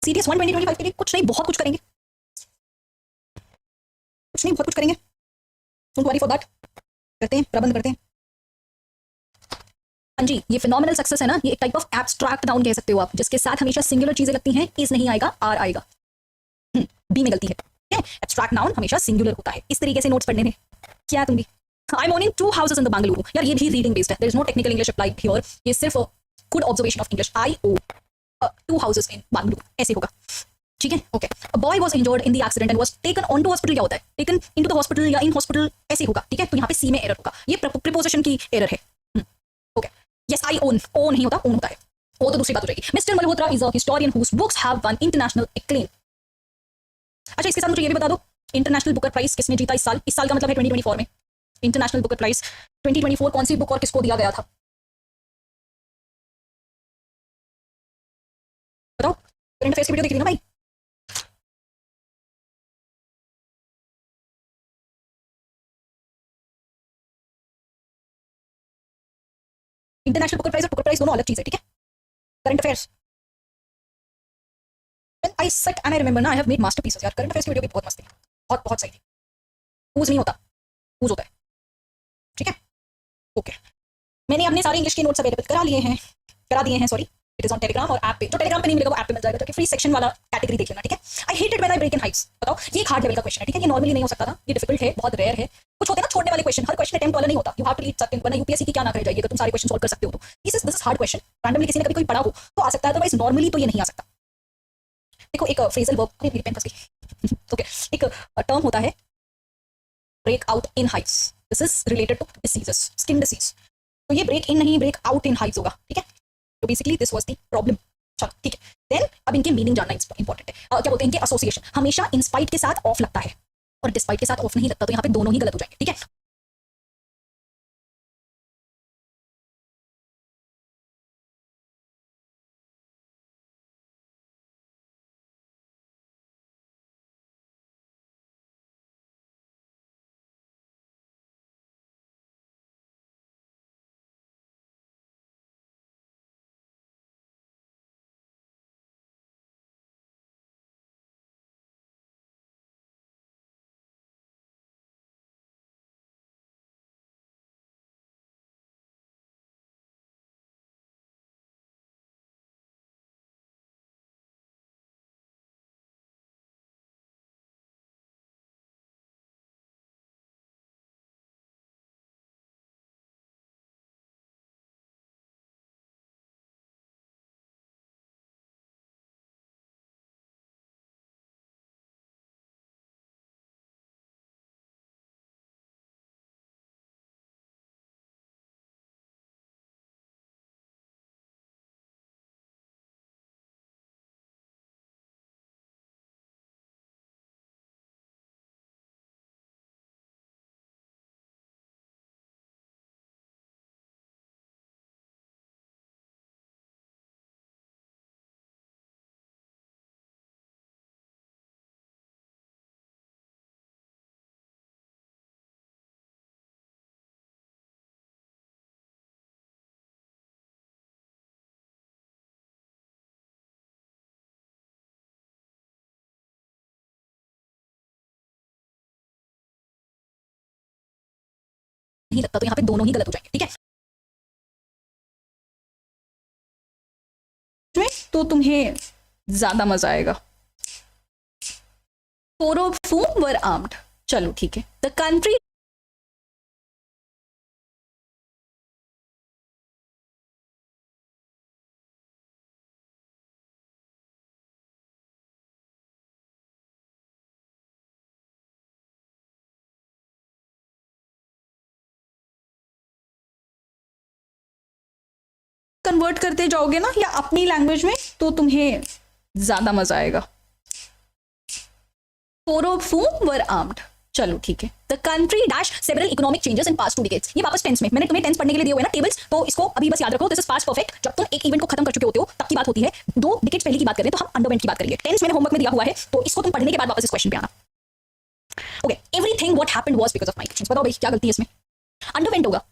CTS 1 2025 के लिए कुछ नहीं, बहुत कुछ करेंगे, कुछ नहीं, बहुत कुछ करेंगे। डोंट वरी फॉर दैट, करते हैं, प्रबंध करते हैं। हाँ जी, ये फिनोमिनल सक्सेस है ना, ये एक टाइप ऑफ एब्स्ट्रैक्ट नाउन कह सकते हो आप, जिसके साथ हमेशा सिंगुलर चीजें लगती हैं। इज नहीं आएगा, आर आएगा। बी में गलती है, ठीक है। एब्स्ट्रैक्ट नाउन हमेशा सिंगुलर होता है। इस तरीके से नोट्स पढ़ने में क्या तुम भी। I am owning 2 houses in the Bengaluru. यार ये भी रीडिंग बेस्ड है, there is no technical English applied here, ये सिर्फ good observation of English. I own 2 houses in Bengaluru, ऐसे होगा, ठीक है। Okay, a boy was injured in the accident and was taken on to hospital. क्या होता है? टेकन इनटू द हॉस्पिटल या इन हॉस्पिटल, ऐसे होगा, ठीक है। तो यहाँ पे सी में एरर होगा, ये प्रीपोजिशन की एरर है। ओके, यस, आई ओन, ओन नहीं होता, ओन होता है। वो तो दूसरी बात हो जाएगी। Mister Malhotra is a historian whose books have won international acclaim. अच्छा, इसके साथ मुझे ये भी बता दो, इंटरनेशनल बुकर प्राइज किसने जीता इस साल? इस साल का मतलब है 2024 में। इंटरनेशनल बुकर प्राइज 2024 कौन सी बुक और किसको दिया गया था? बताओ, करंट अफेयर्स की वीडियो देख रही ना भाई? इंटरनेशनल बुकर प्राइज दोनों अलग चीज है, ठीक है। Current affairs, I set and I remember ना, आई हैव मेड मास्टरपीसेस यार। करंट अफेयर्स की वीडियो भी बहुत मस्त थी, बहुत बहुत सही थी। यूज नहीं होता, यूज होता है, ठीक है। ओके, मैंने अपने सारे इंग्लिश के नोट्स अवेलेबल करा दिए हैं, sorry. It is on Telegram और ऐप पे। जो टेलीग्राम पे नहीं मिलेगा वो ऐप पे मिल जाएगा, तो फ्री सेक्शन वाला कैटेगरी देख लेना, ठीक है। I hated when I break in heights. बताओ, ये एक हार्ड लेवल का क्वेश्चन है, ठीक है। ये नॉर्मली नहीं हो सकता था, ये डिफिकल्ट है, बहुत रेयर है। कुछ होते हैं ना छोड़ने वाले क्वेश्चन, हर क्वेश्चन अटेम्प्ट वाला नहीं होता। You have to read certain, वरना यूपीएससी की क्या ना कर जाएगी अगर तुम सारे क्वेश्चन सॉल्व कर सकते हो तो। This is hard question, randomly किसी ने कभी कोई पढ़ा हो तो आ सकता है, अदरवाइज नॉर्मली तो ये नहीं आ सकता। देखो, एक फ्रेजल वर्ब, मेरी पेन फंस गई। ओके, एक टर्म होता है break out in heights. This is related to diseases, skin disease. तो ये ब्रेक इन नहीं, ब्रेक आउट इन हाइट्स होगा, ठीक है। तो basically this was the problem. चलो ठीक है, देन अब इनके मीनिंग जानना इंपॉर्टेंट है। क्या बोलते हैं इनके एसोसिएशन, हमेशा इंस्पाइट के साथ ऑफ लगता है और डिस्पाइट के साथ ऑफ नहीं लगता, तो यहाँ पे दोनों ही गलत हो जाएंगे, ठीक है। नहीं लगता, तो यहाँ पे दोनों ही गलत हो जाएंगे, ठीक है। तो तुम्हें ज्यादा मजा आएगा। Four of whom were armed, चलो ठीक है। द कंट्री कन्वर्ट करते जाओगे ना या अपनी लैंग्वेज में, तो तुम्हें ज्यादा मजा आएगा। Four of whom were armed, चलो ठीक है। The country dash several economic changes in past 2 decades, ये वापस टेंस में, मैंने तुम्हें टेंस पढ़ने के लिए दिए हुए ना टेबल्स, तो इसको अभी बस याद रखो। दिस इज पास्ट परफेक्ट, जब तुम एक इवेंट को खत्म कर चुके होते हो तब की बात होती है। 2 डिकेड्स पहले की बात करें तो हम अंडरवेंट की बात करेंगे। टेंस मैंने होमवर्क में दिया हुआ है, तो इसको तुम पढ़ने के बाद वापस इस क्वेश्चन पे आना। Okay, everything what happened was because of my actions, बताओ भाई क्या गलती है इसमें? अंडरवेंट होगा।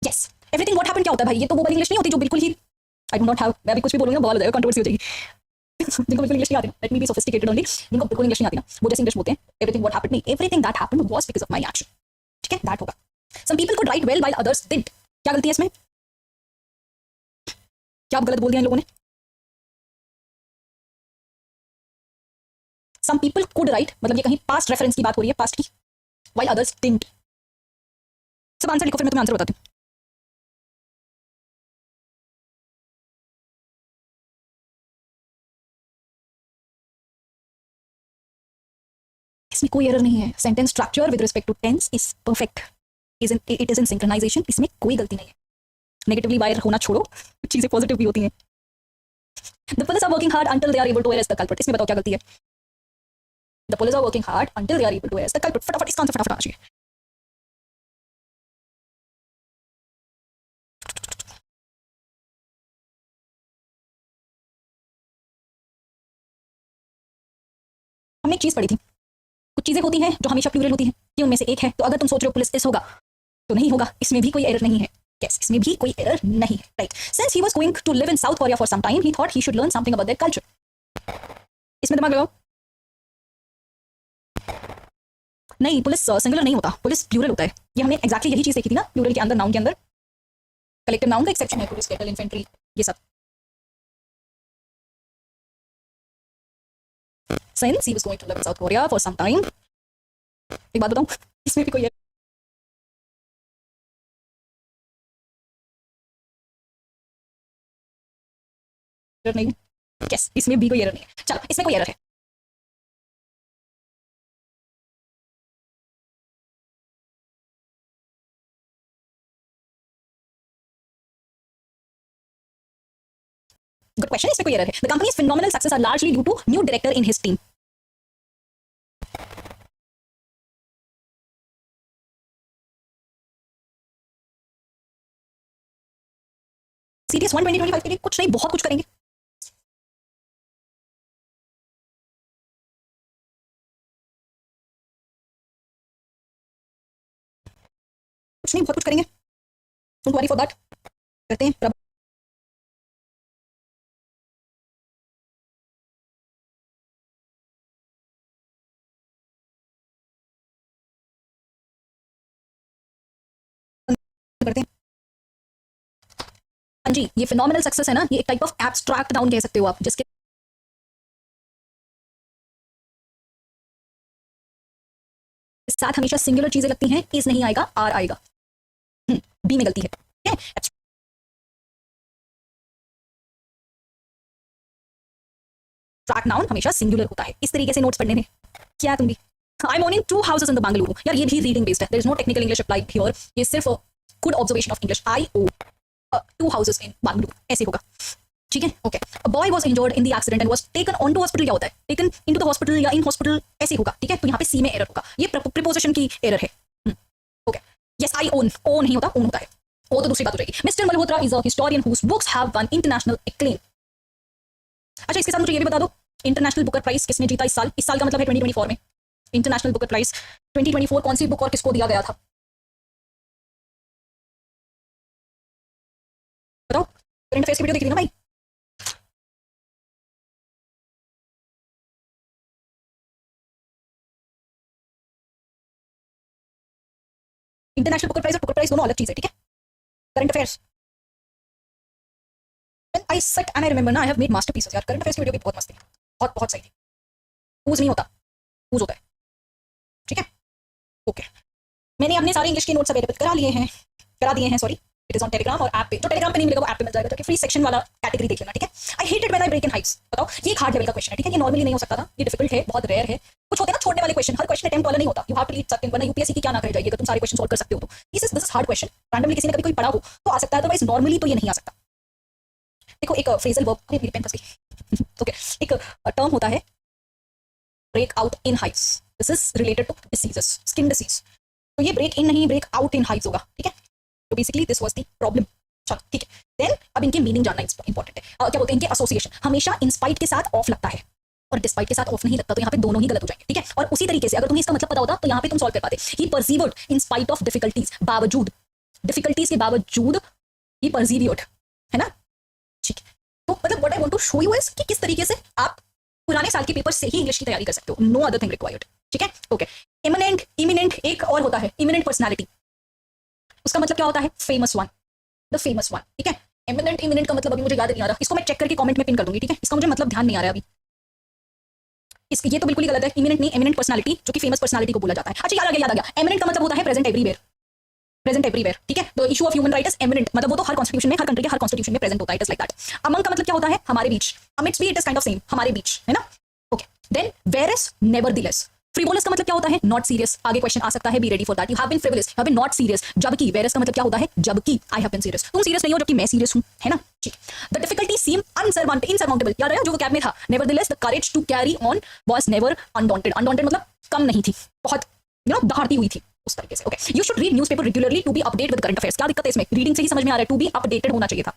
यस, एवरीथिंग व्हाट हैपेंड क्या होता है भाई? ये तो वो वाली इंग्लिश नहीं होती जो बिल्कुल ही आई डू नॉट हैव, मैं अभी कुछ भी बोलूंगी ना बवाल हो जाएगा, कंट्रोवर्सी हो जाएगी। जिनको बिल्कुल इंग्लिश नहीं आती, let me be sophisticated only, जिनको बिल्कुल इंग्लिश नहीं आती ना, वो जैसे इंग्लिश बोलते हैं एवरीथिंग व्हाट हैपेंड, नहीं, everything that happened was because of my action, ठीक है, दैट होगा। Some people could write well while others didn't, क्या गलती है इसमें? क्या गलत बोल दिया इन लोगों ने? सम पीपल कुड राइट, मतलब ये कहीं पास्ट रेफरेंस की बात हो रही है, पास्ट की, व्हाइल अदर्स डिडंट। सब आंसर लिखो, फिर मैं तुम्हें आंसर बताती हूँ। इसमें कोई एरर नहीं है। Sentence structure with respect to tense is perfect, it is in synchronization, इसमें कोई गलती नहीं है। नेगेटिवली वायर होना छोड़ो, चीजें पॉजिटिव भी होती हैं। The police are working hard until they are able to arrest the culprit, इसमें बताओ क्या गलती है? The police are working hard until they are able to arrest the culprit, फटाफट इसका आंसर फटाफट आना चाहिए। हमने एक चीज पढ़ी थी, कुछ चीजें होती हैं जो हमेशा प्लूरल होती हैं, ये उनमें से एक है। तो अगर तुम सोच रहे हो पुलिस इस होगा, तो नहीं होगा, इसमें भी कोई एरर नहीं है। यस, इसमें भी कोई एरर नहीं है, right. Since he was going to live in South Korea for some time, he thought he should learn something about their culture. इसमें दिमाग लगाओ। नहीं, पुलिस सिंगुलर नहीं होता, पुलिस प्लूरल होता है। ये हमने एग्जैक्टली यही चीज देखी थी ना, प्लूरल के अंदर, नाउन के अंदर। कलेक्टिव नाउन का एक्सेप्शन है पुलिस, कैटल, इन्फेंट्री, ये सब। Since he was going to live in South Korea for some time, एक बात बताऊं, इसमें भी कोई एरर नहीं है। यस, इसमें भी कोई एरर नहीं है। चलो, इसमें कोई एरर है। गुड क्वेश्चन, इसमें कोई एरर है। The companies phenomenal success are largely due to new director in his team. CTS 1 2025 के लिए कुछ नहीं, बहुत कुछ करेंगे। कुछ नहीं, बहुत कुछ करेंगे। डोंट वरी फॉर दैट, करते हैं। करते हैं। हाँ जी, ये फिनोमिनल सक्सेस है ना, ये एक टाइप ऑफ एब्स्ट्रैक्ट नाउन कह सकते हो आप, जिसके साथ हमेशा सिंगुलर चीजें लगती हैं, इज नहीं आएगा, आर आएगा। बी में गलती है, ठीक है। एब्स्ट्रैक्ट नाउन हमेशा सिंगुलर होता है। इस तरीके से नोट्स पढ़ने में क्या तुम भी। I am owning 2 houses in the Bangalore, यार ये भी रीडिंग बेस्ड है, there is no technical English applied here, ये सिर्फ good observation of English. I own 2 houses in Bangalore, ऐसे होगा, ठीक है। Okay, a boy was injured in the accident and was taken on to hospital, क्या होता है? टेकन इनटू द हॉस्पिटल या इन हॉस्पिटल, ऐसे होगा, ठीक है। तो यहाँ पे सी में एरर होगा, ये प्रीपोजिशन की एरर है। ओके, यस, आई ओन, ओ नहीं होता, ओन होता है। ओ तो दूसरी बात हो जाएगी। Mister Malhotra is a historian whose books have won international acclaim. अच्छा, इसके साथ मुझे ये भी बता दो, इंटरनेशनल बुकर प्राइज किसने जीता इस साल? इस साल का मतलब है 2024 में। इंटरनेशनल बुकर प्राइज 2024 कौन सी बुक और किसको दिया गया था? बताओ, करंट अफेयर्स की वीडियो देख रही ना भाई? इंटरनेशनल बुकर प्राइज दोनों अलग चीज है, ठीक है? Current affairs I set and I remember ना, आई हैव मेड मास्टरपीसेस यार। करंट अफेयर्स की वीडियो भी बहुत मस्त थी, बहुत बहुत सही थी। यूज नहीं होता, यूज होता है, ठीक है? ओके, मैंने अपने सारे इंग्लिश के नोट्स अवेलेबल करा दिए हैं sorry. It is on Telegram और ऐप पे। जो टेलीग्राम पे नहीं मिलेगा वो ऐप पे मिल जाएगा, तो फ्री सेक्शन वाला कैटेगरी देख लेना, ठीक है? I hate it when I break in heights. बताओ, ये एक हार्ड लेवल का क्वेश्चन है, ठीक है? ये नॉर्मली नहीं हो सकता था, ये डिफिकल्ट है, बहुत रेयर है। कुछ होते हैं ना छोड़ने वाले क्वेश्चन, हर क्वेश्चन अटेम्प्ट वाला नहीं होता। You have to read something, वरना यूपीएससी की क्या ना कर जाएगी अगर तुम सारे क्वेश्चन सॉल्व कर सकते हो तो। This is hard question, randomly किसी ने कभी कोई पढ़ा हो तो आ सकता है, अदरवाइज नॉर्मली तो ये नहीं आ सकता। देखो, एक फ्रेजल वर्ब, मेरी पेन फंस गई ओके, एक टर्म होता है break out in heights. This is related to diseases, skin disease. तो ये ब्रेक इन नहीं, ब्रेक आउट इन हाइट्स होगा, ठीक है? तो basically this was the problem. चलो ठीक है, देन अब इनके मीनिंग जानना इंपॉर्टेंट है। क्या बोलते हैं इनके एसोसिएशन? हमेशा इंस्पाइट के साथ ऑफ लगता है और डिस्पाइट के साथ ऑफ नहीं लगता, तो यहाँ पे दोनों ही गलत हो जाएंगे, ठीक है? और उसी तरीके से अगर तुम्हें इसका मतलब पता होता तो यहाँ पे तुम सॉल्व कर पाते। ही परसीवर्ड इन स्पाइट ऑफ डिफिकल्टीज, बावजूद, डिफिकल्टीज के बावजूद ही परसीवियर्ड, है ना? ठीक है, तो मतलब what I want to show you is कि किस तरीके से आप पुराने साल के पेपर से ही इंग्लिश की तैयारी कर सकते हो। नो अदर थिंग रिक्वायर्ड, ठीक है? ओके, इमिनेंट एक और होता है, इमिनेंट पर्सनालिटी। उसका मतलब क्या होता है? Famous one, the famous one, ठीक है? इमिनेंट का मतलब अभी मुझे याद नहीं आ रहा, इसको मैं चेक करके कमेंट में पिन कर दूंगी, ठीक है? इसका मुझे मतलब ध्यान नहीं आ रहा है अभी। इसकी ये तो बिल्कुल ही गलत है, इमिनेंट नहीं, एमिनेंट पर्सनालिटी, जो कि फेमस पर्सनालिटी को बोला जाता है। अच्छा, याद आ गया। एमिनेंट का मतलब होता है प्रेजेंट एवरीवेयर, प्रेजेंट एवरीवेयर, ठीक है? तो issue of human right is eminent, मतलब वो तो हर कॉन्स्टिट्यूशन में, हर कंट्री के हर कॉन्स्टिट्यूशन में प्रेजेंट होता है, it is like that. Among का मतलब क्या होता है? हमारे बीच। अमिट्स भी it is kind of same, हमारे बीच, है ना? Okay, then whereas, nevertheless. Frivolous का मतलब क्या होता है? Not serious. आगे क्वेश्चन आ सकता है, be ready for that. You have been frivolous, you have been not serious. जबकि वेयरएस का मतलब क्या होता है? जबकि आई हैव बीन सीरियस। तुम सीरियस नहीं हो जबकि मैं सीरियस हूं, है ना? ठीक। द डिफिकल्टी सीम इनसरमाउंटेबल, याद है जो वो कैब में था? Nevertheless the courage to carry on was never undaunted. Undaunted मतलब कम नहीं थी, बहुत दहाड़ती हुई थी, उस तरीके से। Okay, you should read newspaper regularly to be update with current affairs. क्या दिक्कत है इसमें? रीडिंग से ही समझ में आ रहा है, टू बी अपडेटेड होना चाहिए था।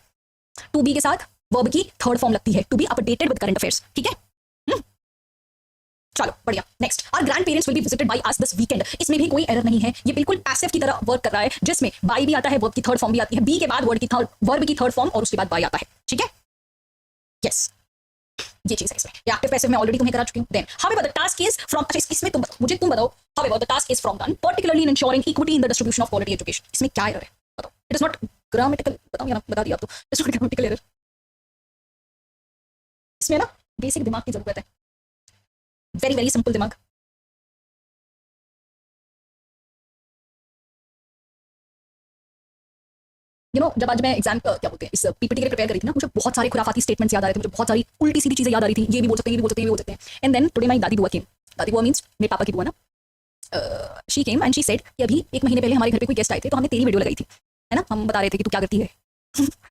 टू बी के साथ वर्ब की थर्ड फॉर्म लगती है, to be updated with current affairs, ठीक है? चलो बढ़िया, next. Our grandparents will be visited by us this weekend. इसमें भी कोई एरर नहीं है, ये बिल्कुल पैसिव की तरह वर्क कर रहा है, जिसमें बाय भी आता है, वर्ब की थर्ड फॉर्म भी आती है, बी के बाद वर्ब की थर्ड फॉर्म और उसके बाद बाय आता है, ठीक है? यस, ये चीज है इसमें। ये एक्टिव पैसिव में ऑलरेडी तुम्हें करा चुकी हूं। Then however the task is from, अच्छा इसमें तुम बताओ। However the task is from done particularly in ensuring equity in the distribution of quality education. इसमें क्या एरर है बताओ? इट इज नॉट ग्रामेटिकल, बताओ या ना, बता दिया आप तो। It's not grammatical error. इसमें ना बेसिक दिमाग की जरूरत है, वेरी वेरी सिंपल दिमाग। जब आज मैं एग्जाम क्या बोलते हैं इस पीपीटी के लिए प्रिपेयर करी थी ना, मुझे बहुत सारे खुराफाती स्टेटमेंट्स याद आ रहे थे, मुझे बहुत सारी उल्टी सीधी चीजें याद आ रही थी। ये भी बोल सकते हैं, ये भी बोल सकते हैं, ये भी बोल सकते हैं। एंड देन टुडे माय दादी बुआ केम। दादी बुआ मींस मेरे पापा की बुआ ना। She came and she said कि अभी 1 महीने पहले हमारे घर पे कोई गेस्ट आए थे, तो हमने तेरी वीडियो लगाई थी, है ना? हम बता रहे थे कि तू क्या करती है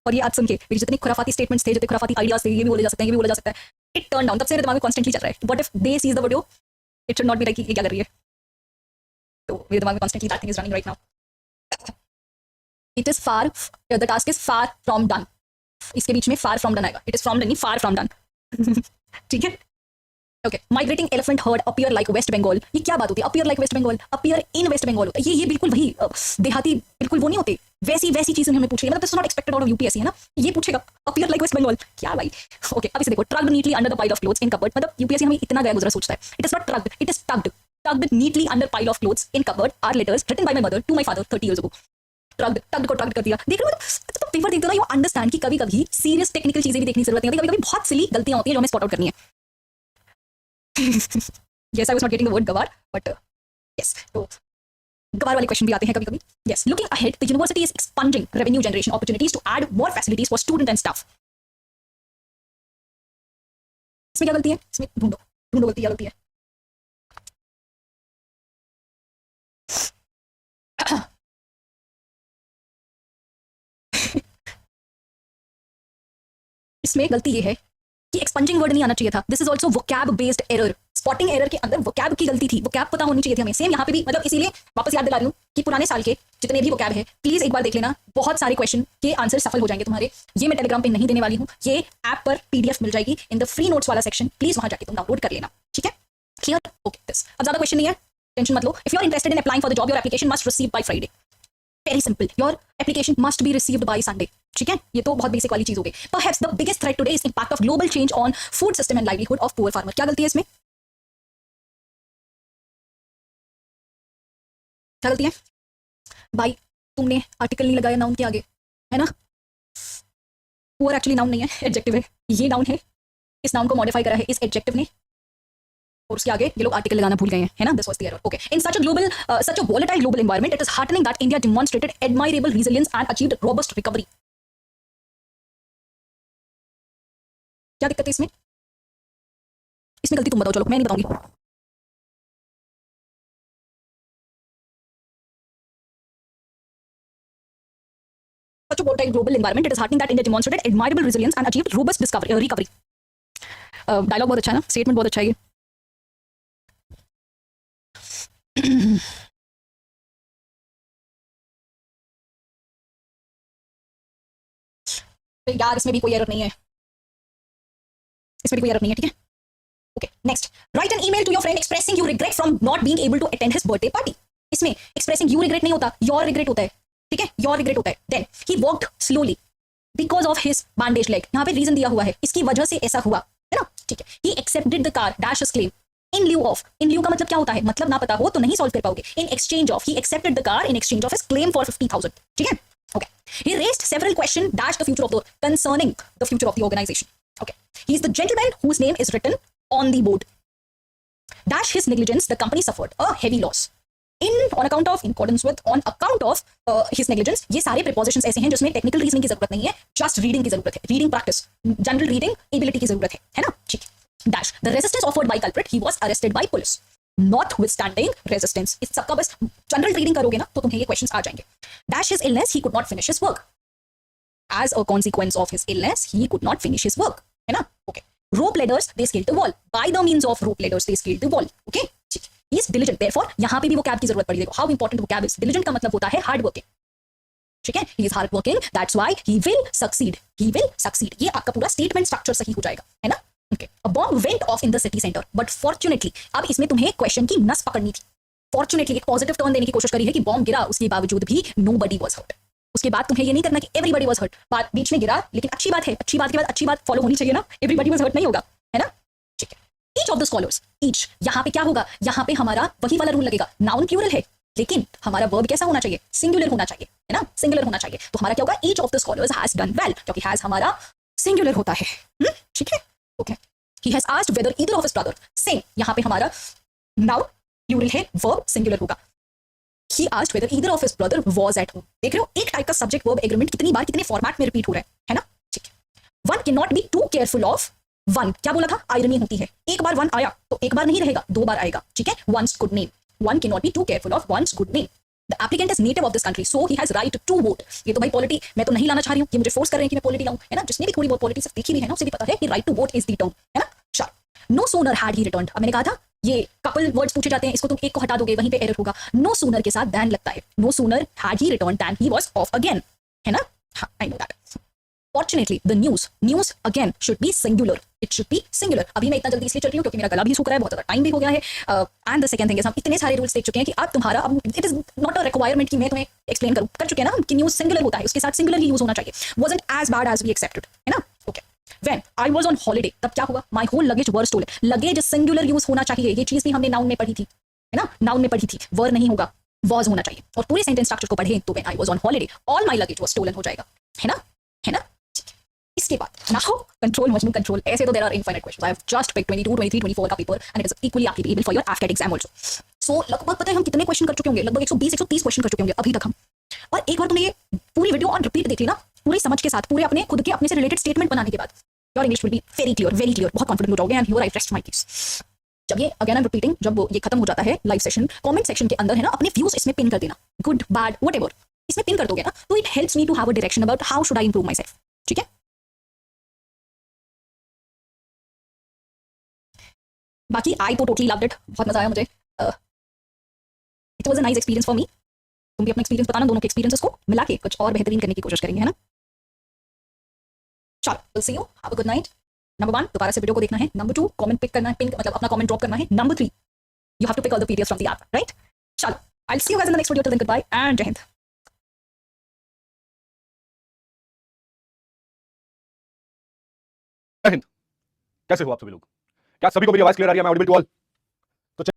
और ये आज सुन के मेरी जितनी खुराफाती स्टेटमेंट्स थे, जितने खुराफाती आइडियाज थे, ये भी बोले जा सकते हैं, ये भी बोला जा सकता है। इट टर्न डाउन, तब से मेरे दिमाग में कॉन्स्टेंटली चल रहा है, what if they seize the video, it should not be like ये क्या कर रही है। तो मेरे दिमाग में constantly that thing is running right now. It is far, the task is far from done. इसके बीच में फार फ्रॉम डन आएगा, it is from done, far from done ठीक है? Okay, migrating elephant herd appear like West Bengal. ये क्या बात होती है? Appear like West Bengal, appear in West Bengal होता है। ये बिल्कुल वही देहाती, बिल्कुल वो नहीं होते, वैसी चीजें हमें पूछेगी, मतलब this is not expected out of UPSC, है ना? ये पूछेगा अपीयर लाइक वेस्ट बंगाल, क्या भाई? ओके, अब इसे देखो, trugged neatly under the pile of clothes in cupboard. मतलब यूपीएससी हमें इतना गया गुजरा सोचता है। It is not trugged, it is tugged neatly under pile of clothes in cupboard are letters written by my mother to my father 30 years ago। Tugged को tugged कर दिया। देख रहे हो तो पेपर देखते हो ना, यू अंडरस्टैंड कि कभी-कभी सीरियस टेक्निकल चीजें भी देखने की जरूरत नहीं होती, कभी-कभी बहुत सिली गलतियां होती हैं जो हमें स्पॉट आउट करनी है। yes, I was not getting the word गवार, but yes, तो गवार वाले क्वेश्चन भी आते हैं कभी-कभी। yes, looking ahead, the university is expunging revenue generation opportunities to add more facilities for student and staff। इसमें क्या गलती है? इसमें ढूंढो गलती क्या गलती है? इसमें गलती ये है कि एक्सपंजिंग वर्ड नहीं आना चाहिए था। This is also vocab based error. Spotting error के अंदर वोकैब की गलती थी, वोकैब पता होनी चाहिए थी हमें। सेम यहाँ पे भी, मतलब इसीलिए वापस याद दिला रही हूँ कि पुराने साल के जितने भी वोकैब है प्लीज एक बार देख लेना, बहुत सारे क्वेश्चन के आंसर सफल हो जाएंगे तुम्हारे। ये मैं टेलीग्राम पे नहीं देने वाली हूँ, ये ऐप पर पीडीएफ मिल जाएगी इन द फ्री नोट्स वाला सेक्शन, प्लीज वहां जाके तुम डाउनलोड कर लेना, ठीक है? क्लियर? ओके दिस, अब ज्यादा क्वेश्चन नहीं है, टेंशन मत लो. If you are interested in applying for the job, your application must receive by Friday. Very simple, your application must be received by Sunday. ठीक है, ये तो बहुत बेसिक वाली चीज हो गई. Perhaps the biggest threat today is impact of global change on food system and livelihood of poor farmer. क्या गलती है इसमें? क्या गलती है भाई? तुमने आर्टिकल नहीं लगाया नाउन के आगे, है ना? पुअर एक्चुअली नाउन नहीं है, एडजेक्टिव है. ये नाउन है, इस नाउन को मॉडिफाई करा है इस एडजेक्टिव ने, और उसके आगे ये लोग आर्टिकल लगाना भूल गए हैं, है ना? This was the error. Okay, in such a volatile global environment, it is heartening that India demonstrated admirable resilience and achieved robust recovery. क्या दिक्कत है इसमें? इसमें गलती तुम बताओ, चलो मैं नहीं बताऊंगी. Such a volatile global environment, it is heartening that India demonstrated admirable resilience and achieved robust recovery. Dialogue बहुत अच्छा है ना, स्टेटमेंट बहुत अच्छा है ये. यार इसमें भी कोई एरर नहीं है, इसमें भी कोई एरर नहीं है. ठीक है, okay next. Write an email to your friend expressing you regret from not being able to attend his birthday party. इसमें एक्सप्रेसिंग यू रिग्रेट नहीं होता, योर रिग्रेट होता है. ठीक है, योर रिग्रेट होता है. Then he walked slowly because of his bandage leg. यहाँ पे रीजन दिया हुआ है, इसकी वजह से ऐसा हुआ, है ना? ठीक है, he accepted the car dash his claim in lieu of. In lieu का मतलब क्या होता है? मतलब ना पता हो तो नहीं सॉल्व कर पाओगे. In exchange of, he accepted the car in exchange of his claim for 50,000. ठीक है, okay. He raised several questions dash the future of the concerning the future of the organization. Okay, he is the gentleman whose name is written on the board. Dash his negligence, the company suffered a heavy loss. On account of, in accordance with, on account of his negligence. ये सारे prepositions ऐसे हैं जिसमें technical reasoning की जरूरत नहीं है, just reading की जरूरत है, reading practice, general reading ability की जरूरत है ना? ठीक. Dash the resistance offered by culprit, he was arrested by police. Notwithstanding resistance. इस सबका बस जनरल रीडिंग करोगे ना तो तुम्हें ये क्वेश्चंस आ जाएंगे. Dash his illness, he could not finish his work. As a consequence of his illness, he could not finish his work. है ना? Okay. Rope ladders, they scaled the wall. By the means of rope ladders, they scaled the wall. Okay. ठीक. He is diligent. Therefore, यहाँ पे भी vocab की जरूरत पड़ी. देखो how important vocab is. Diligent का मतलब होता है hard working. ठीक है? He is hard working. That's why he will succeed. He will succeed. ये आपका पूरा statement structure सही हो जाएगा, है ना? Okay. A bomb went off in the city center, but fortunately, अब इसमें तुम्हें क्वेश्चन की नस पकड़नी थी. Fortunately, एक पॉजिटिव टर्न देने की कोशिश करी है कि बॉम्ब गिरा, उसके बावजूद भी nobody was hurt. उसके बाद तुम्हें ये नहीं करना कि everybody was hurt. बात बीच में गिरा, लेकिन अच्छी बात है, अच्छी बात के बाद अच्छी बात फॉलो होनी चाहिए ना. Everybody was hurt नहीं होगा, है ना? ठीक है. Each of the scholars, each, यहाँ पे क्या होगा? यहाँ पे हमारा वही वाला रूल लगेगा. नाउन प्लूरल है, लेकिन हमारा वर्ब कैसा होना चाहिए? सिंगुलर होना चाहिए, है ना? सिंगुलर होना चाहिए. तो हमारा क्या होगा? Each of the scholars has done well, क्योंकि has हमारा सिंगुलर होता है. ठीक है, okay. He has asked whether either of his brother. Same. यहाँ पे हमारा noun plural है, verb singular होगा. He asked whether either of his brother was at home. देख रहे हो एक टाइप का सब्जेक्ट वर्ब एग्रीमेंट कितनी बार कितने फॉर्मेट में रिपीट हो रहा है ना? ठीक है. One cannot be too careful of one. क्या बोला था? आयरनी होती है. एक बार one आया तो एक बार नहीं रहेगा, दो बार आएगा. ठीक है. One's good name. One cannot be too careful of one's good name. The applicant is native of this country, so he has right to vote. ये तो भाई पॉलिटी मैं तो नहीं लाना चाह रही हूँ, ये मुझे फोर्स कर रहे हैं कि मैं पॉलिटी लाऊं, है ना? जिसने भी थोड़ी बहुत पॉलिटी सिर्फ देखी भी है ना, उसे भी पता है कि right to vote is the term, है ना? चल. No sooner had he returned. अब मैंने कहा था ये कपल वर्ड्स पूछे जाते हैं, इसको तुम एक को हटा दोगे वहीं पे एरर होगा. No sooner के साथ than लगता है. No sooner had he returned than he was off again. है ना? हाँ, I know that. Fortunately, the news again should be singular. It should be singular. अभी मैं इतना जल्दी इसलिए चल रही हूँ क्योंकि मेरा गला भी सूख रहा है, बहुत ज़्यादा टाइम भी हो गया है. And the second thing is हम इतने सारे रूल्स देख चुके हैं कि अब तुम्हारा अब it is not a requirement कि मैं तुम्हें एक्सप्लेन करूँ, कर चुके हैं ना कि न्यूज सिंगुलर होता है, उसके साथ सिंगुलर ही यूज होना चाहिए. Wasn't as bad as we accepted, है ना? Okay. When I was on holiday, तब क्या हुआ? My whole luggage were stolen. Luggage singular use होना चाहिए, ये चीज भी हमने नाउन में पढ़ी थी, है ना? नाउन में पढ़ी थी, वर नहीं होगा, was होना चाहिए. और पूरे सेंटेंस स्ट्रक्चर को पढ़े तो when I was on holiday, all my luggage was stolen हो जाएगा, है ना? है ना? इसके बाद नाउ कंट्रोल मजनू कंट्रोल. ऐसे तो there are infinite questions. I have just picked 22 23 24 का paper and it is equally applicable for your AFCAT exam also. So लगभग पता है हम कितने क्वेश्चन कर चुके होंगे? लगभग 120 130 क्वेश्चन कर चुके होंगे अभी तक हम. और एक बार तुमने ये पूरी वीडियो ऑन रिपीट देख ली ना, पूरी समझ के साथ, पूरे अपने खुद के अपने से रिलेटेड स्टेटमेंट बनाने के बाद, your English will be very clear, बहुत कॉन्फिडेंट हो जाओगे and you are rest my case. जब ये अगेन आई एम रिपीटिंग, जब ये खत्म हो जाता है लाइव सेशन, कमेंट सेक्शन के अंदर है ना अपने व्यूज इसमें पिन कर देना, गुड बैड व्हाटएवर इसमें पिन कर दोगे ना, तो it helps me to have a direction about how should I improve myself. ठीक है. बाकी आई तो टोटली लव्ड इट, बहुत मजा आया मुझे. It was a nice experience for me. तुम भी अपना एक्सपीरियंस बताना, दोनों के एक्सपीरियंसेस को मिला के कुछ और बेहतरीन करने की कोशिश करेंगे, है ना? चलो, will see you, have a good night. Number 1 दोबारा से वीडियो को देखना है, नंबर 2 कमेंट पिक करना है, पिन मतलब अपना कमेंट ड्रॉप करना है, number 3 you have to pick all the PDFs from the app, right? चलो, I will see you guys in the next video, till then good bye and Jai Hind. जय हिंद। कैसे हो आप सभी लोग? क्या सभी को मेरी आवाज क्लियर आ रही है? मैं ऑडिबल टू ऑल?